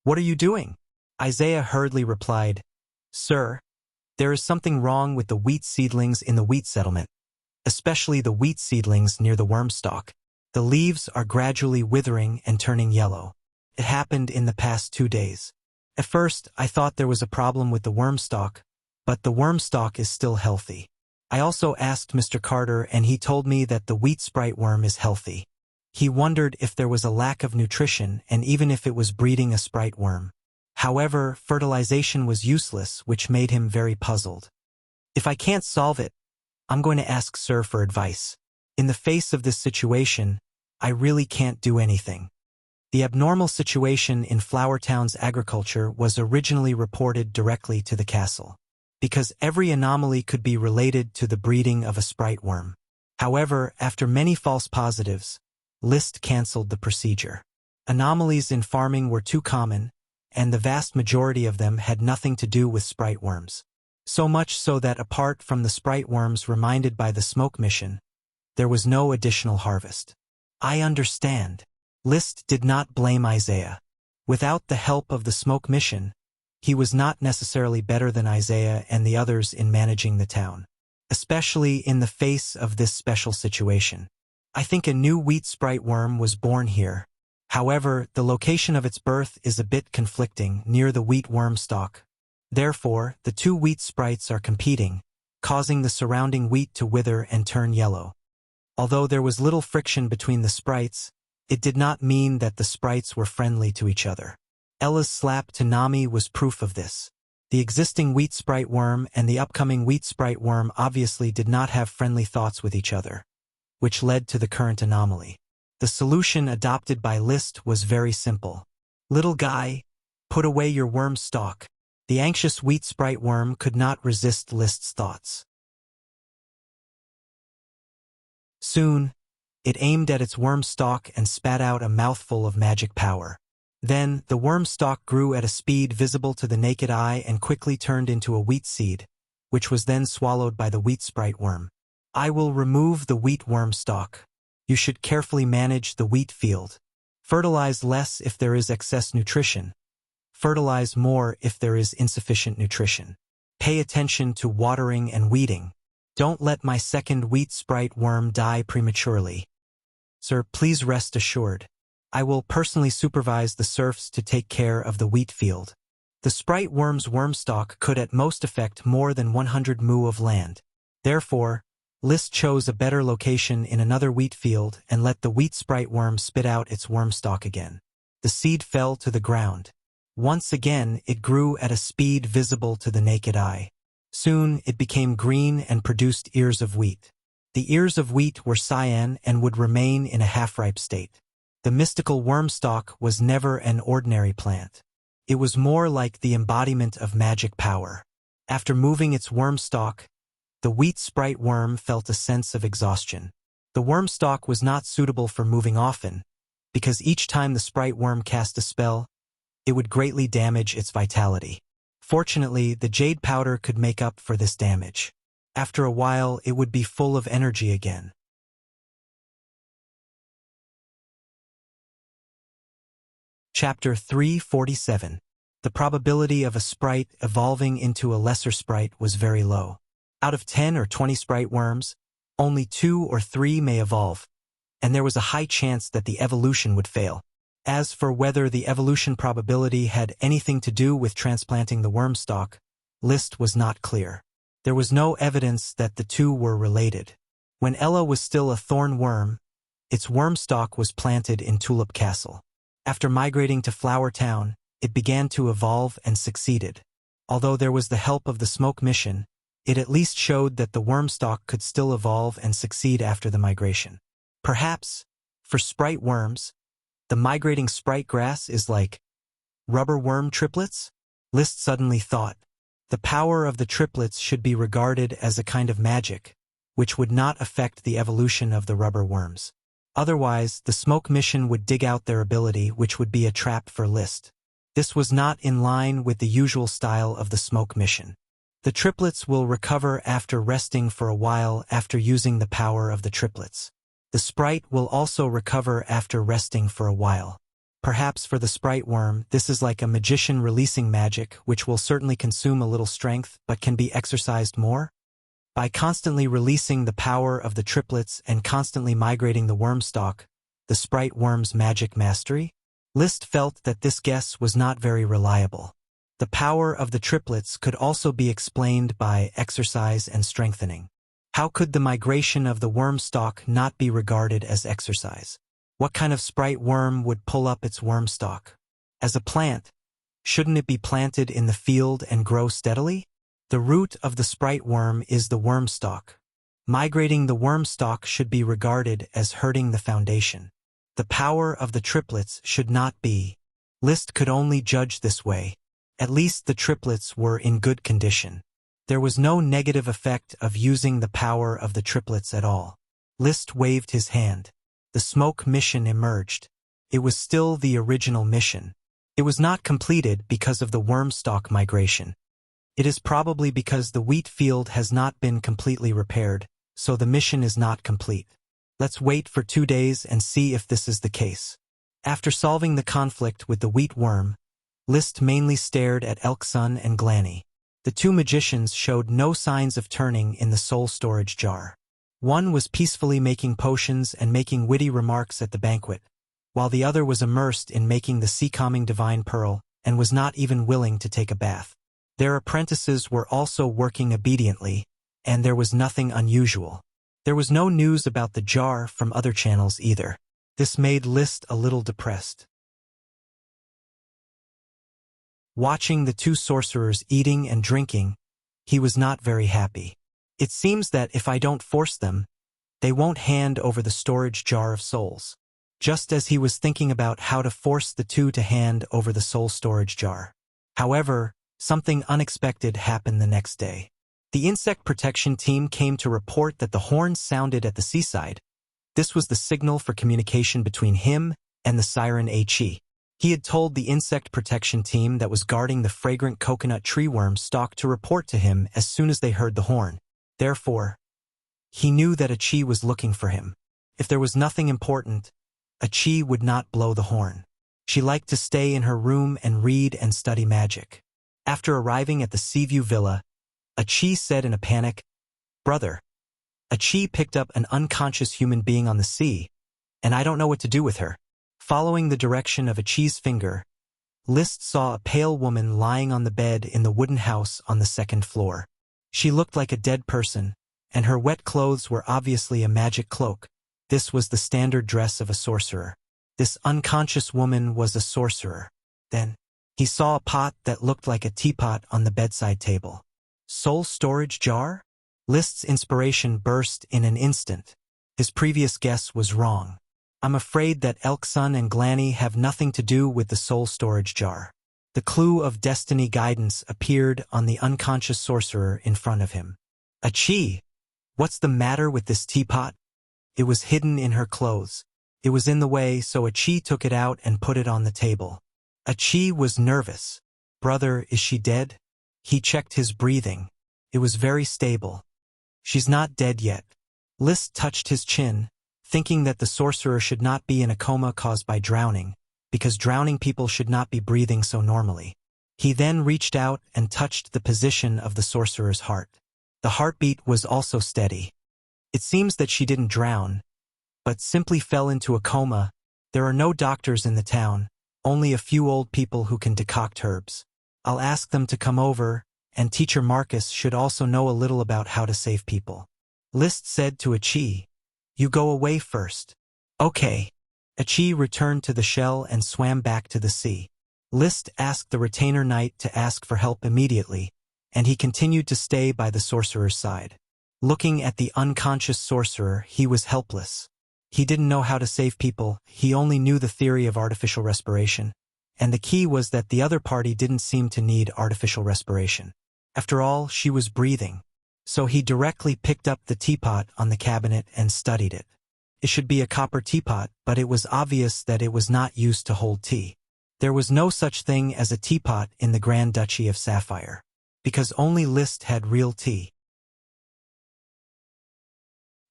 "What are you doing?" Isaiah hurriedly replied, "Sir, there is something wrong with the wheat seedlings in the wheat settlement, especially the wheat seedlings near the worm stalk. The leaves are gradually withering and turning yellow. It happened in the past 2 days. At first, I thought there was a problem with the worm stalk, but the worm stalk is still healthy. I also asked Mr. Carter and he told me that the wheat sprite worm is healthy. He wondered if there was a lack of nutrition and even if it was breeding a sprite worm. However, fertilization was useless, which made him very puzzled. If I can't solve it, I'm going to ask Sir for advice. In the face of this situation, I really can't do anything." The abnormal situation in Flowertown's agriculture was originally reported directly to the castle, because every anomaly could be related to the breeding of a sprite worm. However, after many false positives, List cancelled the procedure. Anomalies in farming were too common, and the vast majority of them had nothing to do with sprite worms. So much so that apart from the sprite worms reminded by the smoke mission, there was no additional harvest. I understand. List did not blame Isaiah. Without the help of the smoke mission, he was not necessarily better than Isaiah and the others in managing the town, especially in the face of this special situation. I think a new wheat sprite worm was born here. However, the location of its birth is a bit conflicting near the wheat worm stalk. Therefore, the two wheat sprites are competing, causing the surrounding wheat to wither and turn yellow. Although there was little friction between the sprites, it did not mean that the sprites were friendly to each other. Ella's slap to Nami was proof of this. The existing wheat sprite worm and the upcoming wheat sprite worm obviously did not have friendly thoughts with each other, which led to the current anomaly. The solution adopted by List was very simple. "Little guy, put away your worm stalk." The anxious wheat sprite worm could not resist List's thoughts. Soon, it aimed at its worm stalk and spat out a mouthful of magic power. Then, the worm stalk grew at a speed visible to the naked eye and quickly turned into a wheat seed, which was then swallowed by the wheat sprite worm. "I will remove the wheat worm stalk. You should carefully manage the wheat field. Fertilize less if there is excess nutrition. Fertilize more if there is insufficient nutrition. Pay attention to watering and weeding. Don't let my second wheat sprite worm die prematurely. Sir, please rest assured. I will personally supervise the serfs to take care of the wheat field." The sprite worm's worm stalk could at most affect more than 100 mu of land. Therefore, List chose a better location in another wheat field and let the wheat sprite worm spit out its worm stalk again. The seed fell to the ground. Once again, it grew at a speed visible to the naked eye. Soon, it became green and produced ears of wheat. The ears of wheat were cyan and would remain in a half-ripe state. The mystical worm stalk was never an ordinary plant. It was more like the embodiment of magic power. After moving its worm stalk, the wheat sprite worm felt a sense of exhaustion. The worm stalk was not suitable for moving often, because each time the sprite worm cast a spell, it would greatly damage its vitality. Fortunately, the jade powder could make up for this damage. After a while, it would be full of energy again. Chapter 347. The probability of a sprite evolving into a lesser sprite was very low. Out of 10 or 20 sprite worms, only 2 or 3 may evolve, and there was a high chance that the evolution would fail. As for whether the evolution probability had anything to do with transplanting the worm stalk, List was not clear. There was no evidence that the two were related. When Ella was still a thorn worm, its worm stalk was planted in Tulip Castle. After migrating to Flower Town, it began to evolve and succeeded. Although there was the help of the smoke mission, it at least showed that the worm stalk could still evolve and succeed after the migration. Perhaps, for sprite worms, the migrating sprite grass is like rubber worm triplets? List suddenly thought. The power of the triplets should be regarded as a kind of magic, which would not affect the evolution of the rubber worms. Otherwise, the smoke mission would dig out their ability, which would be a trap for List. This was not in line with the usual style of the smoke mission. The triplets will recover after resting for a while after using the power of the triplets. The sprite will also recover after resting for a while. Perhaps for the sprite worm, this is like a magician releasing magic, which will certainly consume a little strength, but can be exercised more. By constantly releasing the power of the triplets and constantly migrating the worm stock, the sprite worm's magic mastery? List felt that this guess was not very reliable. The power of the triplets could also be explained by exercise and strengthening. How could the migration of the worm stalk not be regarded as exercise? What kind of sprite worm would pull up its worm stalk? As a plant, shouldn't it be planted in the field and grow steadily? The root of the sprite worm is the worm stalk. Migrating the worm stalk should be regarded as hurting the foundation. The power of the triplets should not be. List could only judge this way. At least the triplets were in good condition. There was no negative effect of using the power of the triplets at all. List waved his hand. The smoke mission emerged. It was still the original mission. It was not completed because of the worm stalk migration. It is probably because the wheat field has not been completely repaired, so the mission is not complete. Let's wait for 2 days and see if this is the case. After solving the conflict with the wheat worm, List mainly stared at Elksun and Glanny. The two magicians showed no signs of turning in the soul storage jar. One was peacefully making potions and making witty remarks at the banquet, while the other was immersed in making the sea-calming divine pearl and was not even willing to take a bath. Their apprentices were also working obediently, and there was nothing unusual. There was no news about the jar from other channels either. This made List a little depressed. Watching the two sorcerers eating and drinking, he was not very happy. It seems that if I don't force them, they won't hand over the storage jar of souls. Just as he was thinking about how to force the two to hand over the soul storage jar. However, something unexpected happened the next day. The insect protection team came to report that the horns sounded at the seaside. This was the signal for communication between him and the siren Chi. He had told the insect protection team that was guarding the fragrant coconut tree worm stalk to report to him as soon as they heard the horn. Therefore, he knew that Chi was looking for him. If there was nothing important, Chi would not blow the horn. She liked to stay in her room and read and study magic. After arriving at the Seaview Villa, Chi said in a panic, "Brother." Chi picked up an unconscious human being on the sea, and I don't know what to do with her. Following the direction of Chi's finger, List saw a pale woman lying on the bed in the wooden house on the 2nd floor. She looked like a dead person, and her wet clothes were obviously a magic cloak. This was the standard dress of a sorcerer. This unconscious woman was a sorcerer. Then, he saw a pot that looked like a teapot on the bedside table. Soul storage jar? List's inspiration burst in an instant. His previous guess was wrong. I'm afraid that Elksun and Glanny have nothing to do with the soul storage jar. The clue of destiny guidance appeared on the unconscious sorcerer in front of him. Chi, what's the matter with this teapot? It was hidden in her clothes. It was in the way, so Chi took it out and put it on the table. Chi was nervous. Brother, is she dead? He checked his breathing. It was very stable. She's not dead yet. List touched his chin, thinking that the sorcerer should not be in a coma caused by drowning, because drowning people should not be breathing so normally. He then reached out and touched the position of the sorcerer's heart. The heartbeat was also steady. It seems that she didn't drown, but simply fell into a coma. There are no doctors in the town, only a few old people who can decoct herbs. I'll ask them to come over, and Teacher Marcus should also know a little about how to save people. List said to Chi, "You go away first." Okay. Chi returned to the shell and swam back to the sea. List asked the retainer knight to ask for help immediately, and he continued to stay by the sorcerer's side. Looking at the unconscious sorcerer, he was helpless. He didn't know how to save people, he only knew the theory of artificial respiration. And the key was that the other party didn't seem to need artificial respiration. After all, she was breathing. So he directly picked up the teapot on the cabinet and studied it. It should be a copper teapot, but it was obvious that it was not used to hold tea. There was no such thing as a teapot in the Grand Duchy of Sapphire, because only Liszt had real tea.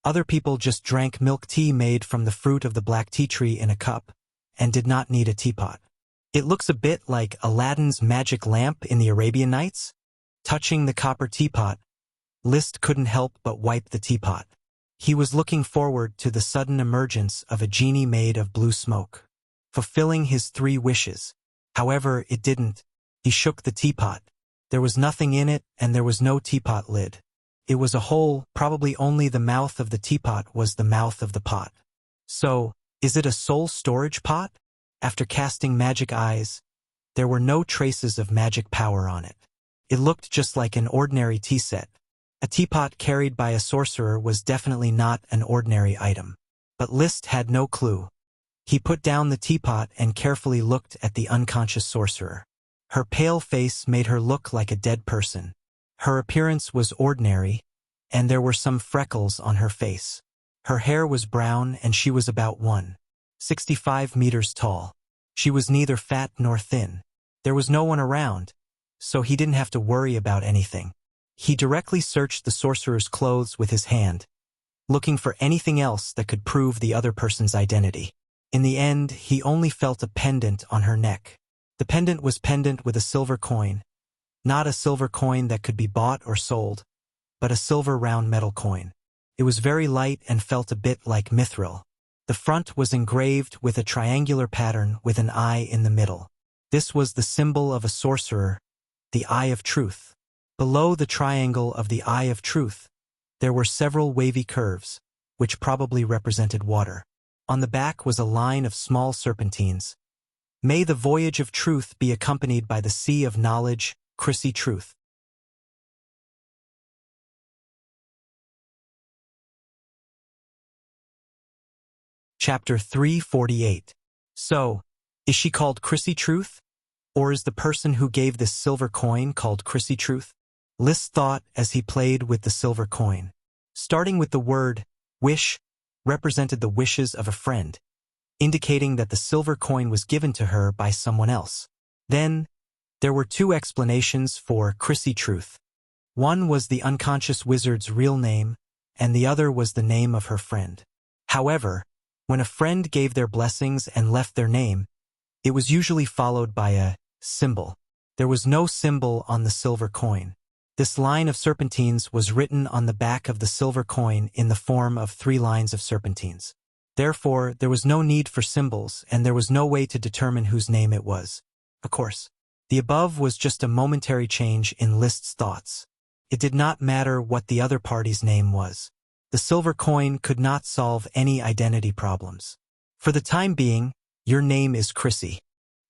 Other people just drank milk tea made from the fruit of the black tea tree in a cup, and did not need a teapot. It looks a bit like Aladdin's magic lamp in the Arabian Nights. Touching the copper teapot, Liszt couldn't help but wipe the teapot. He was looking forward to the sudden emergence of a genie made of blue smoke, fulfilling his 3 wishes. However, it didn't. He shook the teapot. There was nothing in it, and there was no teapot lid. It was a hole, probably only the mouth of the teapot was the mouth of the pot. So, is it a soul storage pot? After casting magic eyes, there were no traces of magic power on it. It looked just like an ordinary tea set. A teapot carried by a sorcerer was definitely not an ordinary item. But Liszt had no clue. He put down the teapot and carefully looked at the unconscious sorcerer. Her pale face made her look like a dead person. Her appearance was ordinary, and there were some freckles on her face. Her hair was brown and she was about 1.65 meters tall. She was neither fat nor thin. There was no one around, so he didn't have to worry about anything. He directly searched the sorcerer's clothes with his hand, looking for anything else that could prove the other person's identity. In the end, he only felt a pendant on her neck. The pendant was pendant with a silver coin, not a silver coin that could be bought or sold, but a silver round metal coin. It was very light and felt a bit like mithril. The front was engraved with a triangular pattern with an eye in the middle. This was the symbol of a sorcerer, the Eye of Truth. Below the triangle of the Eye of Truth, there were several wavy curves, which probably represented water. On the back was a line of small serpentines. May the voyage of truth be accompanied by the sea of knowledge, Chrissy Truth. Chapter 348. So, is she called Chrissy Truth? Or is the person who gave this silver coin called Chrissy Truth? Liszt thought as he played with the silver coin. Starting with the word wish represented the wishes of a friend, indicating that the silver coin was given to her by someone else. Then, there were 2 explanations for Chrissy Truth. One was the unconscious wizard's real name, and the other was the name of her friend. However, when a friend gave their blessings and left their name, it was usually followed by a symbol. There was no symbol on the silver coin. This line of serpentines was written on the back of the silver coin in the form of 3 lines of serpentines. Therefore, there was no need for symbols, and there was no way to determine whose name it was. Of course, the above was just a momentary change in Liszt's thoughts. It did not matter what the other party's name was. The silver coin could not solve any identity problems. For the time being, your name is Chrissy.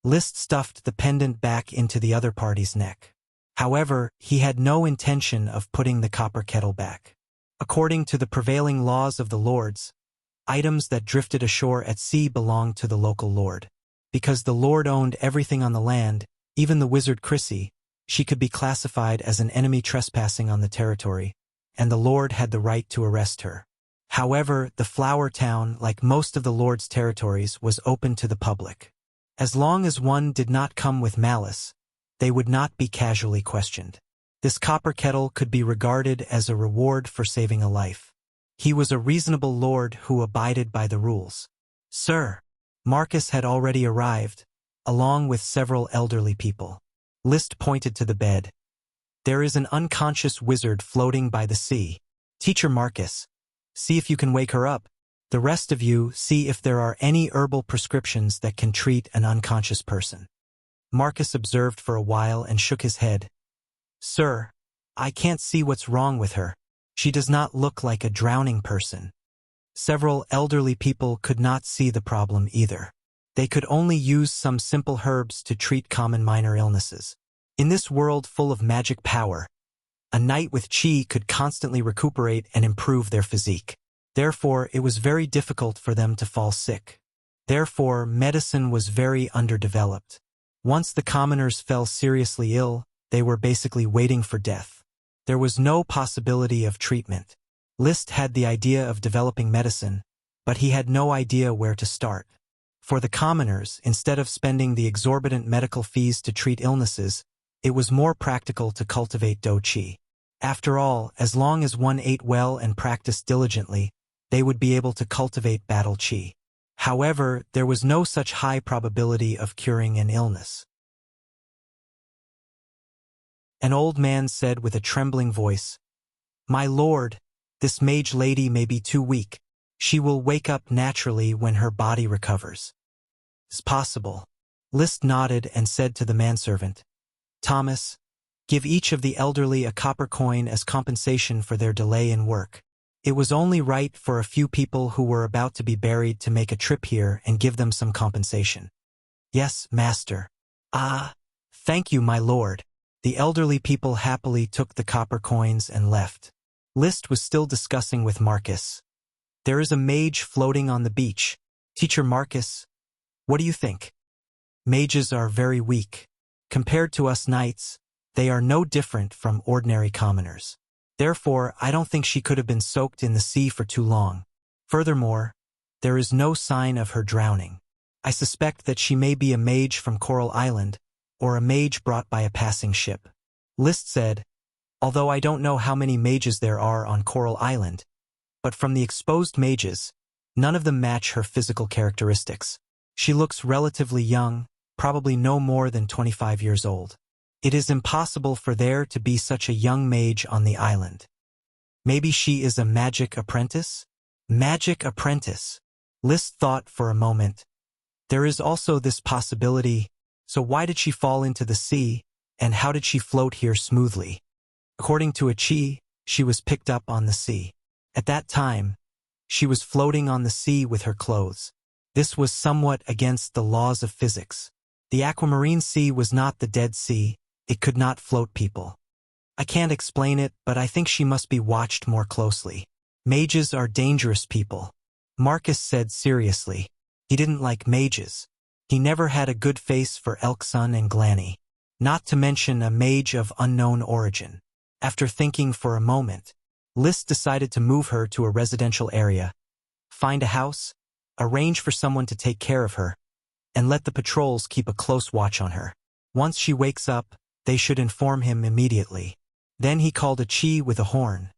Liszt stuffed the pendant back into the other party's neck. However, he had no intention of putting the copper kettle back. According to the prevailing laws of the lords, items that drifted ashore at sea belonged to the local lord. Because the lord owned everything on the land, even the wizard Chrissy, she could be classified as an enemy trespassing on the territory, and the lord had the right to arrest her. However, the flower town, like most of the lord's territories, was open to the public. As long as one did not come with malice, they would not be casually questioned. This copper kettle could be regarded as a reward for saving a life. He was a reasonable lord who abided by the rules. Sir, Marcus had already arrived, along with several elderly people. Liszt pointed to the bed. There is an unconscious wizard floating by the sea. Teacher Marcus, see if you can wake her up. The rest of you, see if there are any herbal prescriptions that can treat an unconscious person. Marcus observed for a while and shook his head. Sir, I can't see what's wrong with her. She does not look like a drowning person. Several elderly people could not see the problem either. They could only use some simple herbs to treat common minor illnesses. In this world full of magic power, a knight with chi could constantly recuperate and improve their physique. Therefore, it was very difficult for them to fall sick. Therefore, medicine was very underdeveloped. Once the commoners fell seriously ill, they were basically waiting for death. There was no possibility of treatment. List had the idea of developing medicine, but he had no idea where to start. For the commoners, instead of spending the exorbitant medical fees to treat illnesses, it was more practical to cultivate Do Qi. After all, as long as one ate well and practiced diligently, they would be able to cultivate battle Qi. However, there was no such high probability of curing an illness. An old man said with a trembling voice, "My lord, this mage lady may be too weak. She will wake up naturally when her body recovers." "It's possible." List nodded and said to the manservant, "Thomas, give each of the elderly a copper coin as compensation for their delay in work. It was only right for a few people who were about to be buried to make a trip here and give them some compensation." "Yes, master." "Ah, thank you, my lord." The elderly people happily took the copper coins and left. List was still discussing with Marcus. "There is a mage floating on the beach. Teacher Marcus, what do you think?" "Mages are very weak. Compared to us knights, they are no different from ordinary commoners. Therefore, I don't think she could have been soaked in the sea for too long. Furthermore, there is no sign of her drowning. I suspect that she may be a mage from Coral Island, or a mage brought by a passing ship." List said, "Although I don't know how many mages there are on Coral Island, but from the exposed mages, none of them match her physical characteristics. She looks relatively young, probably no more than 25 years old. It is impossible for there to be such a young mage on the island. Maybe she is a magic apprentice?" "Magic apprentice." List thought for a moment. There is also this possibility. So why did she fall into the sea, and how did she float here smoothly? According to a Qi, she was picked up on the sea. At that time, she was floating on the sea with her clothes. This was somewhat against the laws of physics. The aquamarine sea was not the Dead Sea. It could not float people. I can't explain it, but I think she must be watched more closely. Mages are dangerous people. Marcus said seriously. He didn't like mages. He never had a good face for Elksun and Glanny. Not to mention a mage of unknown origin. After thinking for a moment, List decided to move her to a residential area, find a house, arrange for someone to take care of her, and let the patrols keep a close watch on her. Once she wakes up, they should inform him immediately. Then he called a Qi with a horn.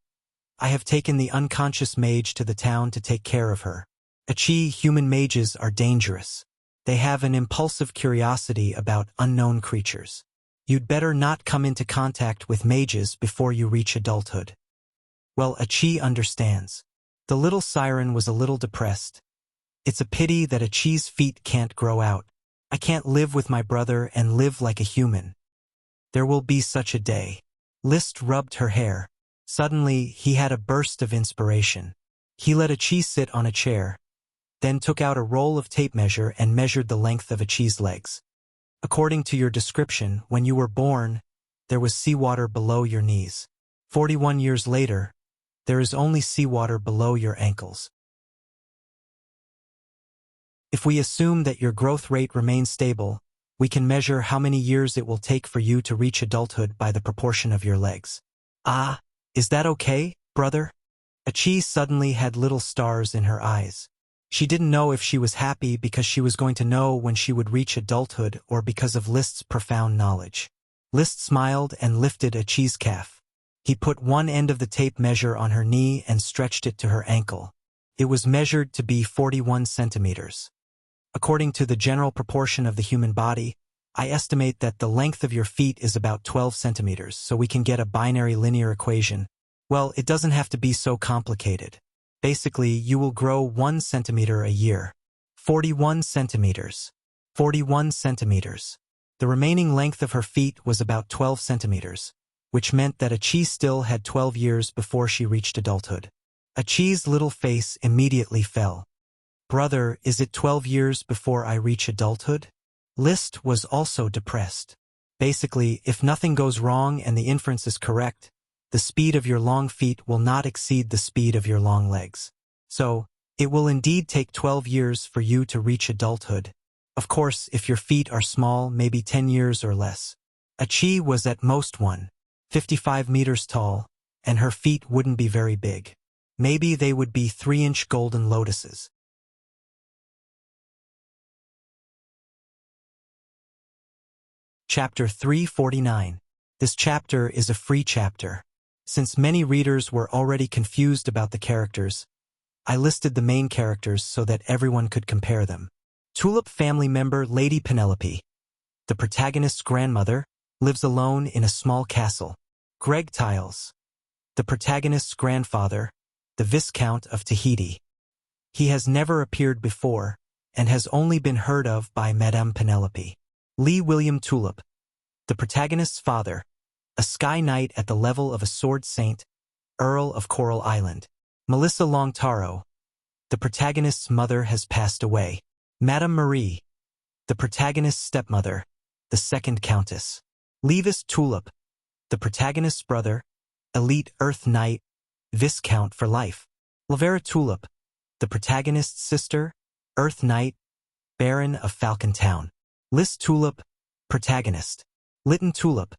"I have taken the unconscious mage to the town to take care of her." A Qi, human mages are dangerous. They have an impulsive curiosity about unknown creatures. You'd better not come into contact with mages before you reach adulthood. Well, a Qi understands. The little siren was a little depressed. It's a pity that a Qi's feet can't grow out. I can't live with my brother and live like a human. There will be such a day. List rubbed her hair. Suddenly, he had a burst of inspiration. He let a Qi sit on a chair, then took out a roll of tape measure and measured the length of a Qi's legs. "According to your description, when you were born, there was seawater below your knees. 41 years later, there is only seawater below your ankles. If we assume that your growth rate remains stable, we can measure how many years it will take for you to reach adulthood by the proportion of your legs." "Ah, is that okay, brother?" A Qi suddenly had little stars in her eyes. She didn't know if she was happy because she was going to know when she would reach adulthood or because of List's profound knowledge. List smiled and lifted a Qi's calf. He put one end of the tape measure on her knee and stretched it to her ankle. It was measured to be 41 centimeters. "According to the general proportion of the human body, I estimate that the length of your feet is about 12 centimeters, so we can get a binary linear equation. Well, it doesn't have to be so complicated. Basically, you will grow 1 centimeter a year. 41 centimeters. 41 centimeters. The remaining length of her feet was about 12 centimeters, which meant that a Qi still had 12 years before she reached adulthood. A Qi's little face immediately fell. "Brother, is it 12 years before I reach adulthood?" List was also depressed. Basically, if nothing goes wrong and the inference is correct, the speed of your long feet will not exceed the speed of your long legs. So, it will indeed take 12 years for you to reach adulthood. Of course, if your feet are small, maybe 10 years or less. A chi was at most 1.55 meters tall, and her feet wouldn't be very big. Maybe they would be 3-inch golden lotuses. Chapter 349. This chapter is a free chapter. Since many readers were already confused about the characters, I listed the main characters so that everyone could compare them. Tulip family member Lady Penelope. The protagonist's grandmother lives alone in a small castle. Greg Tiles. The protagonist's grandfather, the Viscount of Tahiti. He has never appeared before and has only been heard of by Madame Penelope. Lee William Tulip. The protagonist's father, a sky knight at the level of a sword saint, Earl of Coral Island. Melissa Longtaro. The protagonist's mother has passed away. Madame Marie. The protagonist's stepmother, the second countess. Levis Tulip. The protagonist's brother, elite Earth Knight, Viscount for life. Lavera Tulip. The protagonist's sister, Earth Knight, Baron of Falcon Town. Liz Tulip, protagonist. Lytton Tulip.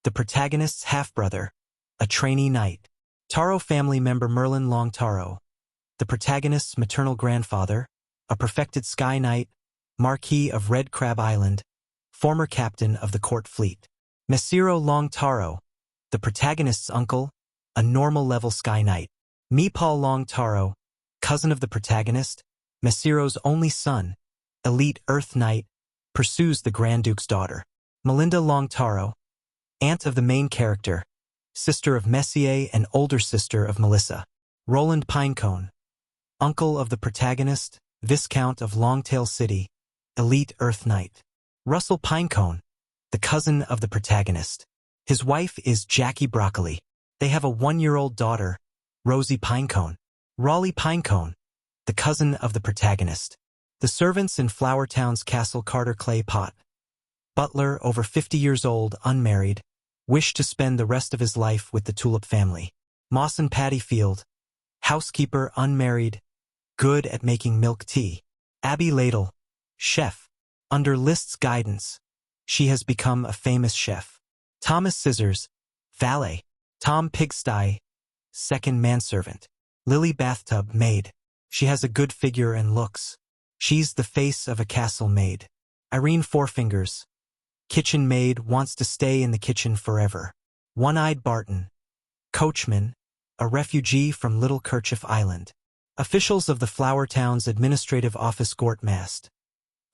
The protagonist's half-brother, a trainee knight. Taro family member Merlin Longtaro. The protagonist's maternal grandfather, a perfected sky knight, Marquis of Red Crab Island, former captain of the court fleet. Mesiro Longtaro. The protagonist's uncle, a normal-level sky knight. Meepaul Longtaro, cousin of the protagonist, Mesiro's only son, elite Earth Knight, pursues the Grand Duke's daughter. Melinda Longtaro, aunt of the main character, sister of Messier and older sister of Melissa. Roland Pinecone, uncle of the protagonist, Viscount of Longtail City, elite Earth Knight. Russell Pinecone, the cousin of the protagonist. His wife is Jackie Broccoli. They have a 1-year-old daughter, Rosie Pinecone. Raleigh Pinecone, the cousin of the protagonist. The servants in Flowertown's Castle Carter Clay Pot. Butler, over 50 years old, unmarried, wished to spend the rest of his life with the Tulip family. Mawson Patty Field, housekeeper, unmarried, good at making milk tea. Abby Ladle, chef. Under List's guidance, she has become a famous chef. Thomas Scissors, valet. Tom Pigsty, second manservant. Lily Bathtub, maid. She has a good figure and looks. She's the face of a castle maid. Irene Fourfingers, kitchen maid, wants to stay in the kitchen forever. One-Eyed Barton, coachman, a refugee from Little Kerchief Island. Officials of the Flowertown's administrative office Gortmast.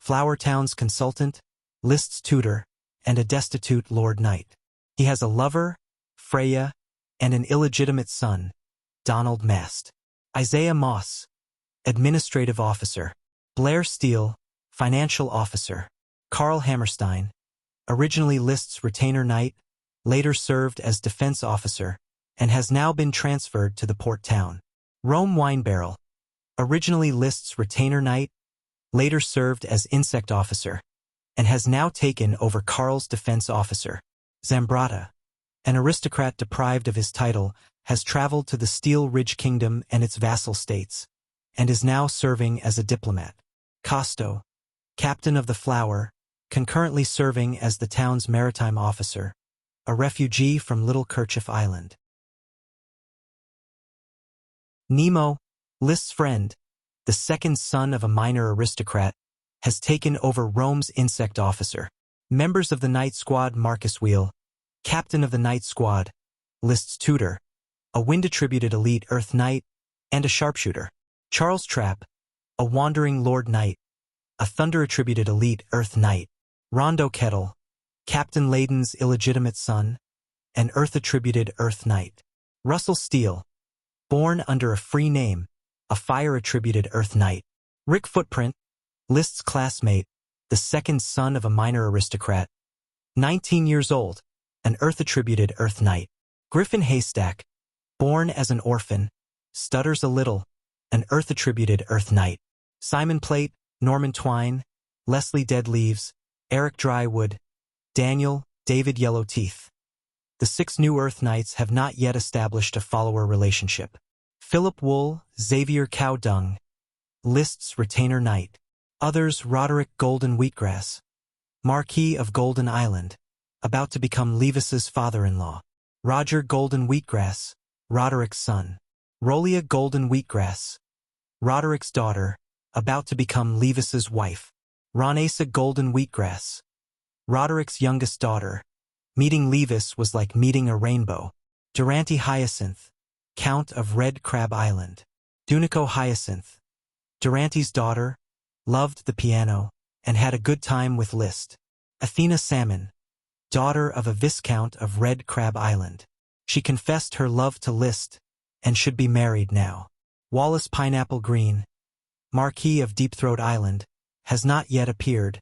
Flowertown's consultant, List's tutor, and a destitute Lord Knight. He has a lover, Freya, and an illegitimate son, Donald Mast. Isaiah Moss, administrative officer. Blair Steele, financial officer. Carl Hammerstein, originally List's retainer knight, later served as defense officer, and has now been transferred to the port town. Rome Winebarrel, originally List's retainer knight, later served as insect officer, and has now taken over Carl's defense officer. Zambrata, an aristocrat deprived of his title, has traveled to the Steel Ridge Kingdom and its vassal states, and is now serving as a diplomat. Costo, captain of the Flower, concurrently serving as the town's maritime officer, a refugee from Little Kerchief Island. Nemo, List's friend, the second son of a minor aristocrat, has taken over Rome's insect officer. Members of the Night Squad Marcus Wheel, captain of the Night Squad, List's tutor, a wind-attributed elite Earth Knight, and a sharpshooter. Charles Trapp, a wandering Lord Knight, a thunder-attributed elite Earth Knight. Rondo Kettle, Captain Layden's illegitimate son, an Earth-attributed Earth Knight. Russell Steele, born under a free name, a fire-attributed Earth Knight. Rick Footprint, List's classmate, the second son of a minor aristocrat, 19 years old, an Earth-attributed Earth Knight. Griffin Haystack, born as an orphan, stutters a little, an Earth-attributed Earth Knight. Simon Plate, Norman Twine, Leslie Deadleaves, Eric Drywood, Daniel, David Yellowteeth. The 6 new Earth Knights have not yet established a follower relationship. Philip Wool, Xavier Cowdung, List's retainer knight. Others: Roderick Golden Wheatgrass, Marquis of Golden Island, about to become Levis's father-in-law. Roger Golden Wheatgrass, Roderick's son. Rolia Golden Wheatgrass, Roderick's daughter, about to become Levis's wife. Ronesa Golden Wheatgrass, Roderick's youngest daughter. Meeting Levis was like meeting a rainbow. Durante Hyacinth, Count of Red Crab Island. Dunico Hyacinth, Durante's daughter, loved the piano, and had a good time with Liszt. Athena Salmon, daughter of a Viscount of Red Crab Island. She confessed her love to Liszt, and should be married now. Wallace Pineapple Green, Marquis of Deep Throat Island, has not yet appeared,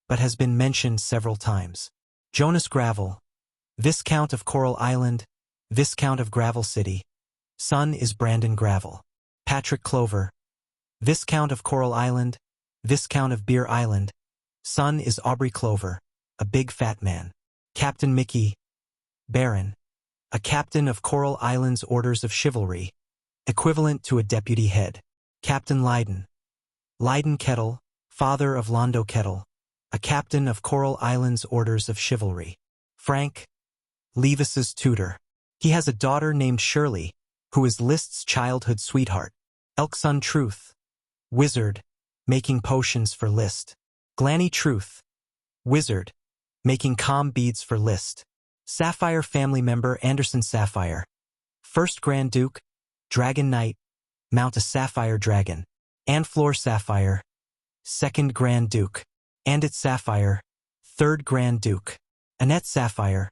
but has been mentioned several times. Jonas Gravel, Viscount of Coral Island, Viscount of Gravel City. Son is Brandon Gravel. Patrick Clover, Viscount of Coral Island, Viscount of Beer Island. Son is Aubrey Clover, a big fat man. Captain Mickey, Baron, a captain of Coral Island's Orders of Chivalry, equivalent to a deputy head. Captain Leyden, Leyden Kettle, father of Londo Kettle, a captain of Coral Island's Orders of Chivalry. Frank, Levis's tutor. He has a daughter named Shirley, who is Liszt's childhood sweetheart. Elksun Truth, wizard, making potions for Liszt. Glanny Truth, wizard, making calm beads for Liszt. Sapphire family member Anderson Sapphire, first Grand Duke, Dragon Knight, mount a sapphire dragon. Anflor Sapphire, second Grand Duke. Andit Sapphire, third Grand Duke. Annette Sapphire,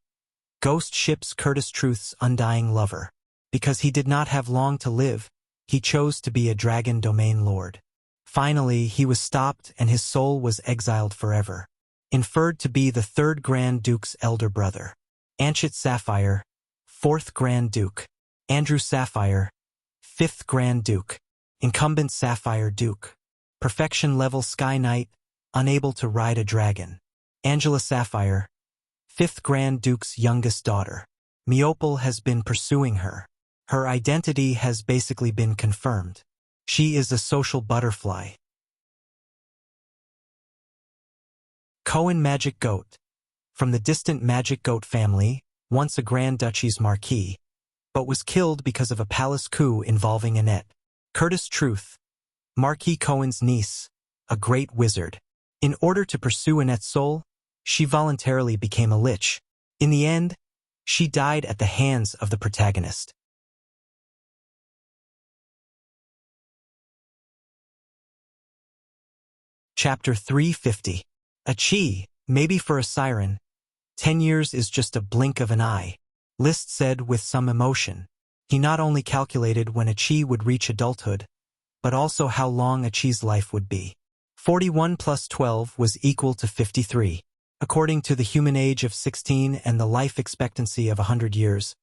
ghost ships Curtis Truth's undying lover. Because he did not have long to live, he chose to be a dragon domain lord. Finally, he was stopped and his soul was exiled forever. Inferred to be the third Grand Duke's elder brother. Anchit Sapphire, fourth Grand Duke. Andrew Sapphire, fifth Grand Duke. Incumbent Sapphire Duke. Perfection level Sky Knight, unable to ride a dragon. Angela Sapphire, fifth Grand Duke's youngest daughter. Meopal has been pursuing her. Her identity has basically been confirmed. She is a social butterfly. Cohen Magic Goat, from the distant Magic Goat family, once a Grand Duchy's marquis, but was killed because of a palace coup involving Annette. Curtis Truth, Marquis Cohen's niece, a great wizard. In order to pursue Annette's soul, she voluntarily became a lich. In the end, she died at the hands of the protagonist. Chapter 350. A chi, maybe for a siren. 10 years is just a blink of an eye, Liszt said with some emotion. He not only calculated when a chi would reach adulthood, but also how long a chi's life would be. 41 plus 12 was equal to 53. According to the human age of 16 and the life expectancy of 100 years,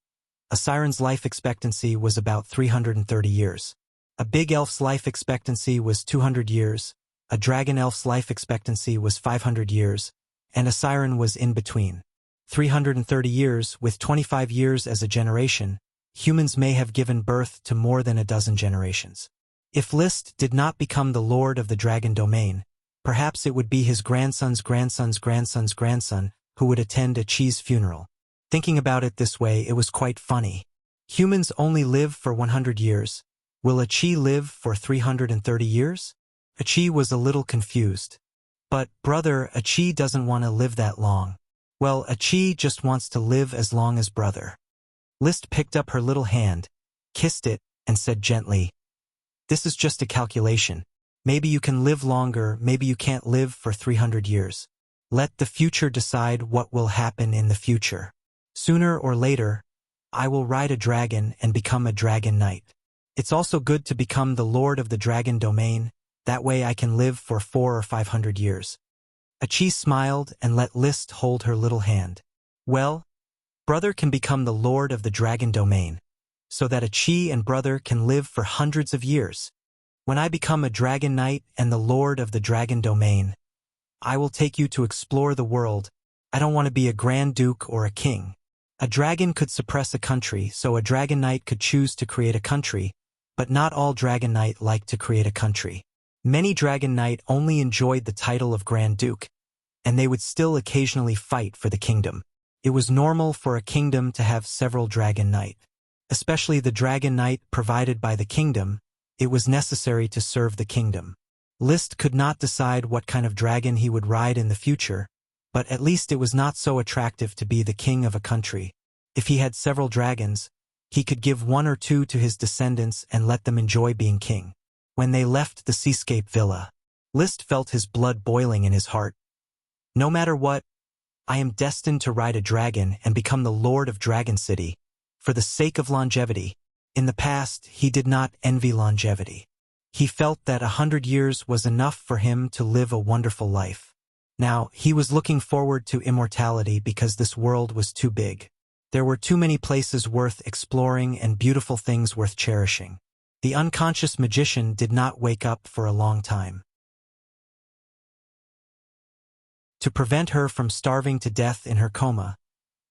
a siren's life expectancy was about 330 years. A big elf's life expectancy was 200 years, a dragon elf's life expectancy was 500 years, and a siren was in between. 330 years, with 25 years as a generation, humans may have given birth to more than a dozen generations. If Liszt did not become the lord of the dragon domain, perhaps it would be his grandson's grandson's grandson's grandson who would attend a chi's funeral. Thinking about it this way, it was quite funny. Humans only live for 100 years. Will a chi live for 330 years? A chi was a little confused. But, brother, a chi doesn't want to live that long. Well, a chi just wants to live as long as brother. Liszt picked up her little hand, kissed it, and said gently, "This is just a calculation. Maybe you can live longer, maybe you can't live for 300 years. Let the future decide what will happen in the future. Sooner or later, I will ride a dragon and become a dragon knight. It's also good to become the lord of the dragon domain, that way I can live for 400 or 500 years. A chi smiled and let Liszt hold her little hand. Well, brother can become the lord of the dragon domain, so that a chi and brother can live for hundreds of years. When I become a dragon knight and the lord of the dragon domain, I will take you to explore the world. I don't want to be a grand duke or a king. A dragon could suppress a country, so a dragon knight could choose to create a country, but not all dragon knight like to create a country. Many dragon knight only enjoyed the title of Grand Duke, and they would still occasionally fight for the kingdom. It was normal for a kingdom to have several dragon knights. Especially the dragon knight provided by the kingdom, it was necessary to serve the kingdom. Liszt could not decide what kind of dragon he would ride in the future, but at least it was not so attractive to be the king of a country. If he had several dragons, he could give one or two to his descendants and let them enjoy being king. When they left the seascape villa, Liszt felt his blood boiling in his heart. No matter what, I am destined to ride a dragon and become the lord of Dragon City, for the sake of longevity. In the past, he did not envy longevity. He felt that 100 years was enough for him to live a wonderful life. Now, he was looking forward to immortality because this world was too big. There were too many places worth exploring and beautiful things worth cherishing. The unconscious magician did not wake up for a long time. To prevent her from starving to death in her coma,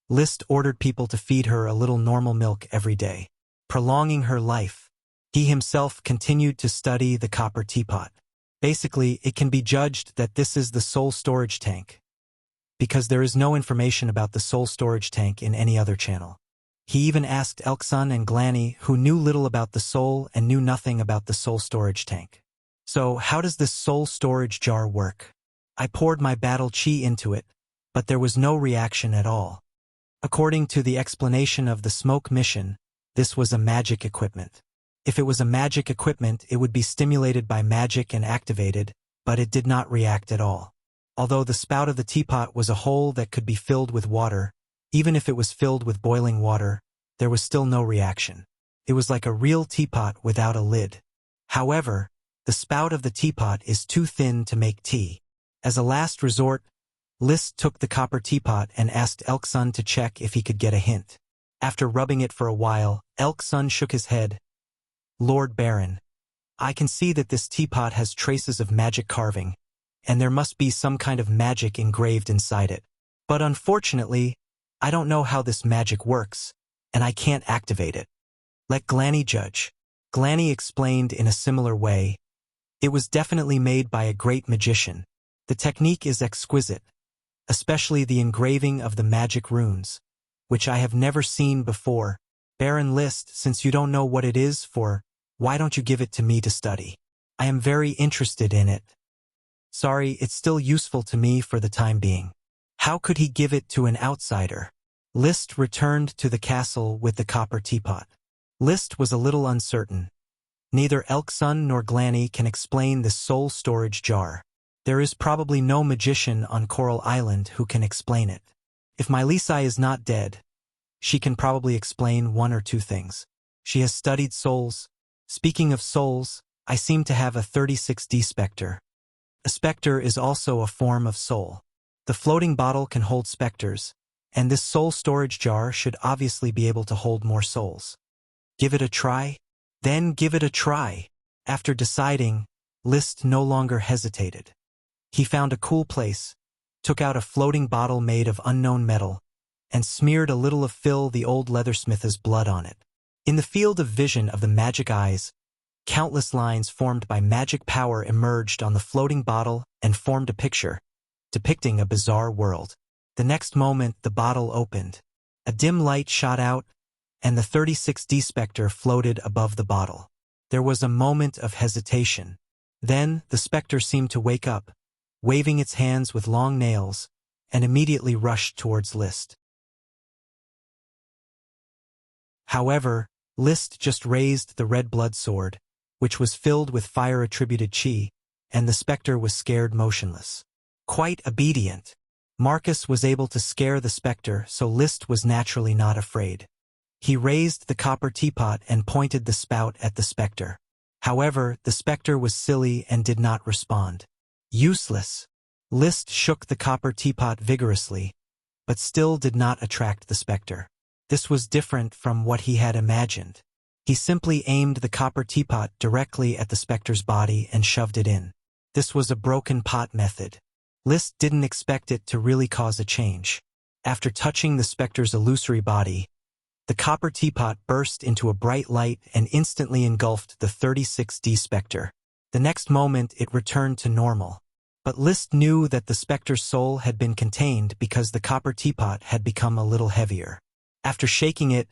Liszt ordered people to feed her a little normal milk every day, prolonging her life. He himself continued to study the copper teapot. Basically, it can be judged that this is the soul storage tank, because there is no information about the soul storage tank in any other channel. He even asked Elksun and Glanny, who knew little about the soul and knew nothing about the soul storage tank. So, how does this soul storage jar work? I poured my battle chi into it, but there was no reaction at all. According to the explanation of the smoke mission, this was a magic equipment. If it was a magic equipment, it would be stimulated by magic and activated, but it did not react at all. Although the spout of the teapot was a hole that could be filled with water, even if it was filled with boiling water, there was still no reaction. It was like a real teapot without a lid. However, the spout of the teapot is too thin to make tea. As a last resort, Liszt took the copper teapot and asked Elksun to check if he could get a hint. After rubbing it for a while, Elksun shook his head. Lord Baron, I can see that this teapot has traces of magic carving, and there must be some kind of magic engraved inside it. But unfortunately, I don't know how this magic works, and I can't activate it. Let Glanny judge. Glanny explained in a similar way. It was definitely made by a great magician. The technique is exquisite, especially the engraving of the magic runes, which I have never seen before. Baron Liszt, since you don't know what it is for, why don't you give it to me to study? I am very interested in it. Sorry, it's still useful to me for the time being. How could he give it to an outsider? Liszt returned to the castle with the copper teapot. Liszt was a little uncertain. Neither Elksun nor Glanny can explain this soul storage jar. There is probably no magician on Coral Island who can explain it. If my Lisai is not dead, she can probably explain one or two things. She has studied souls. Speaking of souls, I seem to have a 36D specter. A specter is also a form of soul. The floating bottle can hold specters, and this soul storage jar should obviously be able to hold more souls. Give it a try? Then give it a try. After deciding, Liszt no longer hesitated. He found a cool place, took out a floating bottle made of unknown metal, and smeared a little of Phil the old leathersmith's blood on it. In the field of vision of the magic eyes, countless lines formed by magic power emerged on the floating bottle and formed a picture, depicting a bizarre world. The next moment the bottle opened. A dim light shot out, and the 36D specter floated above the bottle. There was a moment of hesitation. Then the specter seemed to wake up, waving its hands with long nails, and immediately rushed towards Liszt. However, Liszt just raised the red blood sword, which was filled with fire-attributed chi, and the specter was scared motionless. Quite obedient. Marcus was able to scare the specter, so Liszt was naturally not afraid. He raised the copper teapot and pointed the spout at the specter. However, the specter was silly and did not respond. Useless. Liszt shook the copper teapot vigorously, but still did not attract the specter. This was different from what he had imagined. He simply aimed the copper teapot directly at the specter's body and shoved it in. This was a broken pot method. Liszt didn't expect it to really cause a change. After touching the specter's illusory body, the copper teapot burst into a bright light and instantly engulfed the 36D specter. The next moment it returned to normal. But List knew that the specter's soul had been contained because the copper teapot had become a little heavier. After shaking it,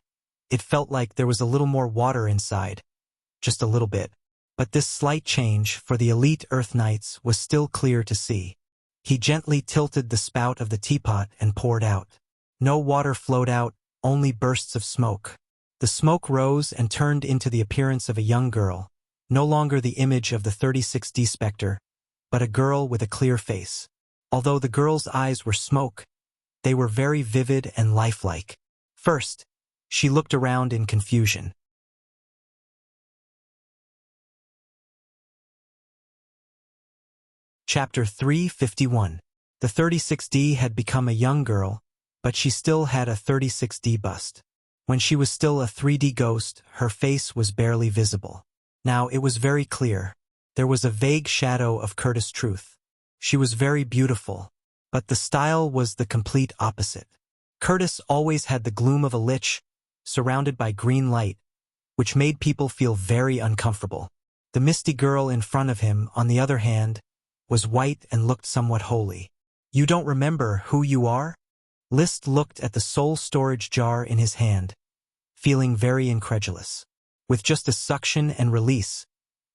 it felt like there was a little more water inside. Just a little bit. But this slight change for the elite Earth Knights was still clear to see. He gently tilted the spout of the teapot and poured out. No water flowed out, only bursts of smoke. The smoke rose and turned into the appearance of a young girl, no longer the image of the 36D Spectre, but a girl with a clear face. Although the girl's eyes were smoke, they were very vivid and lifelike. First, she looked around in confusion. Chapter 351. The 36D had become a young girl, but she still had a 36D bust. When she was still a 3D ghost, her face was barely visible. Now it was very clear. There was a vague shadow of Curtis Truth. She was very beautiful, but the style was the complete opposite. Curtis always had the gloom of a lich, surrounded by green light, which made people feel very uncomfortable. The misty girl in front of him, on the other hand, was white and looked somewhat holy. You don't remember who you are? List looked at the soul storage jar in his hand, feeling very incredulous. With just a suction and release,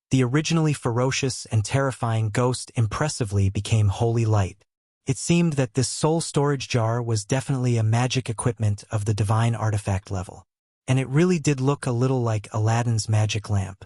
the originally ferocious and terrifying ghost impressively became holy light. It seemed that this soul storage jar was definitely a magic equipment of the divine artifact level. And it really did look a little like Aladdin's magic lamp.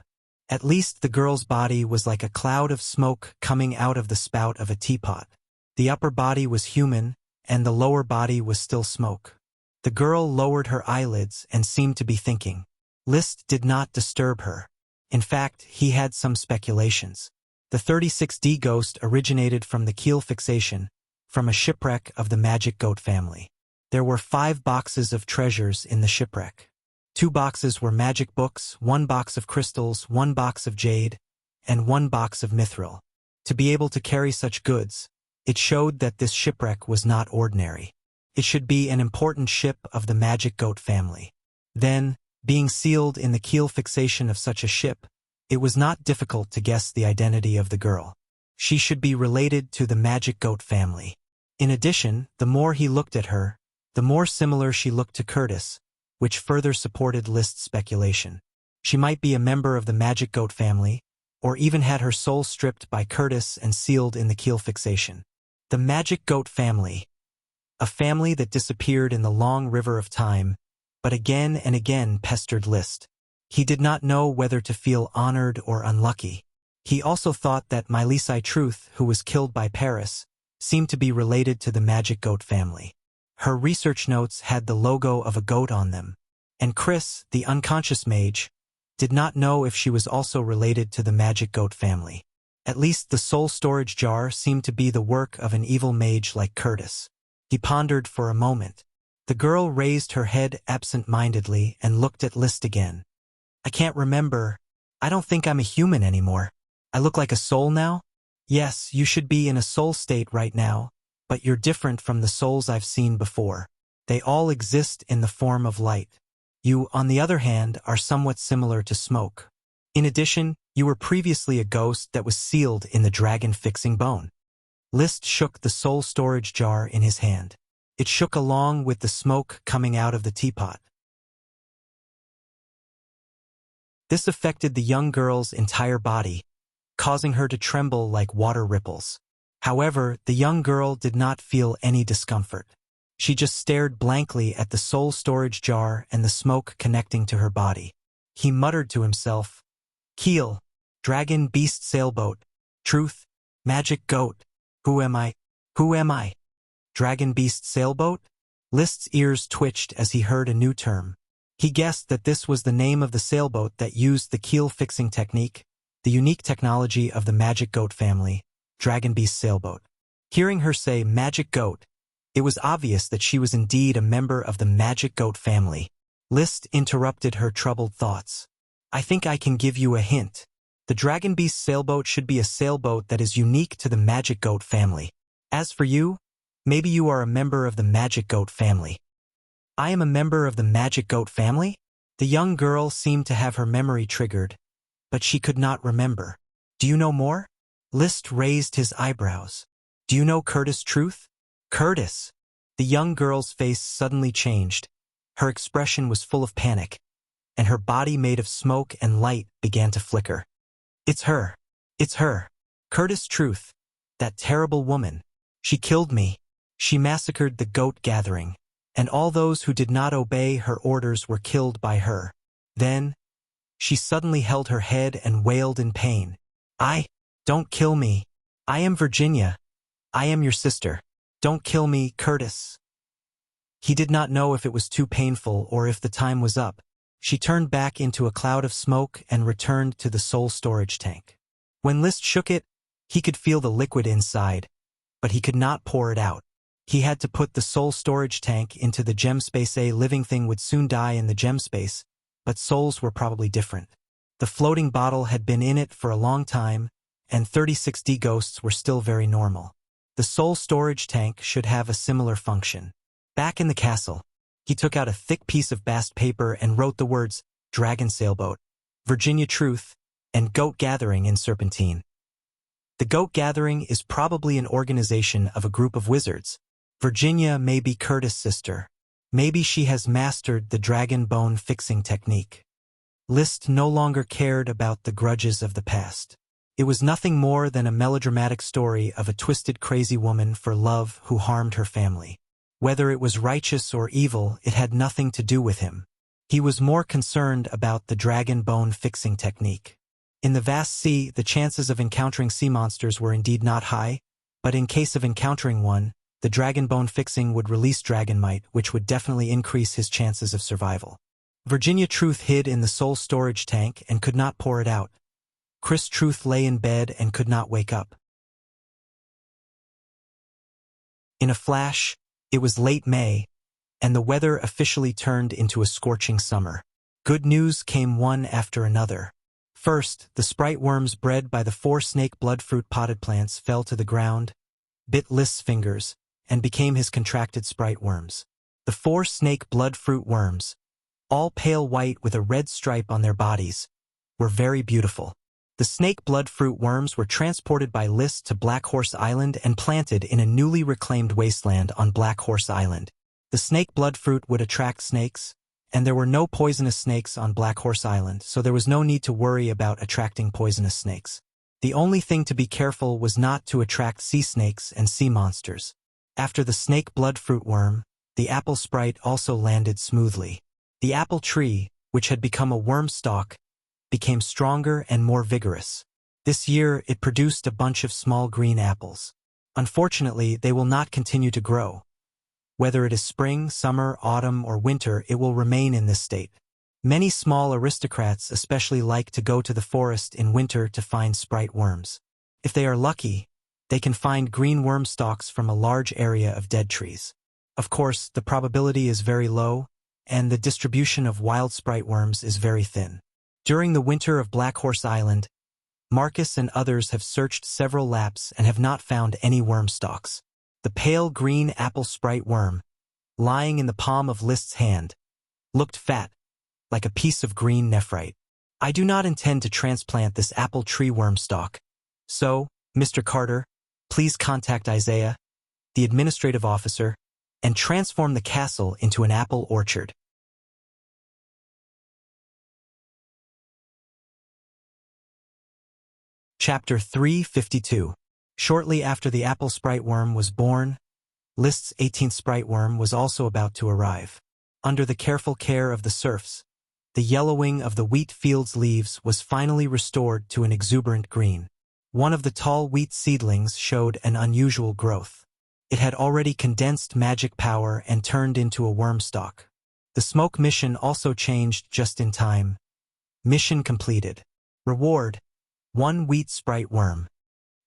At least the girl's body was like a cloud of smoke coming out of the spout of a teapot. The upper body was human, and the lower body was still smoke. The girl lowered her eyelids and seemed to be thinking. List did not disturb her. In fact, he had some speculations. The 36D ghost originated from the keel fixation, from a shipwreck of the magic goat family. There were 5 boxes of treasures in the shipwreck. 2 boxes were magic books, 1 box of crystals, 1 box of jade, and 1 box of mithril. To be able to carry such goods, it showed that this shipwreck was not ordinary. It should be an important ship of the magic goat family. Then, being sealed in the keel fixation of such a ship, it was not difficult to guess the identity of the girl. She should be related to the magic goat family. In addition, the more he looked at her, the more similar she looked to Curtis, which further supported List's speculation. She might be a member of the magic goat family, or even had her soul stripped by Curtis and sealed in the keel fixation. The magic goat family. A family that disappeared in the long river of time, but again and again pestered List. He did not know whether to feel honored or unlucky. He also thought that Milesi Truth, who was killed by Paris, seemed to be related to the magic goat family. Her research notes had the logo of a goat on them, and Chris, the unconscious mage, did not know if she was also related to the magic goat family. At least the soul storage jar seemed to be the work of an evil mage like Curtis. He pondered for a moment. The girl raised her head absent-mindedly and looked at List again. I can't remember. I don't think I'm a human anymore. I look like a soul now? Yes, you should be in a soul state right now, but you're different from the souls I've seen before. They all exist in the form of light. You, on the other hand, are somewhat similar to smoke. In addition, you were previously a ghost that was sealed in the dragon-fixing bone. List shook the soul storage jar in his hand. It shook along with the smoke coming out of the teapot. This affected the young girl's entire body, causing her to tremble like water ripples. However, the young girl did not feel any discomfort. She just stared blankly at the soul storage jar and the smoke connecting to her body. He muttered to himself, Keel, dragon beast sailboat, truth, magic goat, who am I? Who am I? Dragon beast sailboat? List's ears twitched as he heard a new term. He guessed that this was the name of the sailboat that used the keel fixing technique, the unique technology of the magic goat family, dragon beast sailboat. Hearing her say magic goat, it was obvious that she was indeed a member of the magic goat family. List interrupted her troubled thoughts. I think I can give you a hint. The dragon beast sailboat should be a sailboat that is unique to the magic goat family. As for you, maybe you are a member of the magic goat family. I am a member of the magic goat family? The young girl seemed to have her memory triggered, but she could not remember. Do you know more? List raised his eyebrows. Do you know Curtis Truth? Curtis! The young girl's face suddenly changed. Her expression was full of panic, and her body made of smoke and light began to flicker. It's her. It's her. Curtis Truth. That terrible woman. She killed me. She massacred the goat gathering, and all those who did not obey her orders were killed by her. Then, she suddenly held her head and wailed in pain. Don't kill me. I am Virginia. I am your sister. Don't kill me, Curtis. He did not know if it was too painful or if the time was up. She turned back into a cloud of smoke and returned to the soul storage tank. When List shook it, he could feel the liquid inside, but he could not pour it out. He had to put the soul storage tank into the gem space. A living thing would soon die in the gem space, but souls were probably different. The floating bottle had been in it for a long time, and 36D ghosts were still very normal. The soul storage tank should have a similar function. Back in the castle, he took out a thick piece of bast paper and wrote the words, Dragon Sailboat, Virginia Truth, and Goat Gathering in Serpentine. The Goat Gathering is probably an organization of a group of wizards. Virginia may be Curtis' sister. Maybe she has mastered the dragon bone fixing technique. List no longer cared about the grudges of the past. It was nothing more than a melodramatic story of a twisted crazy woman for love who harmed her family. Whether it was righteous or evil, it had nothing to do with him. He was more concerned about the dragon bone fixing technique. In the vast sea, the chances of encountering sea monsters were indeed not high, but in case of encountering one, the dragon bone fixing would release dragon might, which would definitely increase his chances of survival. Virginia Truth hid in the soul storage tank and could not pour it out. Chris Truth lay in bed and could not wake up. In a flash, it was late May, and the weather officially turned into a scorching summer. Good news came one after another. First, the sprite worms bred by the 4 snake bloodfruit potted plants fell to the ground, bit List's fingers, and became his contracted sprite worms. The 4 snake bloodfruit worms, all pale white with a red stripe on their bodies, were very beautiful. The snake bloodfruit worms were transported by List to Black Horse Island and planted in a newly reclaimed wasteland on Black Horse Island. The snake bloodfruit would attract snakes, and there were no poisonous snakes on Black Horse Island, so there was no need to worry about attracting poisonous snakes. The only thing to be careful was not to attract sea snakes and sea monsters. After the snake bloodfruit worm, the apple sprite also landed smoothly. The apple tree, which had become a worm stalk, became stronger and more vigorous. This year, it produced a bunch of small green apples. Unfortunately, they will not continue to grow. Whether it is spring, summer, autumn, or winter, it will remain in this state. Many small aristocrats especially like to go to the forest in winter to find sprite worms. If they are lucky, they can find green worm stalks from a large area of dead trees. Of course, the probability is very low, and the distribution of wild sprite worms is very thin. During the winter of Black Horse Island, Marcus and others have searched several laps and have not found any worm stalks. The pale green apple sprite worm, lying in the palm of List's hand, looked fat, like a piece of green nephrite. I do not intend to transplant this apple tree worm stalk. So, Mr. Carter, please contact Isaiah, the administrative officer, and transform the castle into an apple orchard. Chapter 352. Shortly after the apple sprite worm was born, List's 18th sprite worm was also about to arrive. Under the careful care of the serfs, the yellowing of the wheat field's leaves was finally restored to an exuberant green. One of the tall wheat seedlings showed an unusual growth. It had already condensed magic power and turned into a worm stalk. The smoke mission also changed just in time. Mission completed. Reward: 1 wheat sprite worm.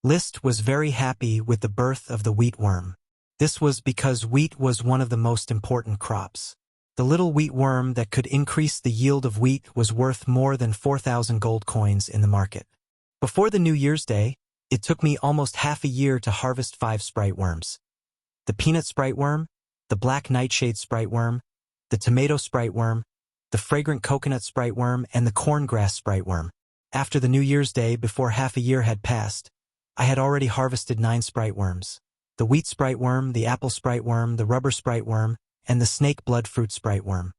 List was very happy with the birth of the wheat worm. This was because wheat was one of the most important crops. The little wheat worm that could increase the yield of wheat was worth more than 4,000 gold coins in the market. Before the New Year's Day, it took me almost half a year to harvest 5 sprite worms. The peanut sprite worm, the black nightshade sprite worm, the tomato sprite worm, the fragrant coconut sprite worm, and the corngrass sprite worm. After the New Year's Day, before half a year had passed, I had already harvested 9 sprite worms. The wheat sprite worm, the apple sprite worm, the rubber sprite worm, and the snake blood fruit sprite worm.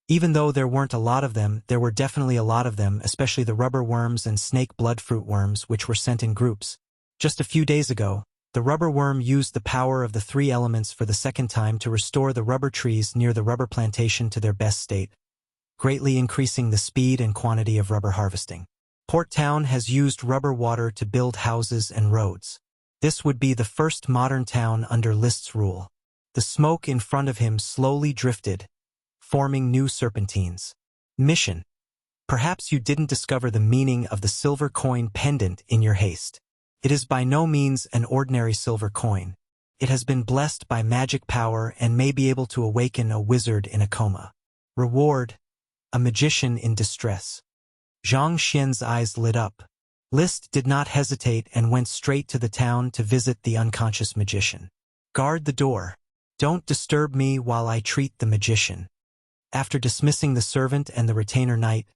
Even though there weren't a lot of them, there were definitely a lot of them, especially the rubber worms and snake blood fruit worms, which were sent in groups. Just a few days ago, the rubber worm used the power of the 3 elements for the second time to restore the rubber trees near the rubber plantation to their best state, greatly increasing the speed and quantity of rubber harvesting. Port Town has used rubber water to build houses and roads. This would be the first modern town under List's rule. The smoke in front of him slowly drifted, forming new serpentines. Mission. Perhaps you didn't discover the meaning of the silver coin pendant in your haste. It is by no means an ordinary silver coin. It has been blessed by magic power and may be able to awaken a wizard in a coma. Reward. A magician in distress. Zhang Xian's eyes lit up. List did not hesitate and went straight to the town to visit the unconscious magician. Guard the door. Don't disturb me while I treat the magician. After dismissing the servant and the retainer knight,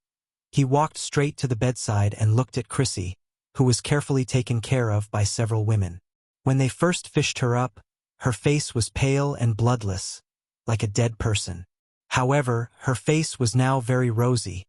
he walked straight to the bedside and looked at Chrissy, who was carefully taken care of by several women. When they first fished her up, her face was pale and bloodless, like a dead person. However, her face was now very rosy,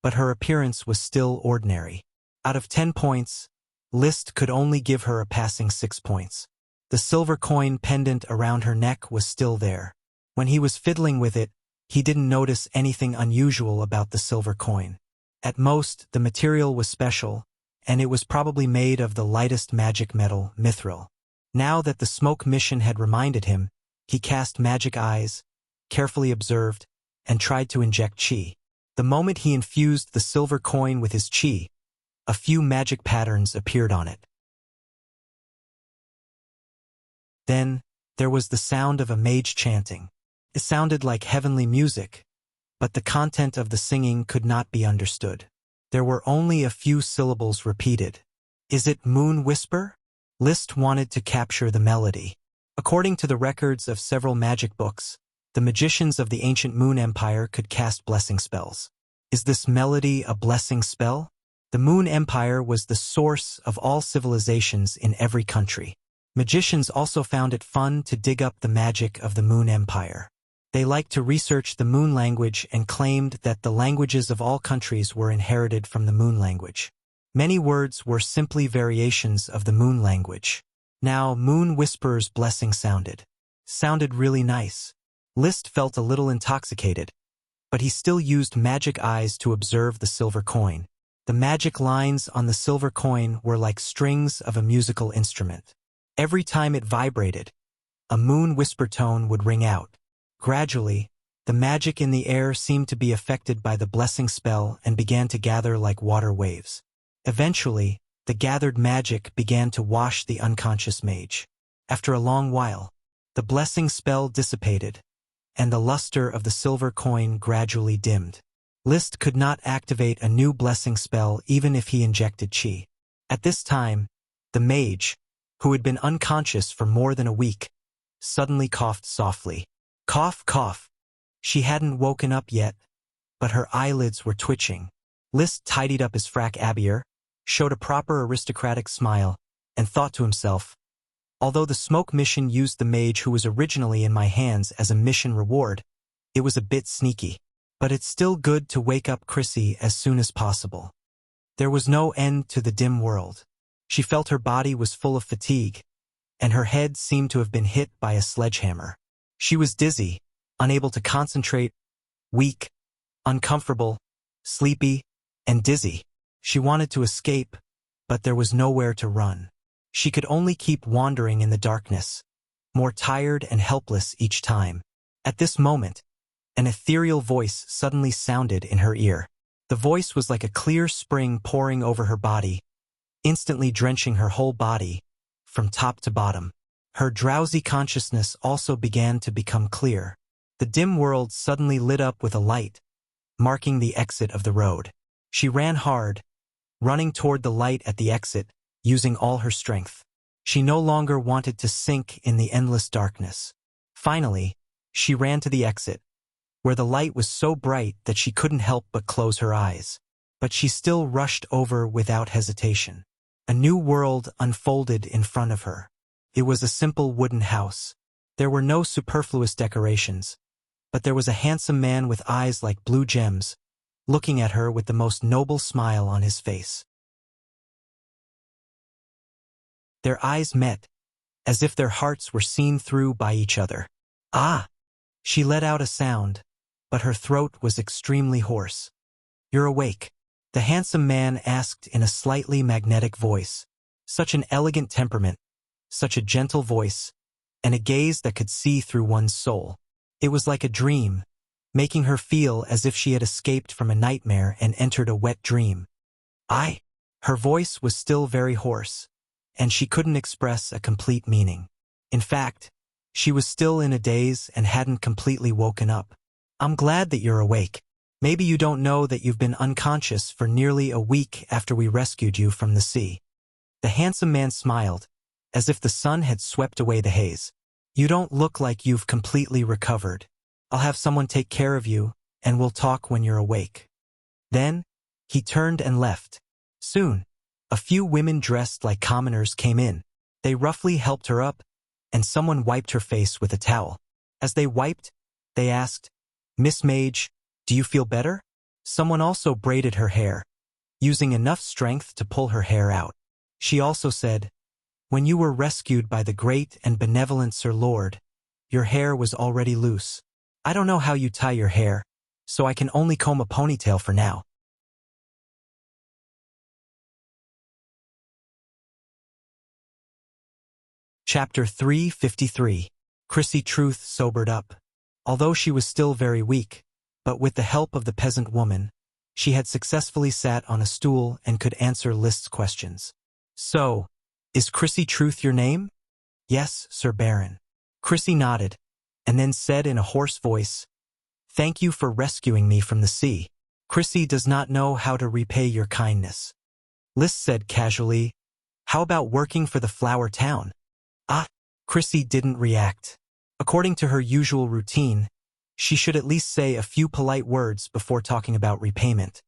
but her appearance was still ordinary. Out of 10 points, List could only give her a passing 6 points. The silver coin pendant around her neck was still there. When he was fiddling with it, he didn't notice anything unusual about the silver coin. At most, the material was special, and it was probably made of the lightest magic metal, mithril. Now that the smoke mission had reminded him, he cast magic eyes, carefully observed, and tried to inject chi. The moment he infused the silver coin with his chi, a few magic patterns appeared on it. Then, there was the sound of a mage chanting. It sounded like heavenly music, but the content of the singing could not be understood. There were only a few syllables repeated. Is it Moon Whisper? List wanted to capture the melody. According to the records of several magic books, the magicians of the ancient Moon Empire could cast blessing spells. Is this melody a blessing spell? The Moon Empire was the source of all civilizations in every country. Magicians also found it fun to dig up the magic of the Moon Empire. They liked to research the Moon language and claimed that the languages of all countries were inherited from the Moon language. Many words were simply variations of the Moon language. Now, Moon Whisperer's blessing sounded really nice. List felt a little intoxicated, but he still used magic eyes to observe the silver coin. The magic lines on the silver coin were like strings of a musical instrument. Every time it vibrated, a moon whisper tone would ring out. Gradually, the magic in the air seemed to be affected by the blessing spell and began to gather like water waves. Eventually, the gathered magic began to wash the unconscious mage. After a long while, the blessing spell dissipated, and the luster of the silver coin gradually dimmed. List could not activate a new blessing spell even if he injected chi. At this time, the mage, who had been unconscious for more than a week, suddenly coughed softly. Cough, cough. She hadn't woken up yet, but her eyelids were twitching. List tidied up his frack abier, showed a proper aristocratic smile, and thought to himself, although the smoke mission used the mage who was originally in my hands as a mission reward, it was a bit sneaky. But it's still good to wake up Chrissy as soon as possible. There was no end to the dim world. She felt her body was full of fatigue, and her head seemed to have been hit by a sledgehammer. She was dizzy, unable to concentrate, weak, uncomfortable, sleepy, and dizzy. She wanted to escape, but there was nowhere to run. She could only keep wandering in the darkness, more tired and helpless each time. At this moment, an ethereal voice suddenly sounded in her ear. The voice was like a clear spring pouring over her body, instantly drenching her whole body, from top to bottom. Her drowsy consciousness also began to become clear. The dim world suddenly lit up with a light, marking the exit of the road. She ran hard, running toward the light at the exit, using all her strength. She no longer wanted to sink in the endless darkness. Finally, she ran to the exit, where the light was so bright that she couldn't help but close her eyes. But she still rushed over without hesitation. A new world unfolded in front of her. It was a simple wooden house. There were no superfluous decorations, but there was a handsome man with eyes like blue gems, looking at her with the most noble smile on his face. Their eyes met, as if their hearts were seen through by each other. Ah! She let out a sound, but her throat was extremely hoarse. "You're awake," the handsome man asked in a slightly magnetic voice. Such an elegant temperament, such a gentle voice, and a gaze that could see through one's soul. It was like a dream, making her feel as if she had escaped from a nightmare and entered a wet dream. Her voice was still very hoarse, and she couldn't express a complete meaning. In fact, she was still in a daze and hadn't completely woken up. "I'm glad that you're awake. Maybe you don't know that you've been unconscious for nearly a week after we rescued you from the sea." The handsome man smiled, as if the sun had swept away the haze. "You don't look like you've completely recovered. I'll have someone take care of you, and we'll talk when you're awake." Then, he turned and left. Soon, a few women dressed like commoners came in. They roughly helped her up, and someone wiped her face with a towel. As they wiped, they asked, "Miss Mage, do you feel better?" Someone also braided her hair, using enough strength to pull her hair out. She also said, "When you were rescued by the great and benevolent Sir Lord, your hair was already loose. I don't know how you tie your hair, so I can only comb a ponytail for now." Chapter 353. Chrissy Truth sobered up. Although she was still very weak, but with the help of the peasant woman, she had successfully sat on a stool and could answer List's questions. "So, is Chrissy Truth your name?" "Yes, Sir Baron." Chrissy nodded, and then said in a hoarse voice, "Thank you for rescuing me from the sea. Chrissy does not know how to repay your kindness." List said casually, "How about working for the Flower Town?" Chrissy didn't react. According to her usual routine, she should at least say a few polite words before talking about repayment.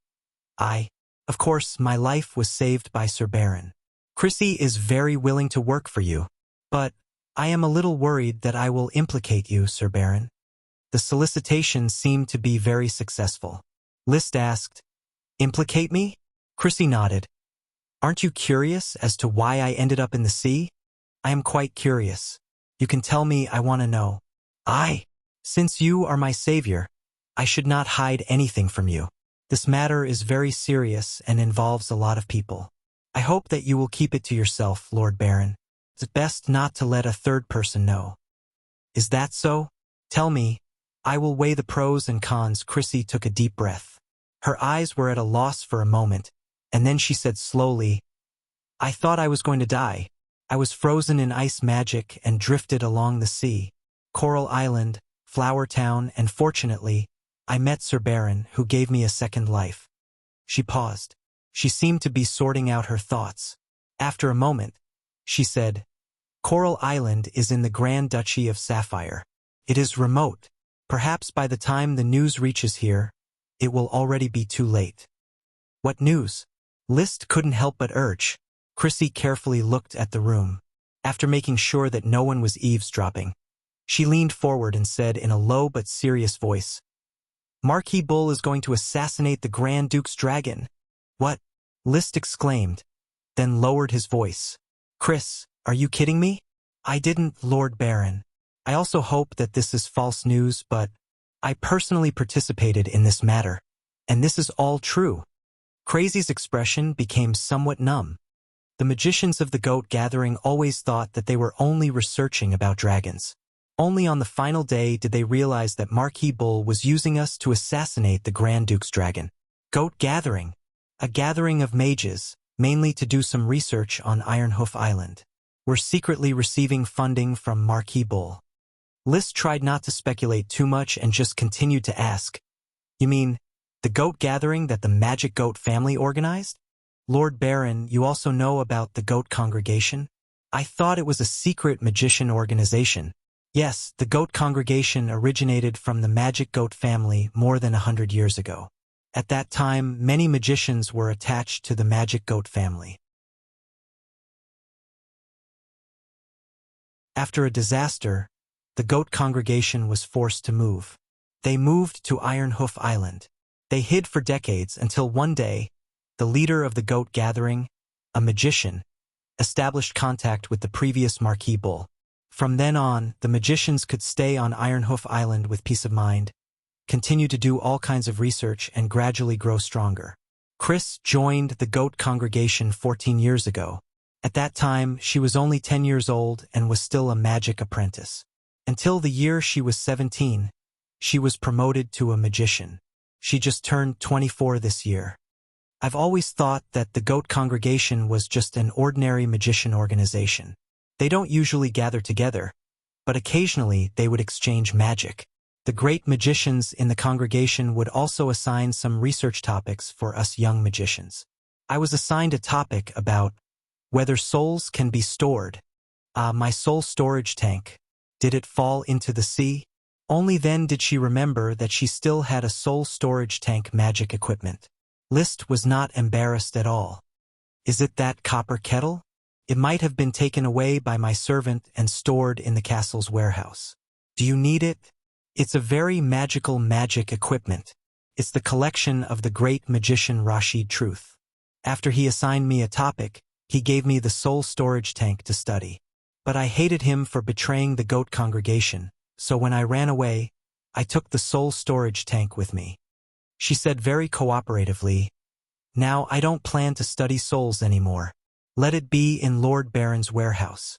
Of course, my life was saved by Sir Baron. Chrissy is very willing to work for you, but I am a little worried that I will implicate you, Sir Baron." The solicitation seemed to be very successful. List asked, "Implicate me?" Chrissy nodded. "Aren't you curious as to why I ended up in the sea?" "I am quite curious. You can tell me, I want to know." Since you are my savior, I should not hide anything from you. This matter is very serious and involves a lot of people. I hope that you will keep it to yourself, Lord Baron. It's best not to let a third person know." "Is that so? Tell me. I will weigh the pros and cons." Chrissy took a deep breath. Her eyes were at a loss for a moment, and then she said slowly, "I thought I was going to die. I was frozen in ice magic and drifted along the sea. Coral Island, Flower Town, and fortunately, I met Sir Baron, who gave me a second life." She paused. She seemed to be sorting out her thoughts. After a moment, she said, "Coral Island is in the Grand Duchy of Sapphire. It is remote. Perhaps by the time the news reaches here, it will already be too late." "What news?" List couldn't help but urge. Chrissy carefully looked at the room. After making sure that no one was eavesdropping, she leaned forward and said in a low but serious voice, "Marquis Bull is going to assassinate the Grand Duke's dragon." "What?" List exclaimed, then lowered his voice. "Chris, are you kidding me?" "I didn't, Lord Baron. I also hope that this is false news, but I personally participated in this matter, and this is all true." Crazy's expression became somewhat numb. The magicians of the Goat Gathering always thought that they were only researching about dragons. Only on the final day did they realize that Marquis Bull was using us to assassinate the Grand Duke's dragon. Goat Gathering, a gathering of mages, mainly to do some research on Ironhoof Island. We're secretly receiving funding from Marquis Bull. List tried not to speculate too much and just continued to ask, "You mean the Goat Gathering that the Magic Goat family organized?" "Lord Baron, you also know about the Goat Congregation?" "I thought it was a secret magician organization." "Yes, the Goat Congregation originated from the Magic Goat family more than 100 years ago. At that time, many magicians were attached to the Magic Goat family. After a disaster, the goat congregation was forced to move. They moved to Iron Hoof Island. They hid for decades until one day, the leader of the goat gathering, a magician, established contact with the previous Marquis Bull. From then on, the magicians could stay on Iron Hoof Island with peace of mind, continue to do all kinds of research, and gradually grow stronger. Chris joined the goat congregation 14 years ago. At that time, she was only 10 years old and was still a magic apprentice. Until the year she was 17, she was promoted to a magician. She just turned 24 this year. I've always thought that the goat congregation was just an ordinary magician organization. They don't usually gather together, but occasionally they would exchange magic. The great magicians in the congregation would also assign some research topics for us young magicians. I was assigned a topic about whether souls can be stored. My soul storage tank. Did it fall into the sea? Only then did she remember that she still had a soul storage tank magic equipment. List was not embarrassed at all. Is it that copper kettle? It might have been taken away by my servant and stored in the castle's warehouse. Do you need it? It's a very magical magic equipment. It's the collection of the great magician Rashid Truth. After he assigned me a topic, he gave me the soul storage tank to study. But I hated him for betraying the goat congregation, so when I ran away, I took the soul storage tank with me. She said very cooperatively, "Now I don't plan to study souls anymore. Let it be in Lord Baron's warehouse."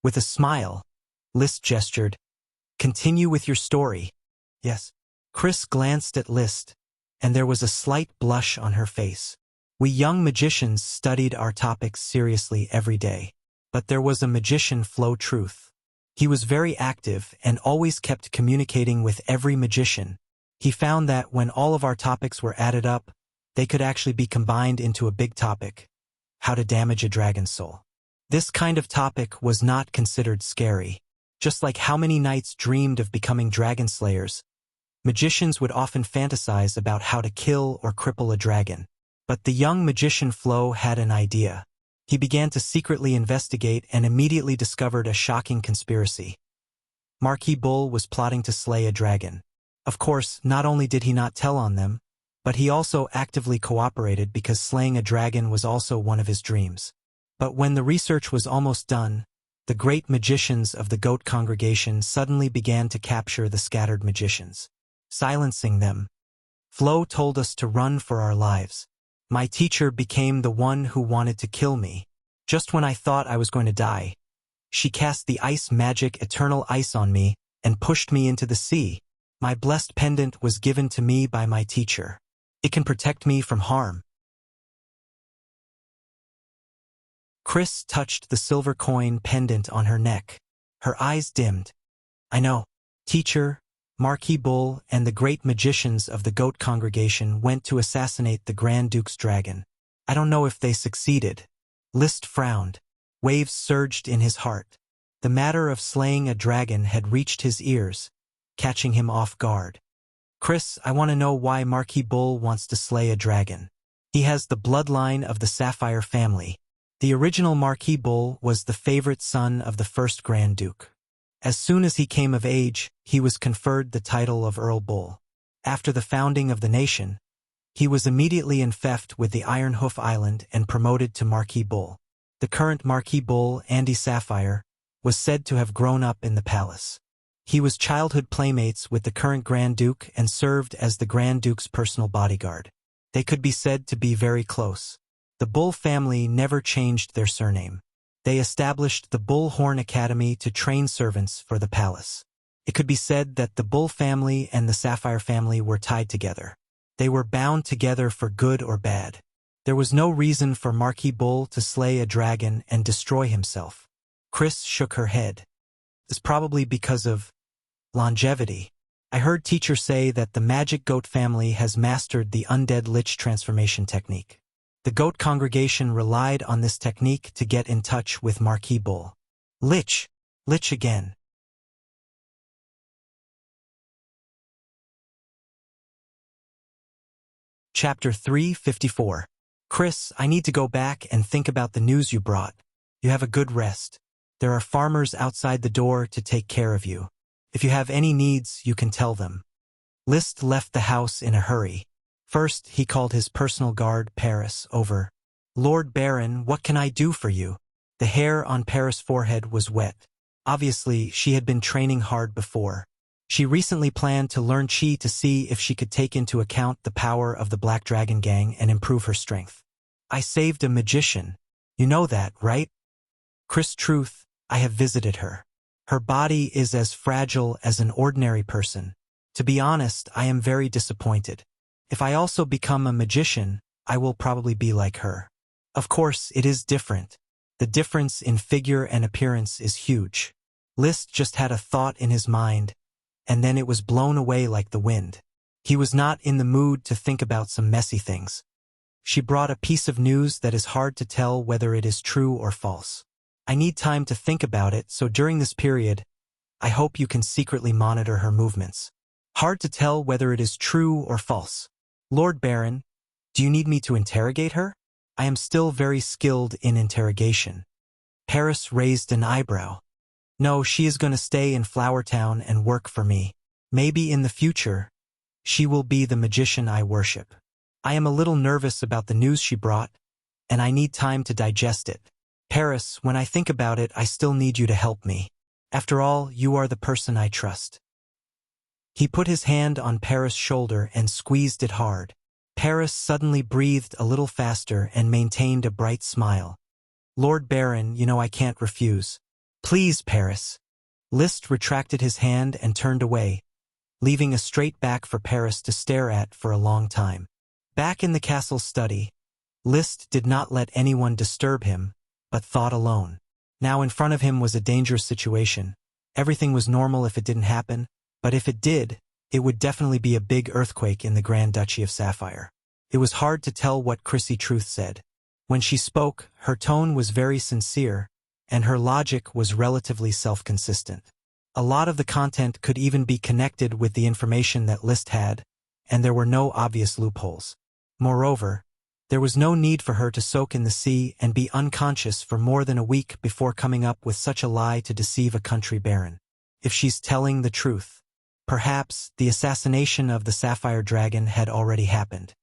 With a smile, List gestured, "Continue with your story." Yes. Chris glanced at List, and there was a slight blush on her face. We young magicians studied our topics seriously every day. But there was a magician Flow Truth. He was very active and always kept communicating with every magician. He found that when all of our topics were added up, they could actually be combined into a big topic: how to damage a dragon's soul. This kind of topic was not considered scary. Just like how many knights dreamed of becoming dragon slayers, magicians would often fantasize about how to kill or cripple a dragon. But the young magician Flo had an idea. He began to secretly investigate and immediately discovered a shocking conspiracy. Marquis Bull was plotting to slay a dragon. Of course, not only did he not tell on them, but he also actively cooperated because slaying a dragon was also one of his dreams. But when the research was almost done, the great magicians of the goat congregation suddenly began to capture the scattered magicians, silencing them. Flo told us to run for our lives. My teacher became the one who wanted to kill me. Just when I thought I was going to die, she cast the ice magic eternal ice on me and pushed me into the sea. My blessed pendant was given to me by my teacher. It can protect me from harm. Chris touched the silver coin pendant on her neck. Her eyes dimmed. I know. Teacher, Marquis Bull, and the great magicians of the goat congregation went to assassinate the Grand Duke's dragon. I don't know if they succeeded. List frowned. Waves surged in his heart. The matter of slaying a dragon had reached his ears, catching him off guard. Chris, I want to know why Marquis Bull wants to slay a dragon. He has the bloodline of the Sapphire family. The original Marquis Bull was the favorite son of the first Grand Duke. As soon as he came of age, he was conferred the title of Earl Bull. After the founding of the nation, he was immediately infeft with the Iron Hoof Island and promoted to Marquis Bull. The current Marquis Bull, Andy Sapphire, was said to have grown up in the palace. He was childhood playmates with the current Grand Duke and served as the Grand Duke's personal bodyguard. They could be said to be very close. The Bull family never changed their surname. They established the Bull Horn Academy to train servants for the palace. It could be said that the Bull family and the Sapphire family were tied together. They were bound together for good or bad. There was no reason for Marquis Bull to slay a dragon and destroy himself. Chris shook her head. It's probably because of longevity. I heard teacher say that the magic goat family has mastered the undead lich transformation technique. The goat congregation relied on this technique to get in touch with Marquis Bull. Lich again. Chapter 354. Chris, I need to go back and think about the news you brought. You have a good rest. There are farmers outside the door to take care of you. If you have any needs, you can tell them. Liszt left the house in a hurry. First, he called his personal guard, Paris, over. "Lord Baron, what can I do for you?" The hair on Paris' forehead was wet. Obviously, she had been training hard before. She recently planned to learn Qi to see if she could take into account the power of the Black Dragon Gang and improve her strength. "I saved a magician. You know that, right?" "Chris, truth, I have visited her. Her body is as fragile as an ordinary person. To be honest, I am very disappointed. If I also become a magician, I will probably be like her. Of course, it is different. The difference in figure and appearance is huge." Liszt just had a thought in his mind, and then it was blown away like the wind. He was not in the mood to think about some messy things. "She brought a piece of news that is hard to tell whether it is true or false. I need time to think about it, so during this period, I hope you can secretly monitor her movements." "Hard to tell whether it is true or false. Lord Baron, do you need me to interrogate her? I am still very skilled in interrogation." Paris raised an eyebrow. "No, she is going to stay in Flower Town and work for me. Maybe in the future, she will be the magician I worship. I am a little nervous about the news she brought, and I need time to digest it. Paris, when I think about it, I still need you to help me. After all, you are the person I trust." He put his hand on Paris' shoulder and squeezed it hard. Paris suddenly breathed a little faster and maintained a bright smile. "Lord Baron, you know I can't refuse." "Please, Paris." Liszt retracted his hand and turned away, leaving a straight back for Paris to stare at for a long time. Back in the castle's study, Liszt did not let anyone disturb him, but thought alone. Now in front of him was a dangerous situation. Everything was normal if it didn't happen, but if it did, it would definitely be a big earthquake in the Grand Duchy of Sapphire. It was hard to tell what Chrissy Truth said. When she spoke, her tone was very sincere, and her logic was relatively self-consistent. A lot of the content could even be connected with the information that Liszt had, and there were no obvious loopholes. Moreover, there was no need for her to soak in the sea and be unconscious for more than a week before coming up with such a lie to deceive a country baron. If she's telling the truth, perhaps the assassination of the Sapphire Dragon had already happened.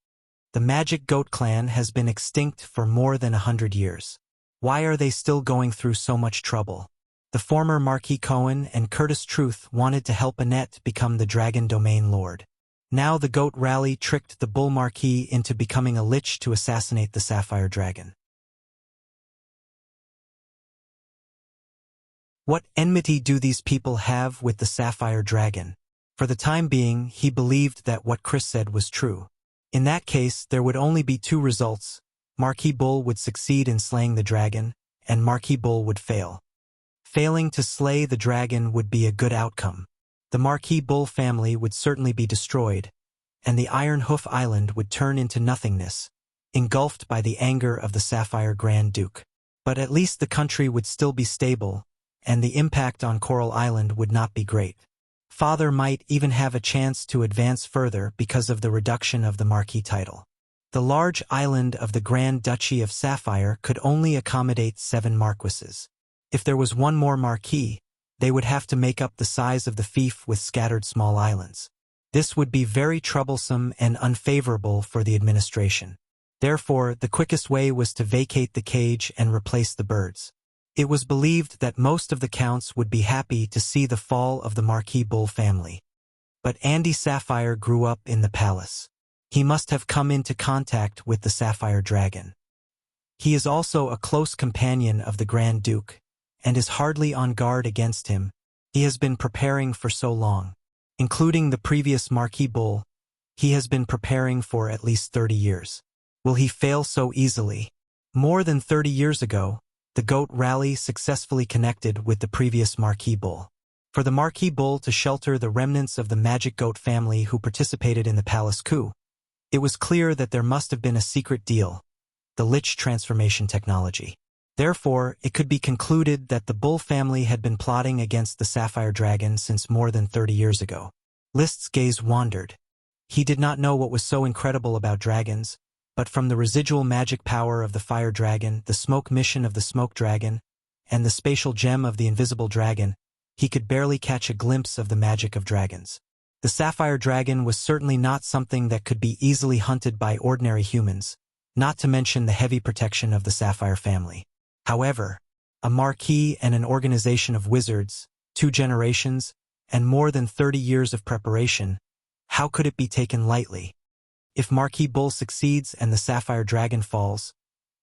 The Magic Goat clan has been extinct for more than 100 years. Why are they still going through so much trouble? The former Marquis Cohen and Curtis Truth wanted to help Annette become the Dragon Domain Lord. Now the Goat Rally tricked the Bull Marquis into becoming a lich to assassinate the Sapphire Dragon. What enmity do these people have with the Sapphire Dragon? For the time being, he believed that what Chris said was true. In that case, there would only be two results. Marquis Bull would succeed in slaying the dragon, and Marquis Bull would fail. Failing to slay the dragon would be a good outcome. The Marquis Bull family would certainly be destroyed, and the Iron Hoof Island would turn into nothingness, engulfed by the anger of the Sapphire Grand Duke. But at least the country would still be stable, and the impact on Coral Island would not be great. Father might even have a chance to advance further because of the reduction of the Marquis title. The large island of the Grand Duchy of Sapphire could only accommodate 7 marquises. If there was one more marquis, they would have to make up the size of the fief with scattered small islands. This would be very troublesome and unfavorable for the administration. Therefore, the quickest way was to vacate the cage and replace the birds. It was believed that most of the counts would be happy to see the fall of the Marquis Bull family. But Andy Sapphire grew up in the palace. He must have come into contact with the Sapphire Dragon. He is also a close companion of the Grand Duke, and is hardly on guard against him. He has been preparing for so long. Including the previous Marquis Bull, he has been preparing for at least 30 years. Will he fail so easily? More than 30 years ago, the Goat Rally successfully connected with the previous Marquis Bull. For the Marquis Bull to shelter the remnants of the Magic Goat family who participated in the palace coup, it was clear that there must have been a secret deal, the Lich transformation technology. Therefore, it could be concluded that the Bull family had been plotting against the Sapphire Dragon since more than 30 years ago. Liszt's gaze wandered. He did not know what was so incredible about dragons, but from the residual magic power of the Fire Dragon, the smoke mission of the Smoke Dragon, and the spatial gem of the invisible dragon, he could barely catch a glimpse of the magic of dragons. The sapphire dragon was certainly not something that could be easily hunted by ordinary humans, not to mention the heavy protection of the sapphire family. However, a marquis and an organization of wizards, 2 generations, and more than 30 years of preparation, how could it be taken lightly? If Marquis Bull succeeds and the sapphire dragon falls,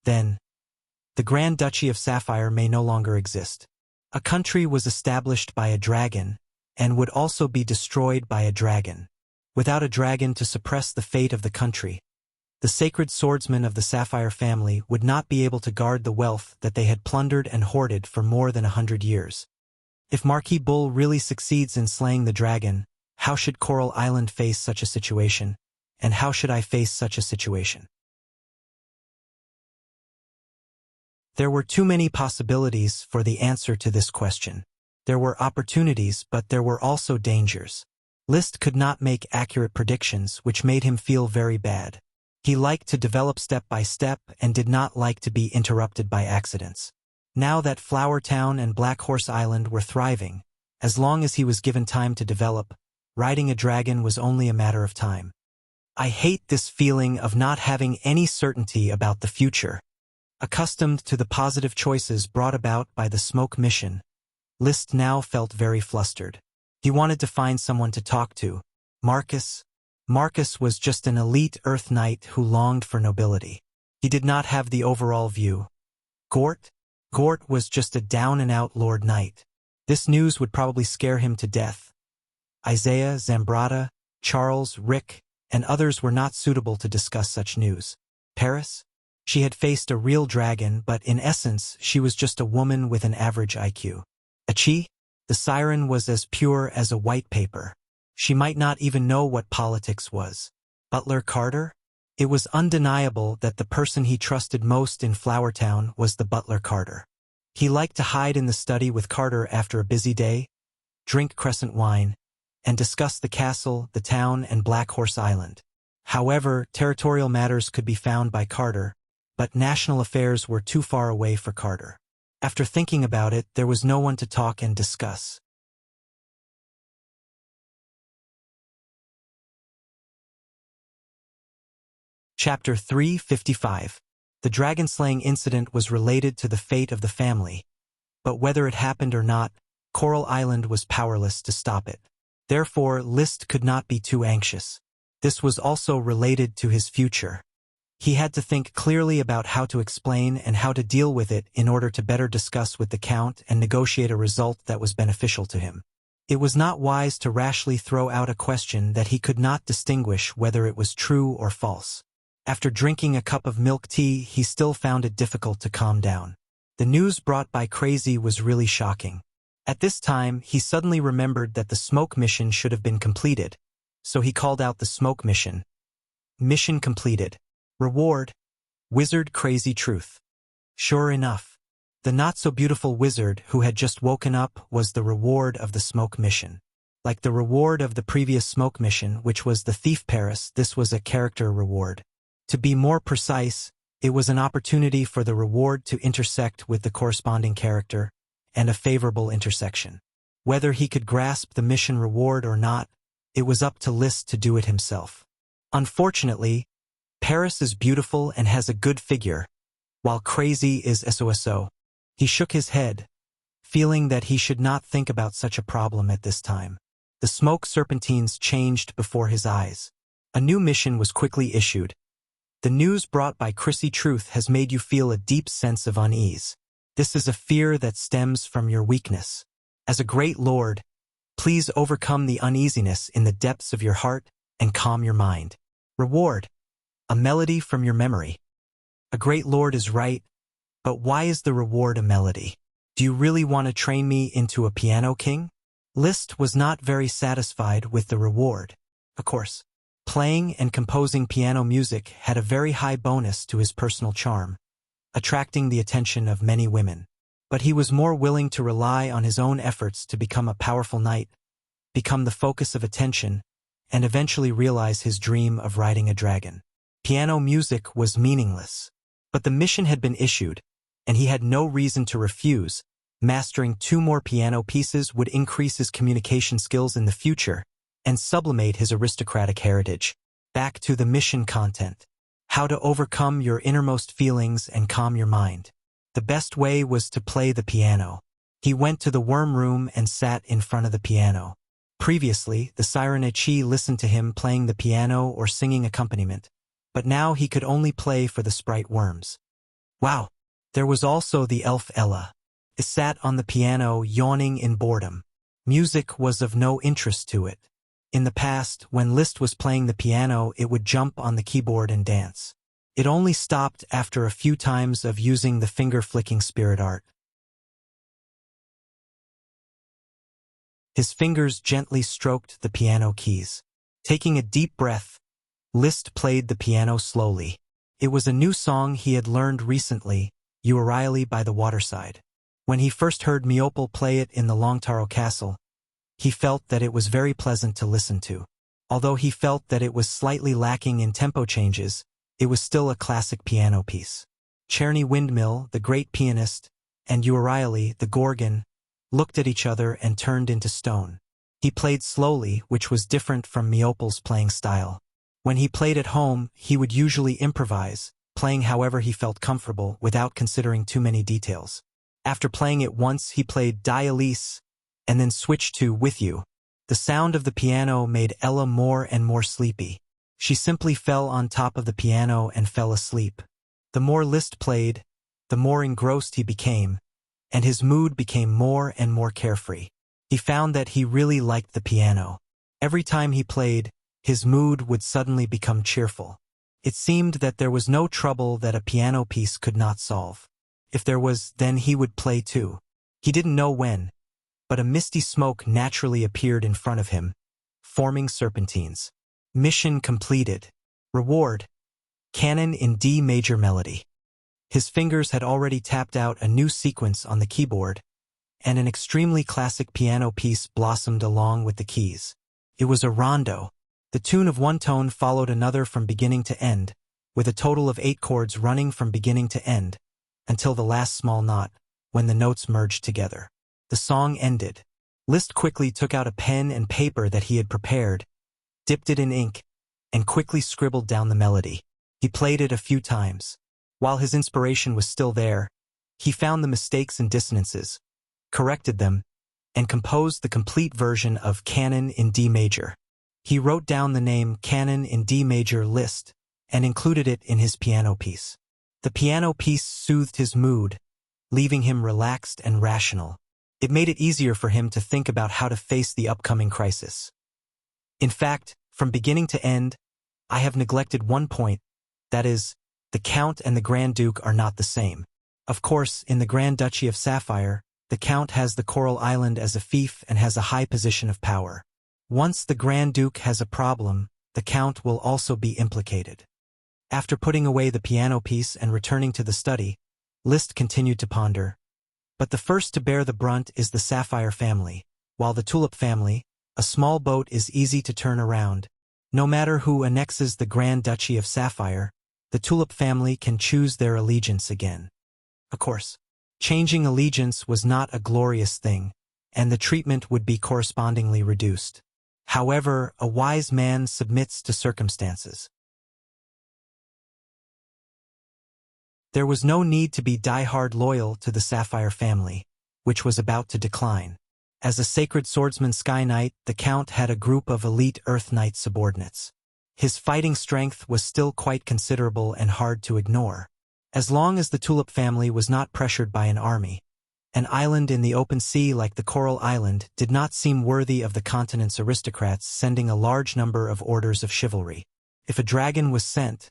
then the Grand Duchy of Sapphire may no longer exist. A country was established by a dragon and would also be destroyed by a dragon. Without a dragon to suppress the fate of the country, the sacred swordsmen of the Sapphire family would not be able to guard the wealth that they had plundered and hoarded for more than 100 years. If Marquis Bull really succeeds in slaying the dragon, how should Coral Island face such a situation, and how should I face such a situation? There were too many possibilities for the answer to this question. There were opportunities, but there were also dangers. Liszt could not make accurate predictions, which made him feel very bad. He liked to develop step by step and did not like to be interrupted by accidents. Now that Flower Town and Black Horse Island were thriving, as long as he was given time to develop, riding a dragon was only a matter of time. I hate this feeling of not having any certainty about the future. Accustomed to the positive choices brought about by the smoke mission, Liszt now felt very flustered. He wanted to find someone to talk to. Marcus was just an elite Earth Knight who longed for nobility. He did not have the overall view. Gort was just a down-and-out Lord Knight. This news would probably scare him to death. Isaiah, Zambrata, Charles, Rick, and others were not suitable to discuss such news. Paris? She had faced a real dragon, but in essence, she was just a woman with an average IQ. Achi? The siren was as pure as a white paper. She might not even know what politics was. Butler Carter? It was undeniable that the person he trusted most in Flower Town was the butler Carter. He liked to hide in the study with Carter after a busy day, drink Crescent wine, and discuss the castle, the town, and Black Horse Island. However, territorial matters could be found by Carter, but national affairs were too far away for Carter. After thinking about it, there was no one to talk and discuss. Chapter 355. The dragon-slaying incident was related to the fate of the family, but whether it happened or not, Coral Island was powerless to stop it. Therefore, Liszt could not be too anxious. This was also related to his future. He had to think clearly about how to explain and how to deal with it in order to better discuss with the Count and negotiate a result that was beneficial to him. It was not wise to rashly throw out a question that he could not distinguish whether it was true or false. After drinking a cup of milk tea, he still found it difficult to calm down. The news brought by Crazy was really shocking. At this time, he suddenly remembered that the smoke mission should have been completed, so he called out the smoke mission. Mission completed. Reward: Wizard Crazy Truth. Sure enough, the not-so-beautiful wizard who had just woken up was the reward of the smoke mission. Like the reward of the previous smoke mission, which was the Thief Paris, this was a character reward. To be more precise, it was an opportunity for the reward to intersect with the corresponding character, and a favorable intersection. Whether he could grasp the mission reward or not, it was up to Liszt to do it himself. Unfortunately, Paris is beautiful and has a good figure, while Crazy is SOSO. He shook his head, feeling that he should not think about such a problem at this time. The smoke serpentines changed before his eyes. A new mission was quickly issued. The news brought by Crazy Truth has made you feel a deep sense of unease. This is a fear that stems from your weakness. As a great lord, please overcome the uneasiness in the depths of your heart and calm your mind. Reward: a melody from your memory. A great lord is right, but why is the reward a melody? Do you really want to train me into a piano king? Liszt was not very satisfied with the reward. Of course, playing and composing piano music had a very high bonus to his personal charm, attracting the attention of many women. But he was more willing to rely on his own efforts to become a powerful knight, become the focus of attention, and eventually realize his dream of riding a dragon. Piano music was meaningless, but the mission had been issued, and he had no reason to refuse, Mastering 2 more piano pieces would increase his communication skills in the future and sublimate his aristocratic heritage. Back to the mission content. How to overcome your innermost feelings and calm your mind. The best way was to play the piano. He went to the worm room and sat in front of the piano. Previously, the Sirenechi listened to him playing the piano or singing accompaniment, but now he could only play for the sprite worms. Wow! There was also the elf Ella. It sat on the piano, yawning in boredom. Music was of no interest to it. In the past, when Liszt was playing the piano, it would jump on the keyboard and dance. It only stopped after a few times of using the finger-flicking spirit art. His fingers gently stroked the piano keys. Taking a deep breath, Liszt played the piano slowly. It was a new song he had learned recently, Euryale by the Waterside. When he first heard Miopol play it in the Longtaro Castle, he felt that it was very pleasant to listen to. Although he felt that it was slightly lacking in tempo changes, it was still a classic piano piece. Cherny Windmill, the great pianist, and Euryale, the Gorgon, looked at each other and turned into stone. He played slowly, which was different from Miopol's playing style. When he played at home, he would usually improvise, playing however he felt comfortable without considering too many details. After playing it once, he played Die Elise, and then switched to With You. The sound of the piano made Ella more and more sleepy. She simply fell on top of the piano and fell asleep. The more Liszt played, the more engrossed he became, and his mood became more and more carefree. He found that he really liked the piano. Every time he played, his mood would suddenly become cheerful. It seemed that there was no trouble that a piano piece could not solve. If there was, then he would play too. He didn't know when, but a misty smoke naturally appeared in front of him, forming serpentines. Mission completed. Reward: Canon in D major melody. His fingers had already tapped out a new sequence on the keyboard, and an extremely classic piano piece blossomed along with the keys. It was a rondo. The tune of one tone followed another from beginning to end, with a total of 8 chords running from beginning to end, until the last small knot, when the notes merged together. The song ended. Liszt quickly took out a pen and paper that he had prepared, dipped it in ink, and quickly scribbled down the melody. He played it a few times. While his inspiration was still there, he found the mistakes and dissonances, corrected them, and composed the complete version of Canon in D major. He wrote down the name Canon in D major Liszt and included it in his piano piece. The piano piece soothed his mood, leaving him relaxed and rational. It made it easier for him to think about how to face the upcoming crisis. In fact, from beginning to end, I have neglected one point, that is, the Count and the Grand Duke are not the same. Of course, in the Grand Duchy of Sapphire, the Count has the Coral Island as a fief and has a high position of power. Once the Grand Duke has a problem, the Count will also be implicated. After putting away the piano piece and returning to the study, Liszt continued to ponder. But the first to bear the brunt is the Sapphire family, while the Tulip family, a small boat, is easy to turn around. No matter who annexes the Grand Duchy of Sapphire, the Tulip family can choose their allegiance again. Of course, changing allegiance was not a glorious thing, and the treatment would be correspondingly reduced. However, a wise man submits to circumstances. There was no need to be die-hard loyal to the Sapphire family, which was about to decline. As a sacred swordsman Sky Knight, the Count had a group of elite Earth Knight subordinates. His fighting strength was still quite considerable and hard to ignore. As long as the Tulip family was not pressured by an army, an island in the open sea like the Coral Island did not seem worthy of the continent's aristocrats sending a large number of orders of chivalry. If a dragon was sent,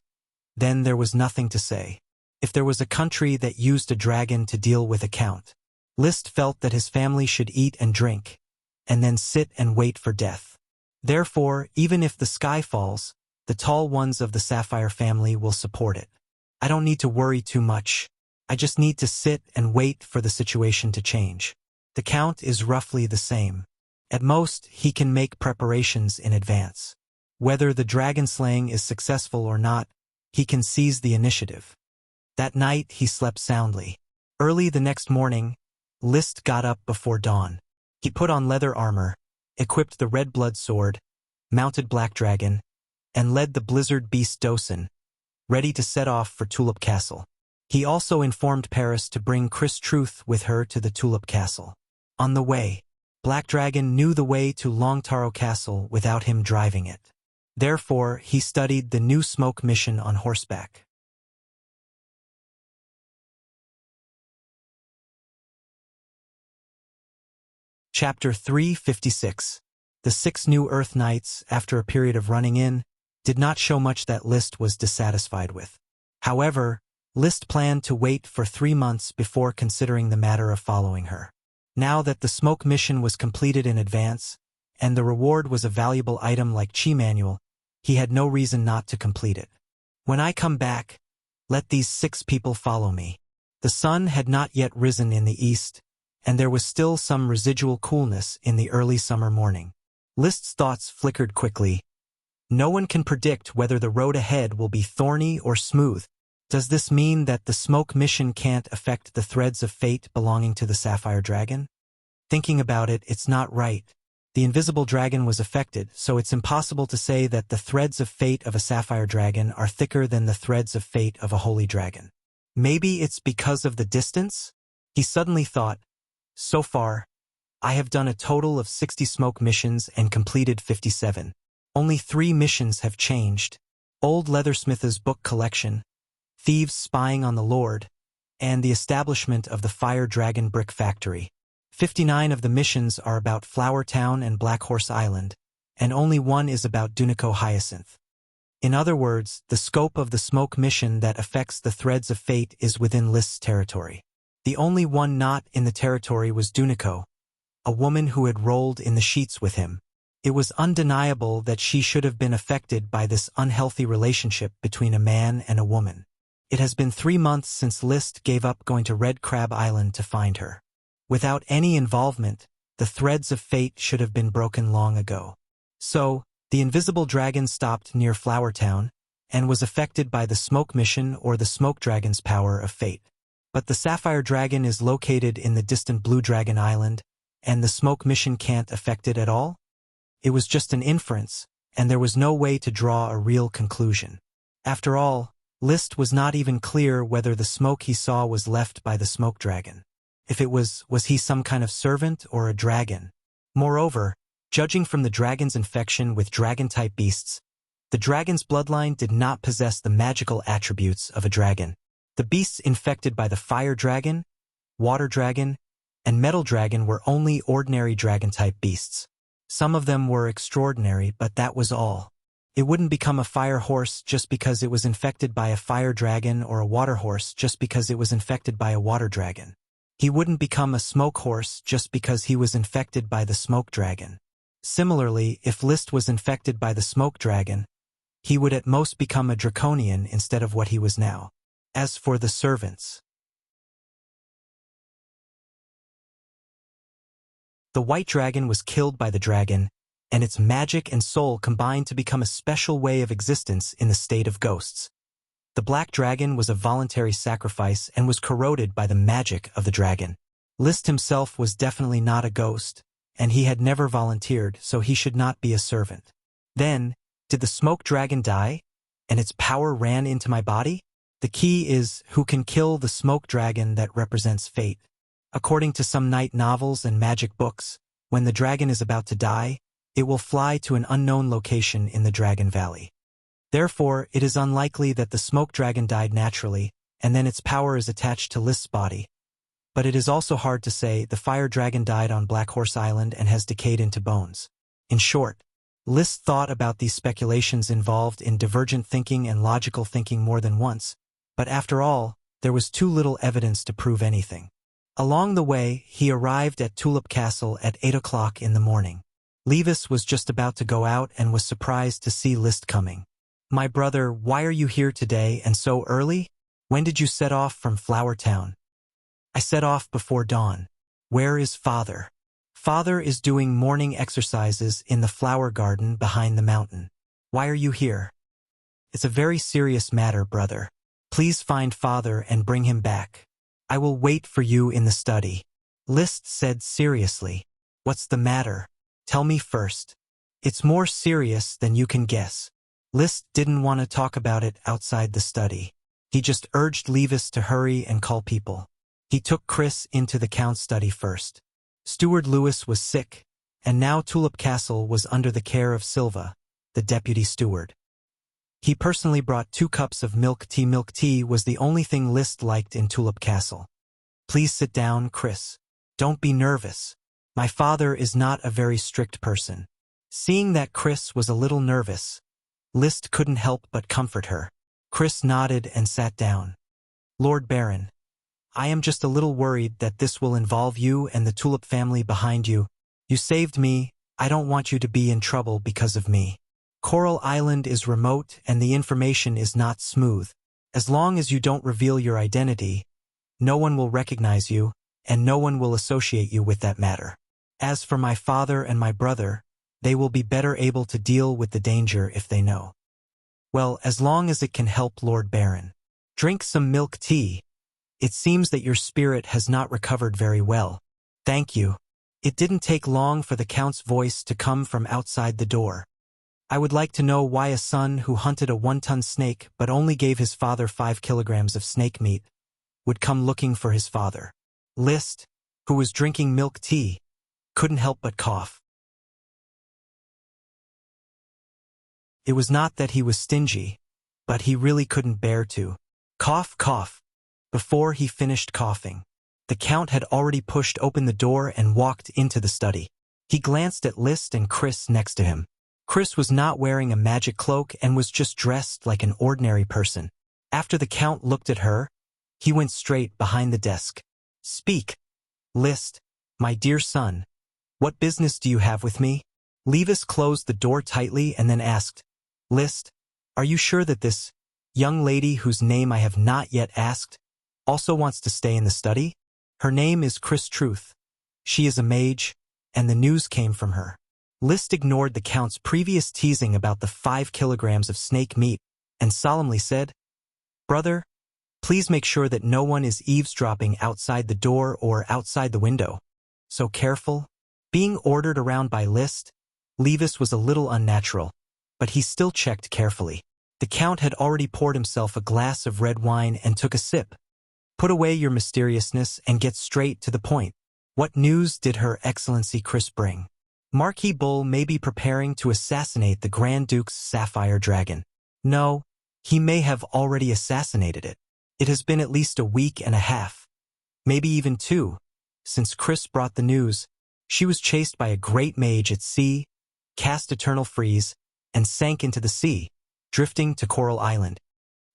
then there was nothing to say. If there was a country that used a dragon to deal with a count, Liszt felt that his family should eat and drink, and then sit and wait for death. Therefore, even if the sky falls, the tall ones of the Sapphire family will support it. I don't need to worry too much. I just need to sit and wait for the situation to change. The Count is roughly the same. At most, he can make preparations in advance. Whether the dragon slaying is successful or not, he can seize the initiative. That night, he slept soundly. Early the next morning, List got up before dawn. He put on leather armor, equipped the red blood sword, mounted Black Dragon, and led the blizzard beast Dosen, ready to set off for Tulip Castle. He also informed Paris to bring Chris Truth with her to the Tulip Castle. On the way, Black Dragon knew the way to Longtaro Castle without him driving it. Therefore, he studied the new smoke mission on horseback. Chapter 356. The 6 new Earth Knights, after a period of running in, did not show much that List was dissatisfied with. However, List planned to wait for 3 months before considering the matter of following her. Now that the smoke mission was completed in advance, and the reward was a valuable item like Chi Manual, he had no reason not to complete it. When I come back, let these 6 people follow me. The sun had not yet risen in the east, and there was still some residual coolness in the early summer morning. List's thoughts flickered quickly. No one can predict whether the road ahead will be thorny or smooth. Does this mean that the smoke mission can't affect the threads of fate belonging to the Sapphire Dragon? Thinking about it, it's not right. The invisible dragon was affected, so it's impossible to say that the threads of fate of a Sapphire Dragon are thicker than the threads of fate of a Holy Dragon. Maybe it's because of the distance? He suddenly thought, so far, I have done a total of 60 smoke missions and completed 57. Only 3 missions have changed: Old Leathersmith's book collection, Thieves spying on the Lord, and the establishment of the Fire Dragon Brick Factory. 59 of the missions are about Flower Town and Black Horse Island, and only 1 is about Dunico Hyacinth. In other words, the scope of the smoke mission that affects the threads of fate is within List's territory. The only one not in the territory was Dunico, a woman who had rolled in the sheets with him. It was undeniable that she should have been affected by this unhealthy relationship between a man and a woman. It has been 3 months since List gave up going to Red Crab Island to find her. Without any involvement, the threads of fate should have been broken long ago. So, the invisible dragon stopped near Flower Town and was affected by the smoke mission or the smoke dragon's power of fate. But the Sapphire Dragon is located in the distant Blue Dragon Island, and the smoke mission can't affect it at all? It was just an inference, and there was no way to draw a real conclusion. After all, List was not even clear whether the smoke he saw was left by the smoke dragon. If it was he some kind of servant or a dragon? Moreover, judging from the dragon's infection with dragon-type beasts, the dragon's bloodline did not possess the magical attributes of a dragon. The beasts infected by the fire dragon, water dragon, and metal dragon were only ordinary dragon-type beasts. Some of them were extraordinary, but that was all. It wouldn't become a fire horse just because it was infected by a fire dragon, or a water horse just because it was infected by a water dragon. He wouldn't become a smoke horse just because he was infected by the smoke dragon. Similarly, if List was infected by the smoke dragon, he would at most become a draconian instead of what he was now. As for the servants, the white dragon was killed by the dragon, and its magic and soul combined to become a special way of existence in the state of ghosts. The black dragon was a voluntary sacrifice and was corroded by the magic of the dragon. List himself was definitely not a ghost, and he had never volunteered, so he should not be a servant. Then, did the smoke dragon die, and its power ran into my body? The key is who can kill the smoke dragon that represents fate. According to some night novels and magic books, when the dragon is about to die, it will fly to an unknown location in the Dragon Valley. Therefore, it is unlikely that the smoke dragon died naturally, and then its power is attached to List's body. But it is also hard to say the fire dragon died on Black Horse Island and has decayed into bones. In short, List thought about these speculations involved in divergent thinking and logical thinking more than once, but after all, there was too little evidence to prove anything. Along the way, he arrived at Tulip Castle at 8 o'clock in the morning. Levis was just about to go out and was surprised to see List coming. "My brother, why are you here today and so early? When did you set off from Flower Town?" "I set off before dawn." "Where is father?" "Father is doing morning exercises in the flower garden behind the mountain." "Why are you here?" "It's a very serious matter, brother. Please find father and bring him back. I will wait for you in the study." List said seriously. What's the matter? Tell me first. It's more serious than you can guess. List didn't want to talk about it outside the study. He just urged Levis to hurry and call people. He took Chris into the Count's study first. Steward Lewis was sick, and now Tulip Castle was under the care of Silva, the deputy steward. He personally brought 2 cups of milk tea. Milk tea was the only thing List liked in Tulip Castle. Please sit down, Chris. Don't be nervous. My father is not a very strict person. Seeing that Chris was a little nervous, List couldn't help but comfort her. Chris nodded and sat down. Lord Baron, I am just a little worried that this will involve you and the Tulip family behind you. You saved me. I don't want you to be in trouble because of me. Coral Island is remote and the information is not smooth. As long as you don't reveal your identity, no one will recognize you, and no one will associate you with that matter. As for my father and my brother, they will be better able to deal with the danger if they know. Well, as long as it can help, Lord Baron. Drink some milk tea. It seems that your spirit has not recovered very well. Thank you. It didn't take long for the Count's voice to come from outside the door. I would like to know why a son who hunted a 1-ton snake but only gave his father 5 kilograms of snake meat would come looking for his father. List, who was drinking milk tea, couldn't help but cough. It was not that he was stingy, but he really couldn't bear to cough. Before he finished coughing, the Count had already pushed open the door and walked into the study. He glanced at List and Chris next to him. Chris was not wearing a magic cloak and was just dressed like an ordinary person. After the Count looked at her, he went straight behind the desk. Speak. List, my dear son, what business do you have with me? Levis closed the door tightly and then asked, List, are you sure that this young lady whose name I have not yet asked also wants to stay in the study? Her name is Chris Truth. She is a mage, and the news came from her. List ignored the Count's previous teasing about the 5 kilograms of snake meat and solemnly said, Brother, please make sure that no one is eavesdropping outside the door or outside the window. So careful. Being ordered around by List, Levis was a little unnatural, but he still checked carefully. The Count had already poured himself a glass of red wine and took a sip. Put away your mysteriousness and get straight to the point. What news did Her Excellency Chris bring? Marquis Bull may be preparing to assassinate the Grand Duke's sapphire dragon. No, he may have already assassinated it. It has been at least a week and a half, maybe even 2, since Chris brought the news. She was chased by a great mage at sea, cast eternal freeze, and sank into the sea, drifting to Coral Island.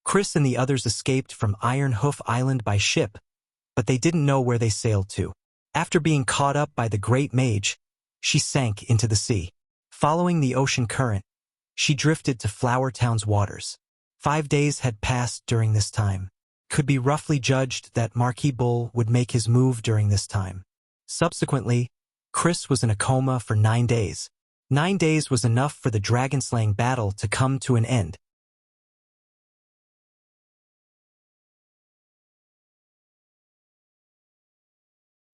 Chris and the others escaped from Iron Hoof Island by ship, but they didn't know where they sailed to. After being caught up by the great mage, she sank into the sea. Following the ocean current, she drifted to Flower Town's waters. 5 days had passed during this time. Could be roughly judged that Marquis Bull would make his move during this time. Subsequently, Chris was in a coma for 9 days. 9 days was enough for the dragon-slaying battle to come to an end.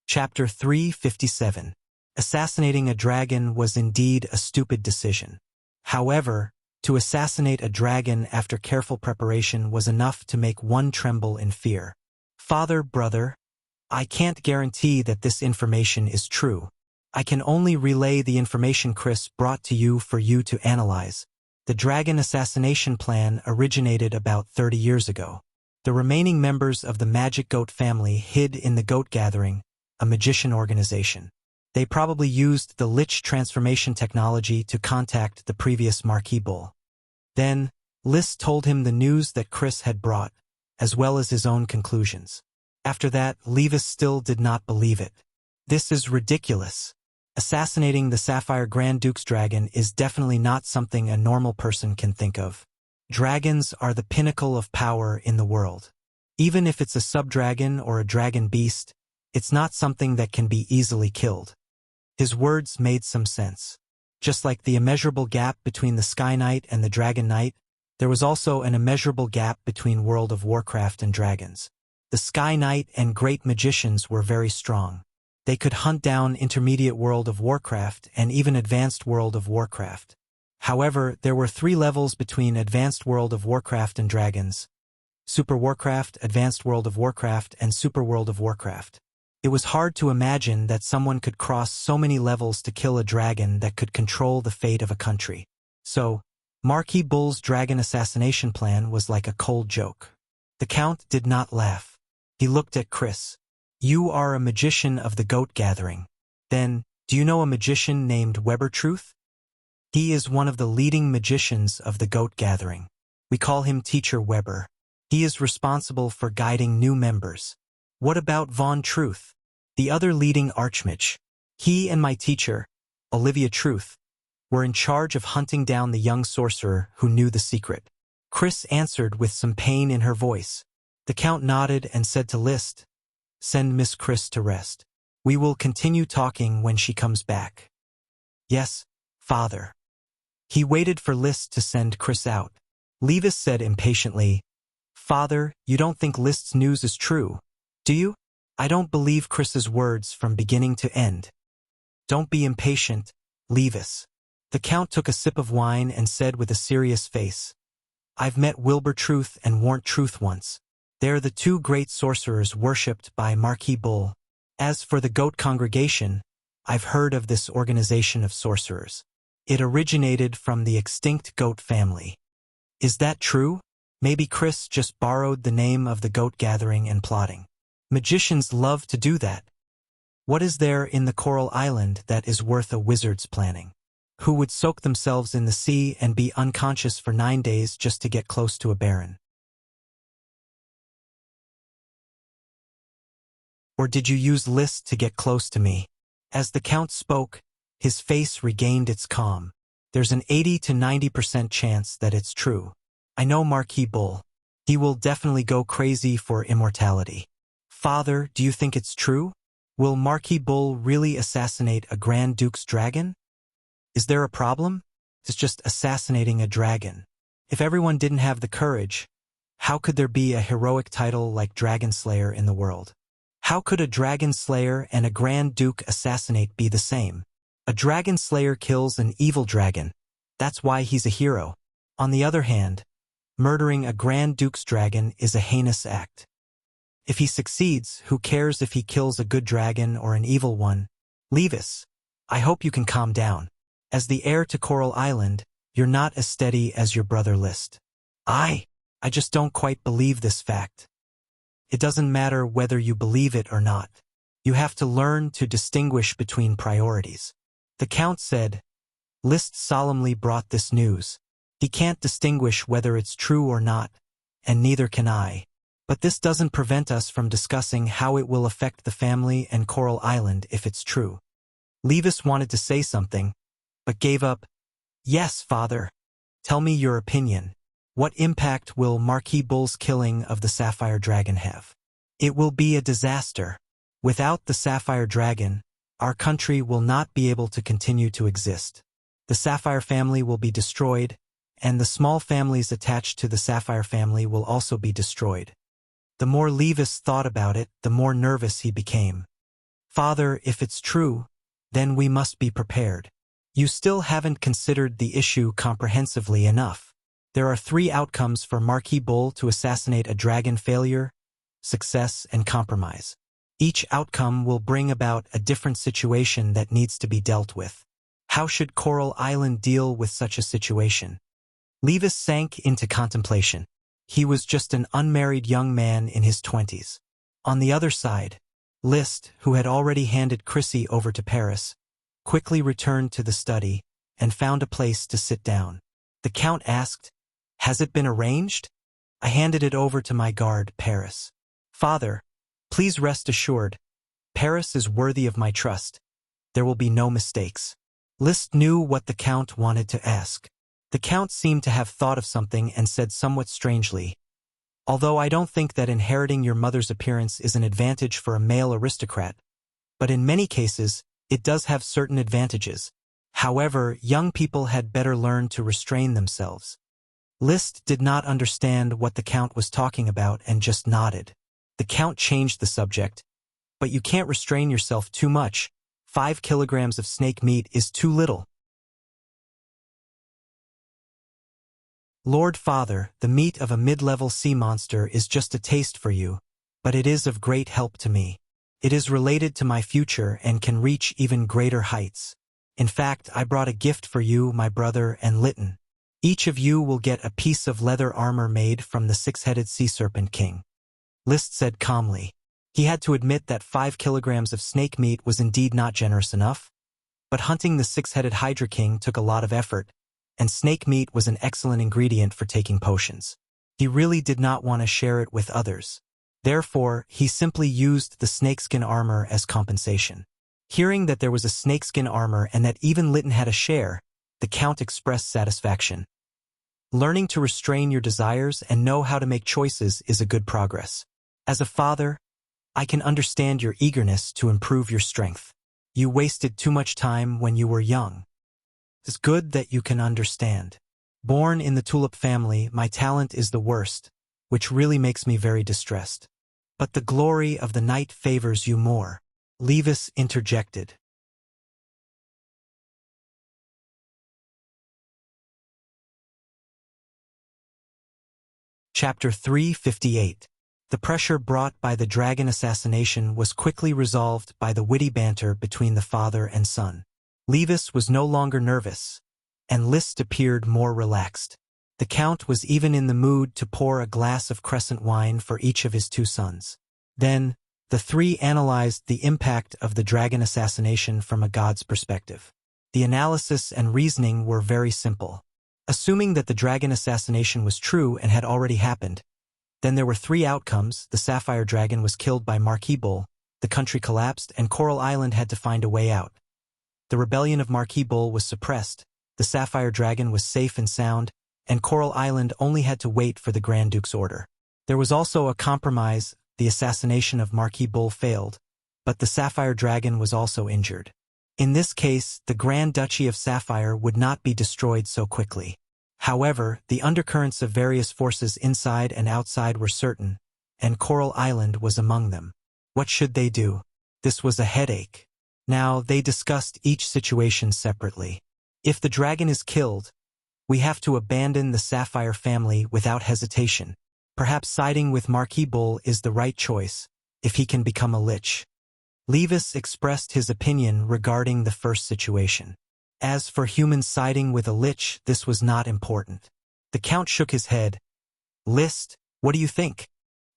Chapter 357. Assassinating a dragon was indeed a stupid decision. However, to assassinate a dragon after careful preparation was enough to make one tremble in fear. Brother, I can't guarantee that this information is true. I can only relay the information Chris brought to you for you to analyze. The dragon assassination plan originated about 30 years ago. The remaining members of the Magic Goat family hid in the Goat Gathering, a magician organization. They probably used the Lich transformation technology to contact the previous Marquis Bull. Then, List told him the news that Chris had brought, as well as his own conclusions. After that, Levis still did not believe it. This is ridiculous. Assassinating the Sapphire Grand Duke's dragon is definitely not something a normal person can think of. Dragons are the pinnacle of power in the world. Even if it's a sub-dragon or a dragon beast, it's not something that can be easily killed. His words made some sense. Just like the immeasurable gap between the Sky Knight and the Dragon Knight, there was also an immeasurable gap between World of Warcraft and dragons. The Sky Knight and great magicians were very strong. They could hunt down Intermediate World of Warcraft and even Advanced World of Warcraft. However, there were 3 levels between Advanced World of Warcraft and dragons: Super Warcraft, Advanced World of Warcraft, and Super World of Warcraft. It was hard to imagine that someone could cross so many levels to kill a dragon that could control the fate of a country. So, Marquis Bull's dragon assassination plan was like a cold joke. The Count did not laugh. He looked at Chris. "You are a magician of the goat gathering. Then, do you know a magician named Weber Truth? He is one of the leading magicians of the goat gathering. We call him Teacher Weber. He is responsible for guiding new members." "What about Von Truth, the other leading archmage?" "He and my teacher, Olivia Truth, were in charge of hunting down the young sorcerer who knew the secret." Chris answered with some pain in her voice. The Count nodded and said to List, "Send Miss Chris to rest. We will continue talking when she comes back." "Yes, Father." He waited for List to send Chris out. Levis said impatiently, "Father, you don't think List's news is true, do you?" "I don't believe Chris's words from beginning to end." "Don't be impatient, Levis." The Count took a sip of wine and said with a serious face, "I've met Wilbur Truth and Warrant Truth once. They're the 2 great sorcerers worshipped by Marquis Bull. As for the Goat Congregation, I've heard of this organization of sorcerers. It originated from the extinct goat family." "Is that true? Maybe Chris just borrowed the name of the goat gathering and plotting. Magicians love to do that. What is there in the Coral Island that is worth a wizard's planning? Who would soak themselves in the sea and be unconscious for 9 days just to get close to a baron? Or did you use List to get close to me?" As the Count spoke, his face regained its calm. "There's an 80 to 90% chance that it's true. I know Marquis Bull. He will definitely go crazy for immortality." "Father, do you think it's true? Will Marquis Bull really assassinate a Grand Duke's dragon? Is there a problem? It's just assassinating a dragon. If everyone didn't have the courage, how could there be a heroic title like Dragon Slayer in the world? How could a Dragon Slayer and a Grand Duke assassinate be the same? A Dragon Slayer kills an evil dragon. That's why he's a hero. On the other hand, murdering a Grand Duke's dragon is a heinous act. If he succeeds, who cares if he kills a good dragon or an evil one? Levis, I hope you can calm down. As the heir to Coral Island, you're not as steady as your brother List. I just don't quite believe this fact." "It doesn't matter whether you believe it or not. You have to learn to distinguish between priorities." The Count said. "List solemnly brought this news. He can't distinguish whether it's true or not, and neither can I. But this doesn't prevent us from discussing how it will affect the family and Coral Island if it's true." Levis wanted to say something, but gave up. "Yes, Father. Tell me your opinion. What impact will Marquis Bull's killing of the Sapphire Dragon have?" "It will be a disaster. Without the Sapphire Dragon, our country will not be able to continue to exist. The Sapphire family will be destroyed, and the small families attached to the Sapphire family will also be destroyed." The more Levis thought about it, the more nervous he became. "Father, if it's true, then we must be prepared. You still haven't considered the issue comprehensively enough. There are 3 outcomes for Marquis Bull to assassinate a dragon: failure, success, and compromise. Each outcome will bring about a different situation that needs to be dealt with. How should Coral Island deal with such a situation?" Levis sank into contemplation. He was just an unmarried young man in his 20s. On the other side, List, who had already handed Chrissy over to Paris, quickly returned to the study and found a place to sit down. The Count asked, "Has it been arranged?" "I handed it over to my guard, Paris." "Father, please rest assured, Paris is worthy of my trust. There will be no mistakes." List knew what the Count wanted to ask. The Count seemed to have thought of something and said somewhat strangely, "Although I don't think that inheriting your mother's appearance is an advantage for a male aristocrat, but in many cases, it does have certain advantages. However, young people had better learn to restrain themselves." List did not understand what the Count was talking about and just nodded. The Count changed the subject. but you can't restrain yourself too much. 5 kilograms of snake meat is too little. Lord Father, the meat of a mid-level sea monster is just a taste for you, but it is of great help to me. It is related to my future and can reach even greater heights. In fact, I brought a gift for you, my brother, and Lytton. Each of you will get a piece of leather armor made from the six-headed sea serpent king. List said calmly. He had to admit that 5 kilograms of snake meat was indeed not generous enough, but hunting the six-headed Hydra King took a lot of effort, and snake meat was an excellent ingredient for taking potions. He really did not want to share it with others. Therefore, he simply used the snakeskin armor as compensation. Hearing that there was a snakeskin armor and that even Lytton had a share, the Count expressed satisfaction. Learning to restrain your desires and know how to make choices is a good progress. As a father, I can understand your eagerness to improve your strength. You wasted too much time when you were young. It's good that you can understand. Born in the tulip family, my talent is the worst, which really makes me very distressed. But the glory of the night favors you more. Levis interjected. Chapter 358. The pressure brought by the dragon assassination was quickly resolved by the witty banter between the father and son. Levis was no longer nervous, and Liszt appeared more relaxed. The Count was even in the mood to pour a glass of crescent wine for each of his 2 sons. Then, the 3 analyzed the impact of the dragon assassination from a god's perspective. The analysis and reasoning were very simple. Assuming that the dragon assassination was true and had already happened, then there were 3 outcomes. The sapphire dragon was killed by Marquis Bull, the country collapsed, and Coral Island had to find a way out. The rebellion of Marquis Bull was suppressed, the sapphire dragon was safe and sound, and Coral Island only had to wait for the Grand Duke's order. There was also a compromise. The assassination of Marquis Bull failed, but the sapphire dragon was also injured. In this case, the Grand Duchy of Sapphire would not be destroyed so quickly. However, the undercurrents of various forces inside and outside were certain, and Coral Island was among them. What should they do? This was a headache. Now, they discussed each situation separately. If the dragon is killed, we have to abandon the Sapphire family without hesitation. Perhaps siding with Marquis Bull is the right choice, if he can become a lich. Levis expressed his opinion regarding the first situation. As for humans siding with a lich, this was not important. The Count shook his head. Liszt, what do you think?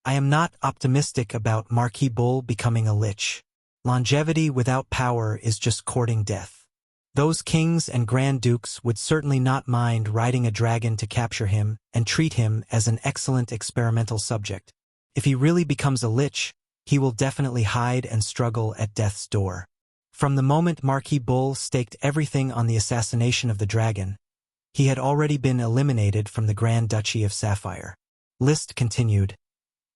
I am not optimistic about Marquis Bull becoming a lich. Longevity without power is just courting death. Those kings and grand dukes would certainly not mind riding a dragon to capture him and treat him as an excellent experimental subject. If he really becomes a lich, he will definitely hide and struggle at death's door. From the moment Marquis Bull staked everything on the assassination of the dragon, he had already been eliminated from the Grand Duchy of Sapphire. Liszt continued.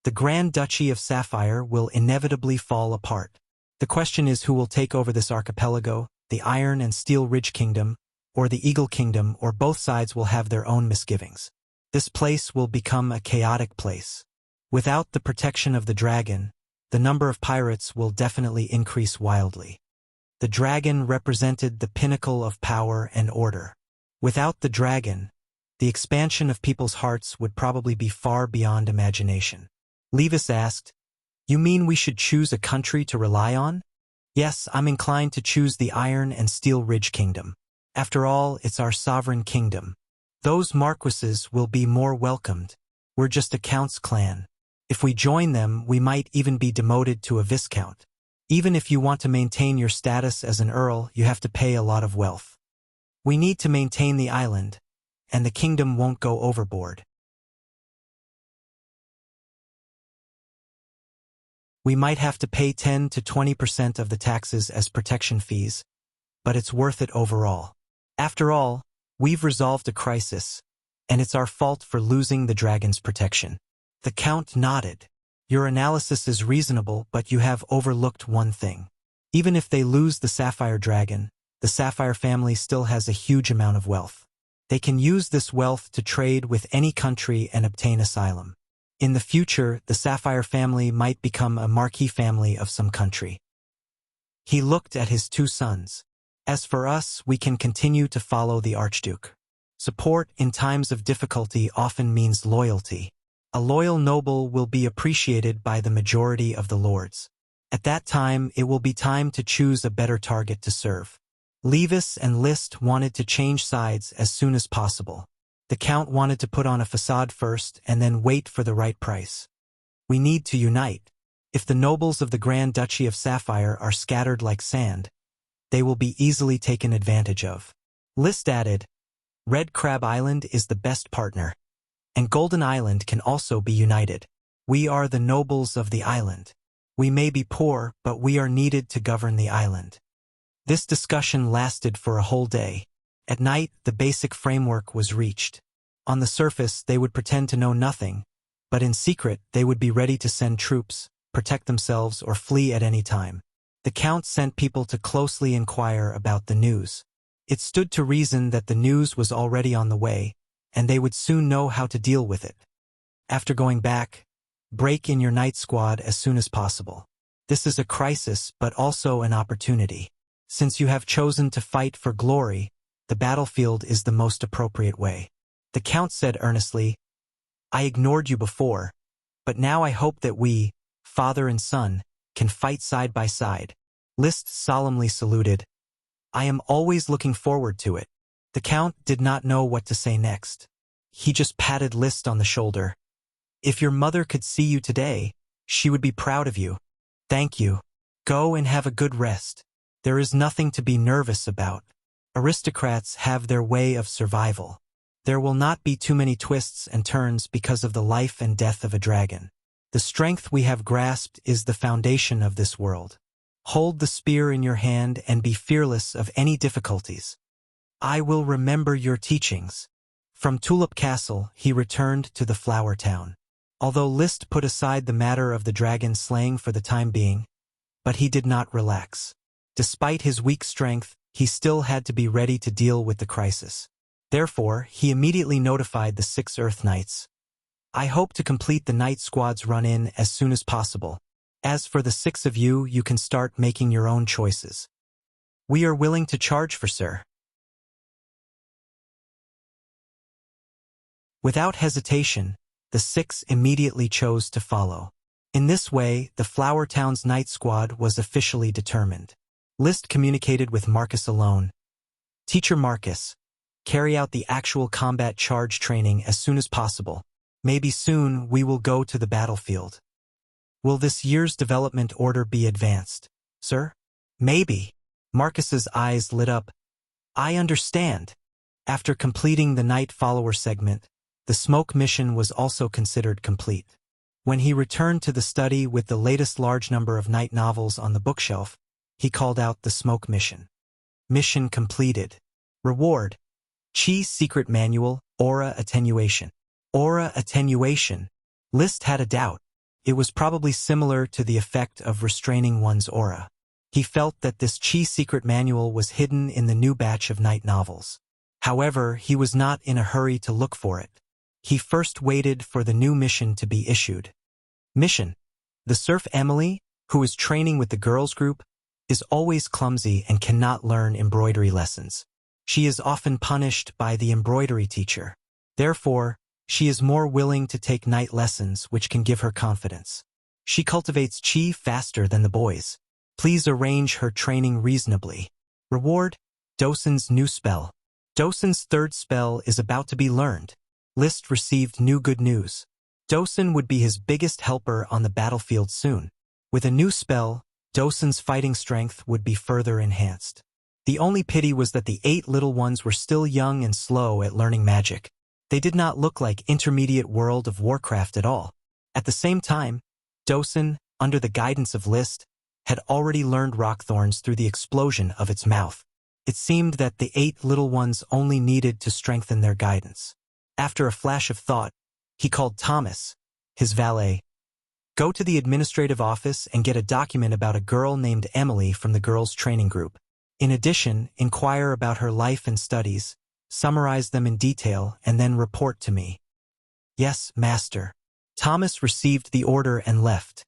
The Grand Duchy of Sapphire will inevitably fall apart. The question is who will take over this archipelago, the Iron and Steel Ridge Kingdom, or the Eagle Kingdom, or both sides will have their own misgivings. This place will become a chaotic place. Without the protection of the dragon, the number of pirates will definitely increase wildly. The dragon represented the pinnacle of power and order. Without the dragon, the expansion of people's hearts would probably be far beyond imagination. Levis asked, You mean we should choose a country to rely on? Yes, I'm inclined to choose the Iron and Steel Ridge Kingdom. After all, it's our sovereign kingdom. Those marquises will be more welcomed. We're just a count's clan. If we join them, we might even be demoted to a viscount. Even if you want to maintain your status as an earl, you have to pay a lot of wealth. We need to maintain the island, and the kingdom won't go overboard. We might have to pay 10 to 20% of the taxes as protection fees, but it's worth it overall. After all, we've resolved a crisis, and it's our fault for losing the dragon's protection. The Count nodded. Your analysis is reasonable, but you have overlooked one thing. Even if they lose the Sapphire Dragon, the Sapphire family still has a huge amount of wealth. They can use this wealth to trade with any country and obtain asylum. In the future, the Sapphire family might become a marquee family of some country. He looked at his two sons. As for us, we can continue to follow the Archduke. Support in times of difficulty often means loyalty. A loyal noble will be appreciated by the majority of the lords. At that time, it will be time to choose a better target to serve. Levis and Liszt wanted to change sides as soon as possible. The Count wanted to put on a facade first and then wait for the right price. We need to unite. If the nobles of the Grand Duchy of Sapphire are scattered like sand, they will be easily taken advantage of. Liszt added, Red Crab Island is the best partner, and Golden Island can also be united. We are the nobles of the island. We may be poor, but we are needed to govern the island. This discussion lasted for a whole day. At night, the basic framework was reached. On the surface, they would pretend to know nothing, but in secret, they would be ready to send troops, protect themselves, or flee at any time. The Count sent people to closely inquire about the news. It stood to reason that the news was already on the way, and they would soon know how to deal with it. After going back, break in your night squad as soon as possible. This is a crisis, but also an opportunity. Since you have chosen to fight for glory, the battlefield is the most appropriate way. The Count said earnestly, I ignored you before, but now I hope that we, father and son, can fight side by side. Liszt solemnly saluted. I am always looking forward to it. The Count did not know what to say next. He just patted Liszt on the shoulder. If your mother could see you today, she would be proud of you. Thank you. Go and have a good rest. There is nothing to be nervous about. Aristocrats have their way of survival. There will not be too many twists and turns because of the life and death of a dragon. The strength we have grasped is the foundation of this world. Hold the spear in your hand and be fearless of any difficulties. I will remember your teachings. From Tulip Castle, he returned to the Flower Town. Although Liszt put aside the matter of the dragon slaying for the time being, but he did not relax. Despite his weak strength, he still had to be ready to deal with the crisis. Therefore, he immediately notified the 6 Earth Knights. I hope to complete the night squad's run-in as soon as possible. As for the 6 of you, you can start making your own choices. We are willing to charge for sir. Without hesitation, the 6 immediately chose to follow. In this way, the Flower Town's night squad was officially determined. Liszt communicated with Marcus alone. Teacher Marcus, carry out the actual combat charge training as soon as possible. Maybe soon we will go to the battlefield. Will this year's development order be advanced, sir? Maybe. Marcus's eyes lit up. I understand. After completing the Night Follower segment, the smoke mission was also considered complete. When he returned to the study with the latest large number of night novels on the bookshelf, he called out the smoke mission. Mission completed. Reward. Chi Secret Manual, Aura Attenuation. Aura Attenuation. Liszt had a doubt. It was probably similar to the effect of restraining one's aura. He felt that this Chi Secret Manual was hidden in the new batch of night novels. However, he was not in a hurry to look for it. He first waited for the new mission to be issued. Mission. The serf Emily, who is training with the girls' group, is always clumsy and cannot learn embroidery lessons. She is often punished by the embroidery teacher. Therefore, she is more willing to take night lessons, which can give her confidence. She cultivates chi faster than the boys. Please arrange her training reasonably. Reward. Dosun's new spell. Dosun's 3rd spell is about to be learned. Liszt received new good news. Dosun would be his biggest helper on the battlefield soon. With a new spell, Dosun's fighting strength would be further enhanced. The only pity was that the 8 little ones were still young and slow at learning magic. They did not look like intermediate World of Warcraft at all. At the same time, Dosun, under the guidance of Liszt, had already learned rockthorns through the explosion of its mouth. It seemed that the 8 little ones only needed to strengthen their guidance. After a flash of thought, he called Thomas, his valet. Go to the administrative office and get a document about a girl named Emily from the girls' training group. In addition, inquire about her life and studies, summarize them in detail, and then report to me. Yes, master. Thomas received the order and left.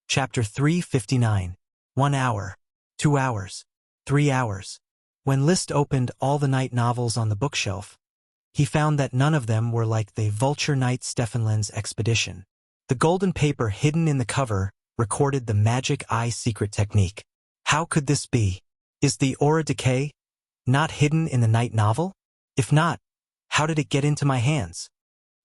Chapter 359. 1 hour. 2 hours. 3 hours. When Liszt opened all the night novels on the bookshelf, he found that none of them were like the Vulture Knight Steffenlen's Expedition. The golden paper hidden in the cover recorded the magic eye secret technique. How could this be? Is the aura decay not hidden in the night novel? If not, how did it get into my hands?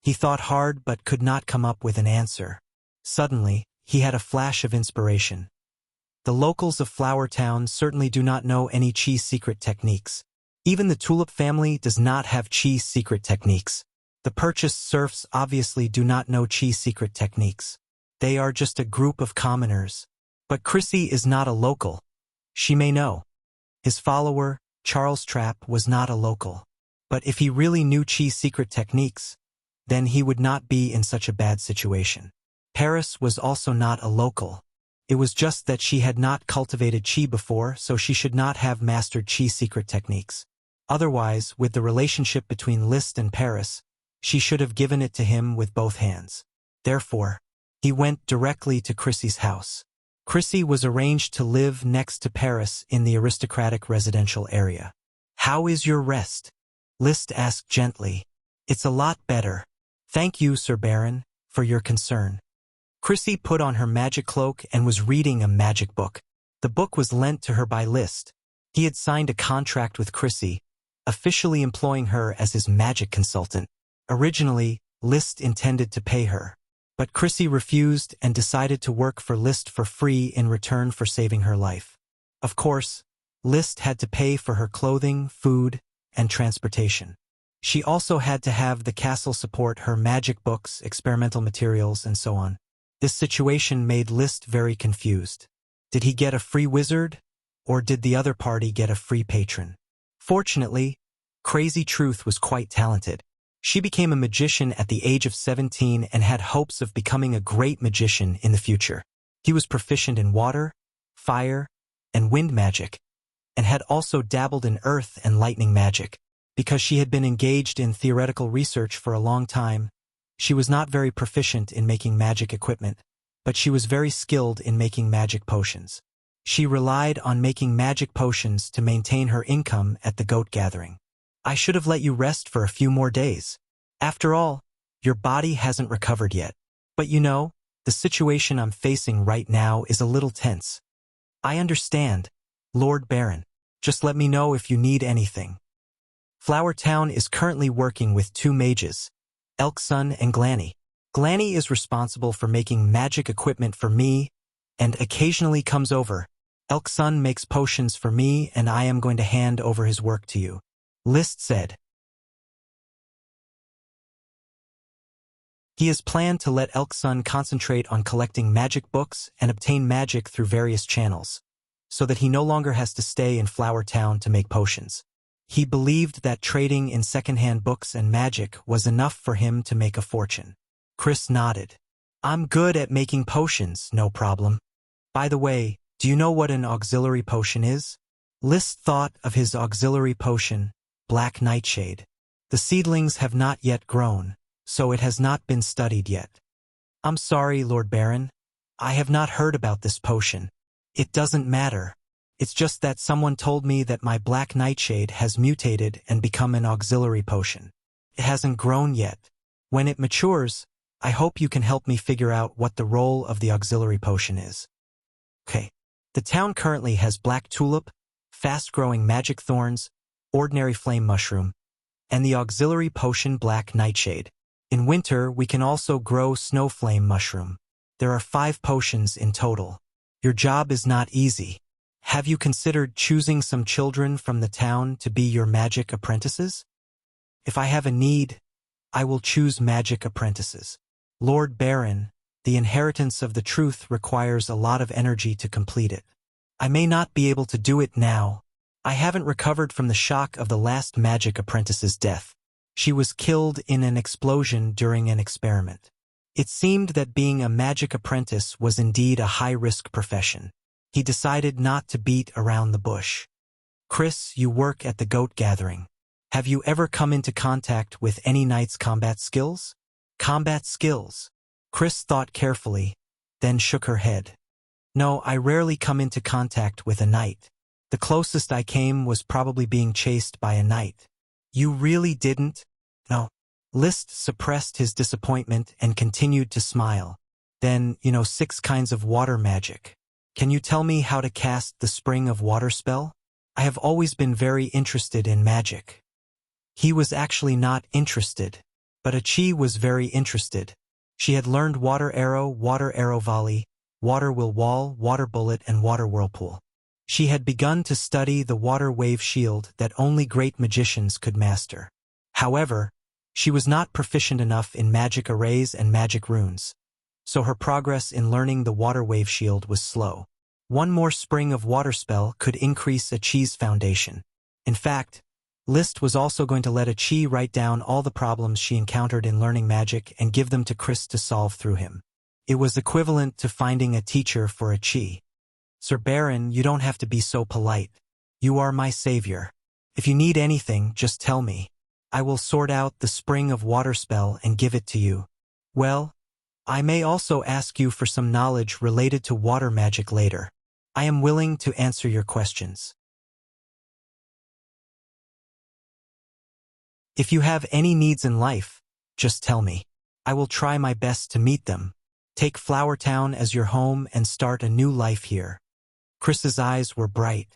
He thought hard but could not come up with an answer. Suddenly, he had a flash of inspiration. The locals of Flower Town certainly do not know any chi secret techniques. Even the Tulip family does not have chi secret techniques. The purchased serfs obviously do not know chi secret techniques. They are just a group of commoners. But Chrissy is not a local. She may know. His follower, Charles Trapp, was not a local. But if he really knew chi secret techniques, then he would not be in such a bad situation. Paris was also not a local. It was just that she had not cultivated chi before, so she should not have mastered chi secret techniques. Otherwise, with the relationship between Liszt and Paris, she should have given it to him with both hands. Therefore, he went directly to Chrissy's house. Chrissy was arranged to live next to Paris in the aristocratic residential area. "How is your rest?" Liszt asked gently. "It's a lot better. Thank you, Sir Baron, for your concern." Chrissy put on her magic cloak and was reading a magic book. The book was lent to her by Liszt. He had signed a contract with Chrissy, officially employing her as his magic consultant. Originally, Liszt intended to pay her, but Chrissy refused and decided to work for Liszt for free in return for saving her life. Of course, Liszt had to pay for her clothing, food, and transportation. She also had to have the castle support her magic books, experimental materials, and so on. This situation made Liszt very confused. Did he get a free wizard, or did the other party get a free patron? Fortunately, Crazy Truth was quite talented. She became a magician at the age of 17 and had hopes of becoming a great magician in the future. He was proficient in water, fire, and wind magic, and had also dabbled in earth and lightning magic. Because she had been engaged in theoretical research for a long time, she was not very proficient in making magic equipment, but she was very skilled in making magic potions. She relied on making magic potions to maintain her income at the goat gathering. "I should have let you rest for a few more days. After all, your body hasn't recovered yet. But you know, the situation I'm facing right now is a little tense." "I understand, Lord Baron. Just let me know if you need anything." Flower Town is currently working with 2 mages, Elksun and Glanny. Glanny is responsible for making magic equipment for me and occasionally comes over. Elksun makes potions for me and I am going to hand over his work to you," Liszt said. He has planned to let Elksun concentrate on collecting magic books and obtain magic through various channels, so that he no longer has to stay in Flower Town to make potions. He believed that trading in second-hand books and magic was enough for him to make a fortune. Chris nodded. "I'm good at making potions, no problem. By the way, do you know what an auxiliary potion is?" Liszt thought of his auxiliary potion, Black Nightshade. "The seedlings have not yet grown, so it has not been studied yet." "I'm sorry, Lord Baron. I have not heard about this potion. It doesn't matter. It's just that someone told me that my Black Nightshade has mutated and become an auxiliary potion. It hasn't grown yet. When it matures, I hope you can help me figure out what the role of the auxiliary potion is." Okay. The town currently has Black Tulip, fast-growing magic thorns, ordinary flame mushroom, and the auxiliary potion Black Nightshade. In winter, we can also grow snow flame mushroom. There are 5 potions in total. Your job is not easy. Have you considered choosing some children from the town to be your magic apprentices? If I have a need, I will choose magic apprentices. Lord Baron, the inheritance of the truth requires a lot of energy to complete it. I may not be able to do it now. I haven't recovered from the shock of the last magic apprentice's death. She was killed in an explosion during an experiment. It seemed that being a magic apprentice was indeed a high-risk profession. He decided not to beat around the bush. Chris, you work at the goat gathering. Have you ever come into contact with any knight's combat skills? Combat skills. Chris thought carefully, then shook her head. No, I rarely come into contact with a knight. The closest I came was probably being chased by a knight. You really didn't? No. List suppressed his disappointment and continued to smile. Then, 6 kinds of water magic. Can you tell me how to cast the Spring of Water spell? I have always been very interested in magic. He was actually not interested, but Achi was very interested. She had learned water arrow volley, water will wall, water bullet, and water whirlpool. She had begun to study the water wave shield that only great magicians could master. However, she was not proficient enough in magic arrays and magic runes, so her progress in learning the water wave shield was slow. One more Spring of Water spell could increase Achi's foundation. In fact, List was also going to let Achi write down all the problems she encountered in learning magic and give them to Chris to solve through him. It was equivalent to finding a teacher for Achi. Sir Baron, you don't have to be so polite. You are my savior. If you need anything, just tell me. I will sort out the Spring of Water spell and give it to you. Well, I may also ask you for some knowledge related to water magic later. I am willing to answer your questions. If you have any needs in life, just tell me. I will try my best to meet them. Take Flower Town as your home and start a new life here. Chris's eyes were bright.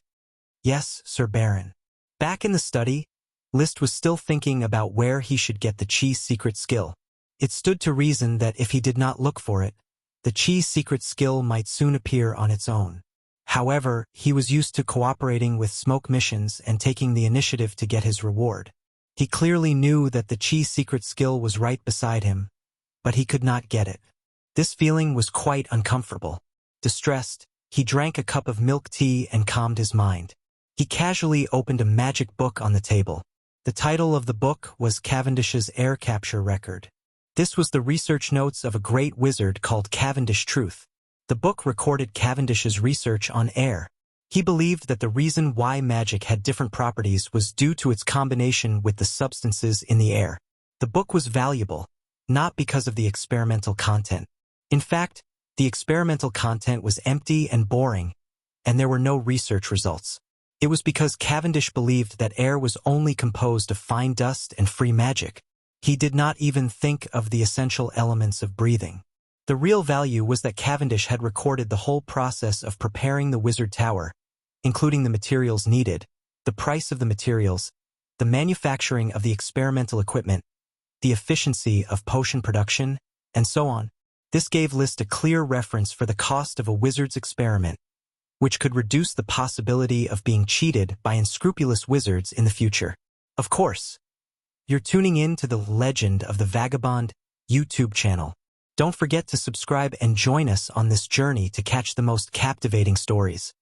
Yes, Sir Baron. Back in the study, List was still thinking about where he should get the Chi's secret skill. It stood to reason that if he did not look for it, the Chi's secret skill might soon appear on its own. However, he was used to cooperating with smoke missions and taking the initiative to get his reward. He clearly knew that the Chi's secret skill was right beside him, but he could not get it. This feeling was quite uncomfortable. Distressed, he drank a cup of milk tea and calmed his mind. He casually opened a magic book on the table. The title of the book was Cavendish's Air Capture Record. This was the research notes of a great wizard called Cavendish Truth. The book recorded Cavendish's research on air. He believed that the reason why magic had different properties was due to its combination with the substances in the air. The book was valuable, not because of the experimental content. In fact, the experimental content was empty and boring, and there were no research results. It was because Cavendish believed that air was only composed of fine dust and free magic. He did not even think of the essential elements of breathing. The real value was that Cavendish had recorded the whole process of preparing the wizard tower, including the materials needed, the price of the materials, the manufacturing of the experimental equipment, the efficiency of potion production, and so on. This gave List a clear reference for the cost of a wizard's experiment, which could reduce the possibility of being cheated by unscrupulous wizards in the future. Of course, you're tuning in to the Legend of the Vagabond YouTube channel. Don't forget to subscribe and join us on this journey to catch the most captivating stories.